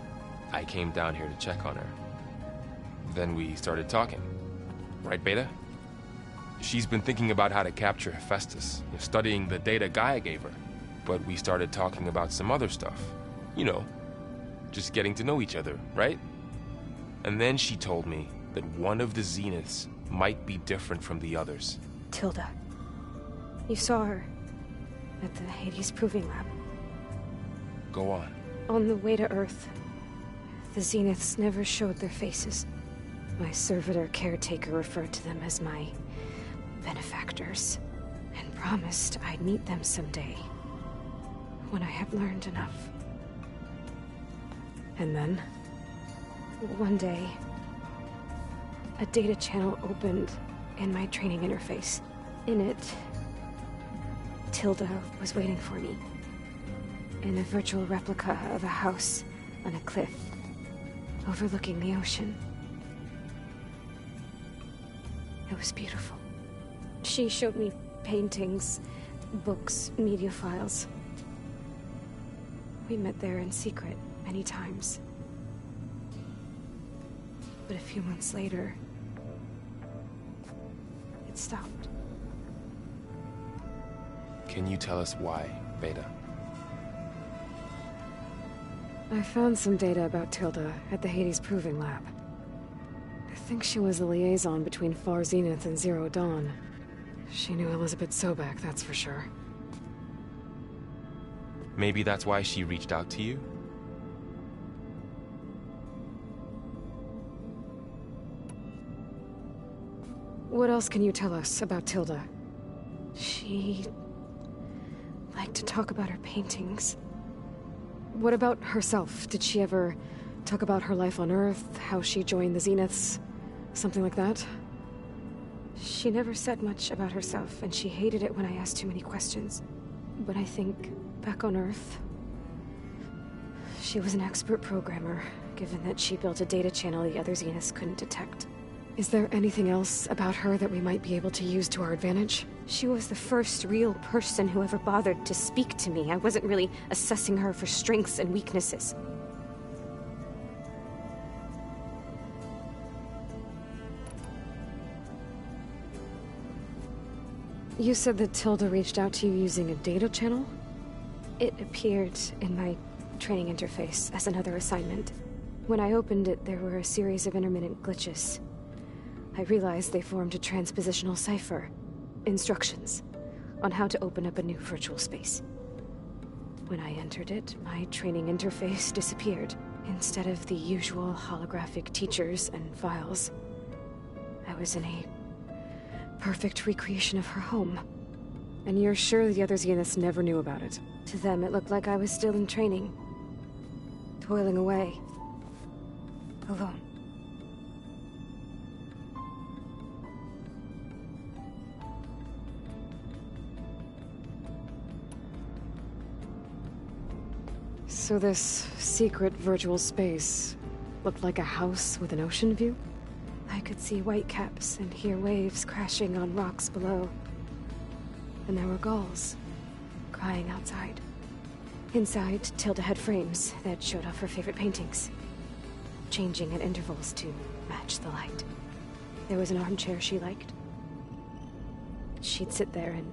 I came down here to check on her. Then we started talking. Right, Beta? She's been thinking about how to capture Hephaestus, studying the data Gaia gave her. But we started talking about some other stuff. You know, just getting to know each other, right? And then she told me that one of the Zeniths might be different from the others. Tilda. You saw her at the Hades Proving Lab. Go on. On the way to Earth, the Zeniths never showed their faces. My servitor caretaker referred to them as my benefactors, and promised I'd meet them someday, when I had learned enough. And then, one day, a data channel opened in my training interface. In it, Tilda was waiting for me, in a virtual replica of a house on a cliff, overlooking the ocean. It was beautiful. She showed me paintings, books, media files. We met there in secret many times. But a few months later, it stopped. Can you tell us why, Beta? I found some data about Tilda at the Hades Proving Lab. I think she was a liaison between Far Zenith and Zero Dawn. She knew Elizabeth Sobek, that's for sure. Maybe that's why she reached out to you? What else can you tell us about Tilda? She liked to talk about her paintings. What about herself? Did she ever talk about her life on Earth, how she joined the Zeniths, something like that? She never said much about herself, and she hated it when I asked too many questions. But I think, back on Earth, she was an expert programmer, given that she built a data channel the other Zeniths couldn't detect. Is there anything else about her that we might be able to use to our advantage? She was the first real person who ever bothered to speak to me. I wasn't really assessing her for strengths and weaknesses. You said that Tilda reached out to you using a data channel? It appeared in my training interface as another assignment. When I opened it, there were a series of intermittent glitches. I realized they formed a transpositional cipher. Instructions on how to open up a new virtual space. When I entered it, my training interface disappeared. Instead of the usual holographic teachers and files, I was in a perfect recreation of her home. And you're sure the other Zeniths never knew about it? To them, it looked like I was still in training. Toiling away. Alone. So this secret virtual space looked like a house with an ocean view? I could see whitecaps and hear waves crashing on rocks below. And there were gulls crying outside. Inside, Tilda had frames that showed off her favorite paintings, changing at intervals to match the light. There was an armchair she liked. She'd sit there and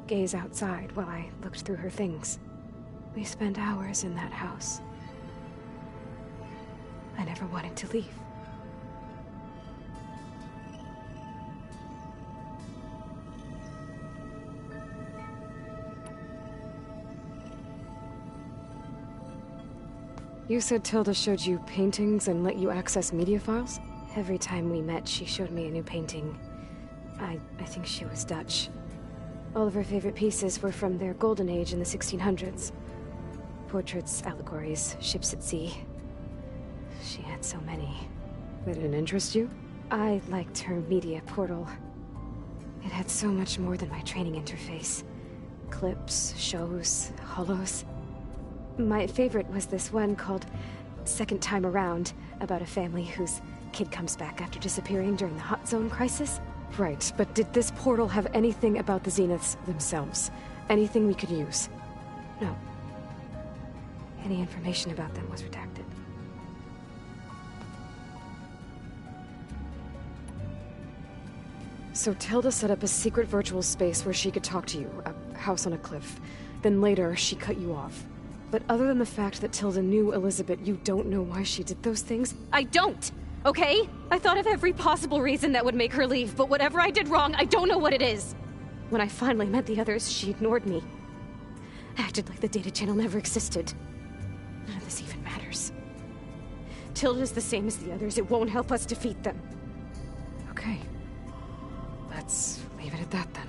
gaze outside while I looked through her things. We spent hours in that house. I never wanted to leave. You said Tilda showed you paintings and let you access media files? Every time we met, she showed me a new painting. I think she was Dutch. All of her favorite pieces were from their golden age in the 1600s. Portraits, allegories, ships at sea. She had so many. They didn't interest you? I liked her media portal. It had so much more than my training interface. Clips, shows, holos. My favorite was this one called Second Time Around, about a family whose kid comes back after disappearing during the Hot Zone crisis. Right, but did this portal have anything about the Zeniths themselves? Anything we could use? No. Any information about them was redacted. So Tilda set up a secret virtual space where she could talk to you, a house on a cliff. Then later, she cut you off. But other than the fact that Tilda knew Elizabeth, you don't know why she did those things? I don't! Okay? I thought of every possible reason that would make her leave, but whatever I did wrong, I don't know what it is. When I finally met the others, she ignored me. Acted like the data channel never existed. None of this even matters. Tilda's the same as the others. It won't help us defeat them. Okay. Let's leave it at that then.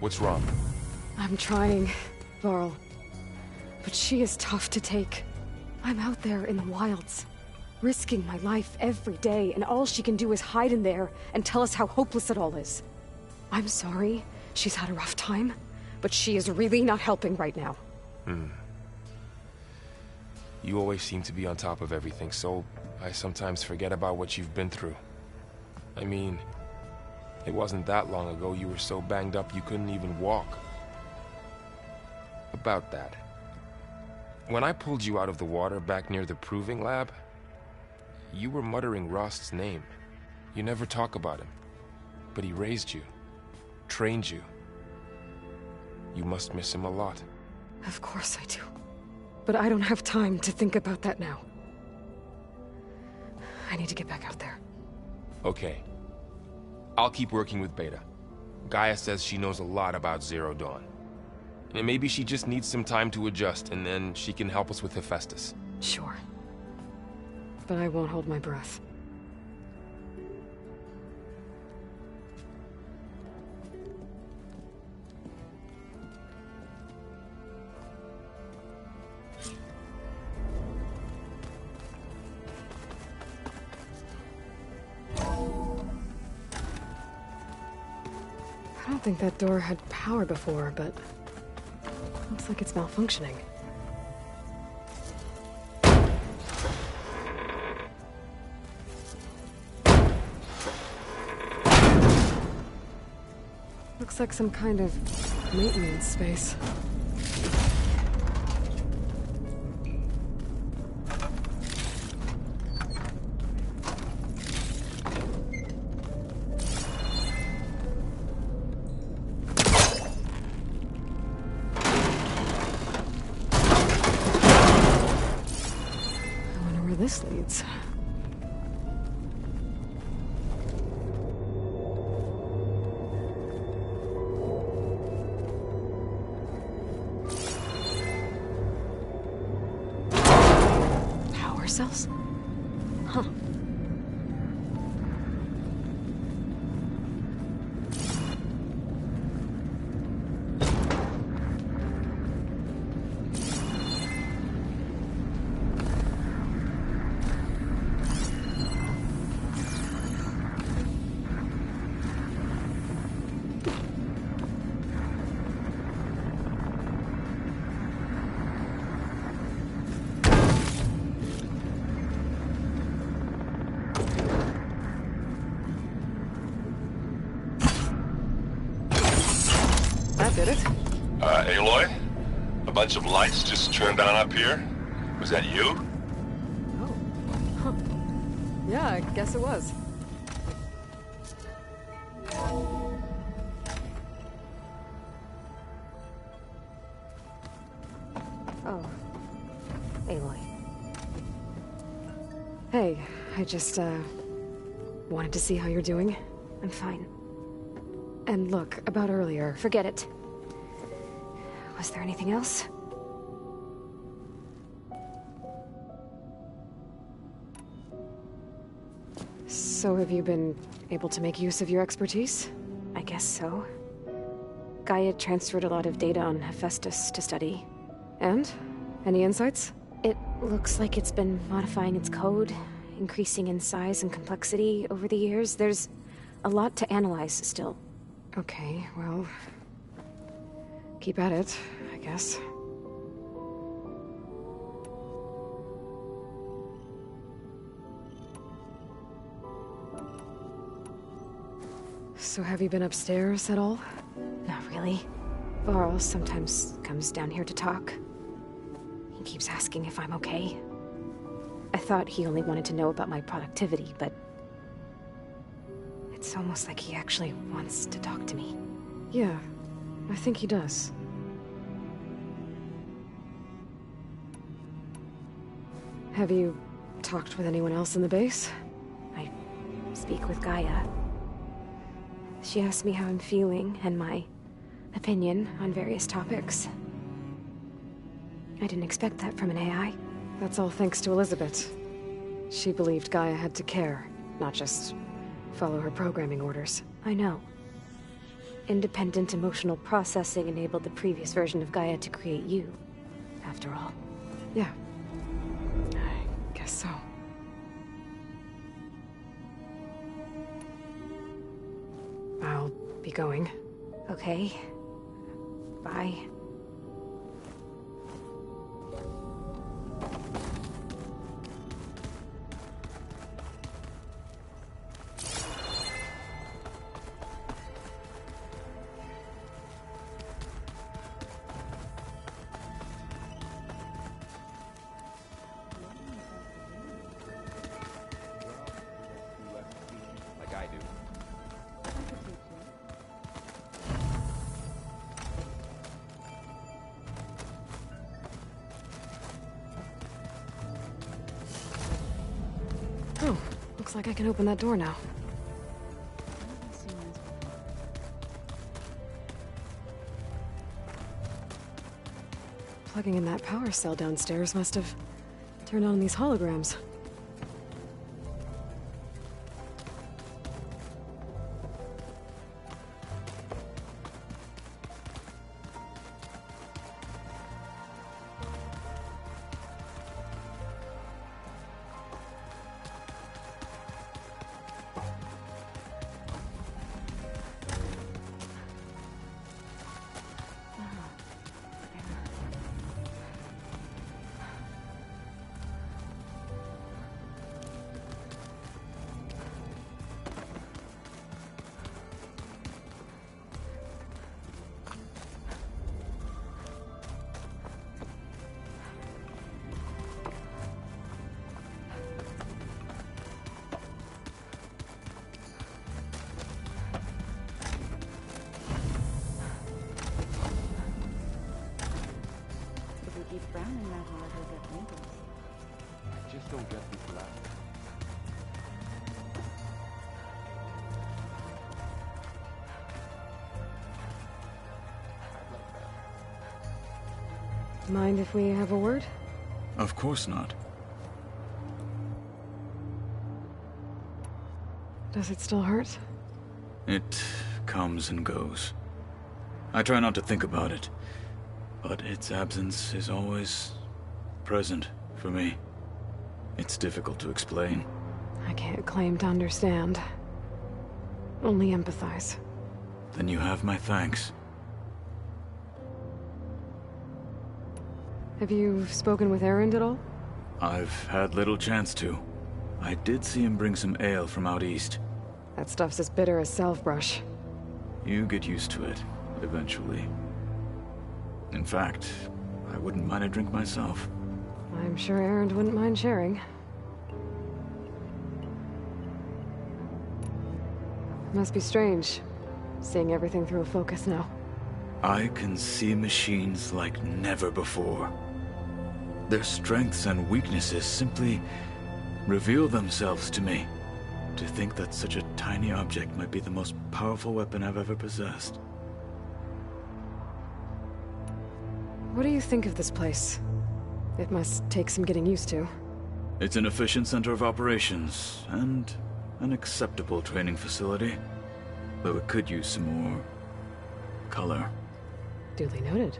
What's wrong? I'm trying, Varl. But she is tough to take. I'm out there in the wilds, risking my life every day, and all she can do is hide in there and tell us how hopeless it all is. I'm sorry she's had a rough time, but she is really not helping right now. You always seem to be on top of everything, so I sometimes forget about what you've been through. I mean, it wasn't that long ago you were so banged up you couldn't even walk. About that. When I pulled you out of the water back near the proving lab, you were muttering Rost's name. You never talk about him. But he raised you, trained you. You must miss him a lot. Of course I do. But I don't have time to think about that now. I need to get back out there. Okay. I'll keep working with Beta. Gaia says she knows a lot about Zero Dawn. And maybe she just needs some time to adjust, and then she can help us with Hephaestus. Sure. But I won't hold my breath. I don't think that door had power before, but looks like it's malfunctioning. Looks like some kind of maintenance space. This leads. Power cells? Huh. Did it? Aloy? A bunch of lights just turned on up here? Was that you? Oh. Huh. Yeah, I guess it was. Oh. Aloy. Hey, I just, wanted to see how you're doing. I'm fine. And look, about earlier. Forget it. Was there anything else? So have you been able to make use of your expertise? I guess so. Gaia transferred a lot of data on Hephaestus to study. And? Any insights? It looks like it's been modifying its code, increasing in size and complexity over the years. There's a lot to analyze still. Okay, well... keep at it, I guess. So have you been upstairs at all? Not really. Varl sometimes comes down here to talk. He keeps asking if I'm okay. I thought he only wanted to know about my productivity, but... it's almost like he actually wants to talk to me. Yeah, I think he does. Have you talked with anyone else in the base? I speak with Gaia. She asked me how I'm feeling and my opinion on various topics. I didn't expect that from an AI. That's all thanks to Elizabeth. She believed Gaia had to care, not just follow her programming orders. I know. Independent emotional processing enabled the previous version of Gaia to create you, after all. Yeah. I guess so. I'll be going. Okay. Bye. Looks like I can open that door now. Plugging in that power cell downstairs must have turned on these holograms. I just don't get these last. Mind if we have a word? Of course not. Does it still hurt? It comes and goes. I try not to think about it, but its absence is always present for me. It's difficult to explain. I can't claim to understand. Only empathize. Then you have my thanks. Have you spoken with Erend at all? I've had little chance to. I did see him bring some ale from out east. That stuff's as bitter as salve-brush. You get used to it, eventually. In fact, I wouldn't mind a drink myself. I'm sure Erend wouldn't mind sharing. Must be strange, seeing everything through a focus now. I can see machines like never before. Their strengths and weaknesses simply reveal themselves to me. To think that such a tiny object might be the most powerful weapon I've ever possessed. What do you think of this place? It must take some getting used to. It's an efficient center of operations, and an acceptable training facility. Though it could use some more color. Duly noted.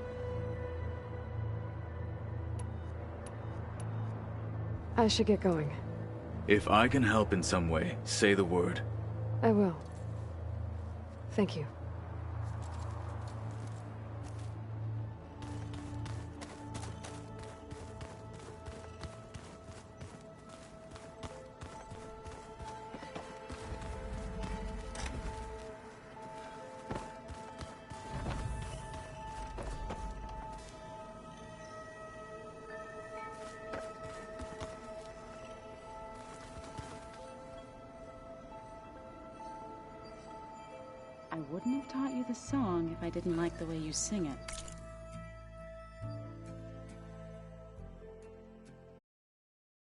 I should get going. If I can help in some way, say the word. I will. Thank you. I wouldn't have taught you the song if I didn't like the way you sing it.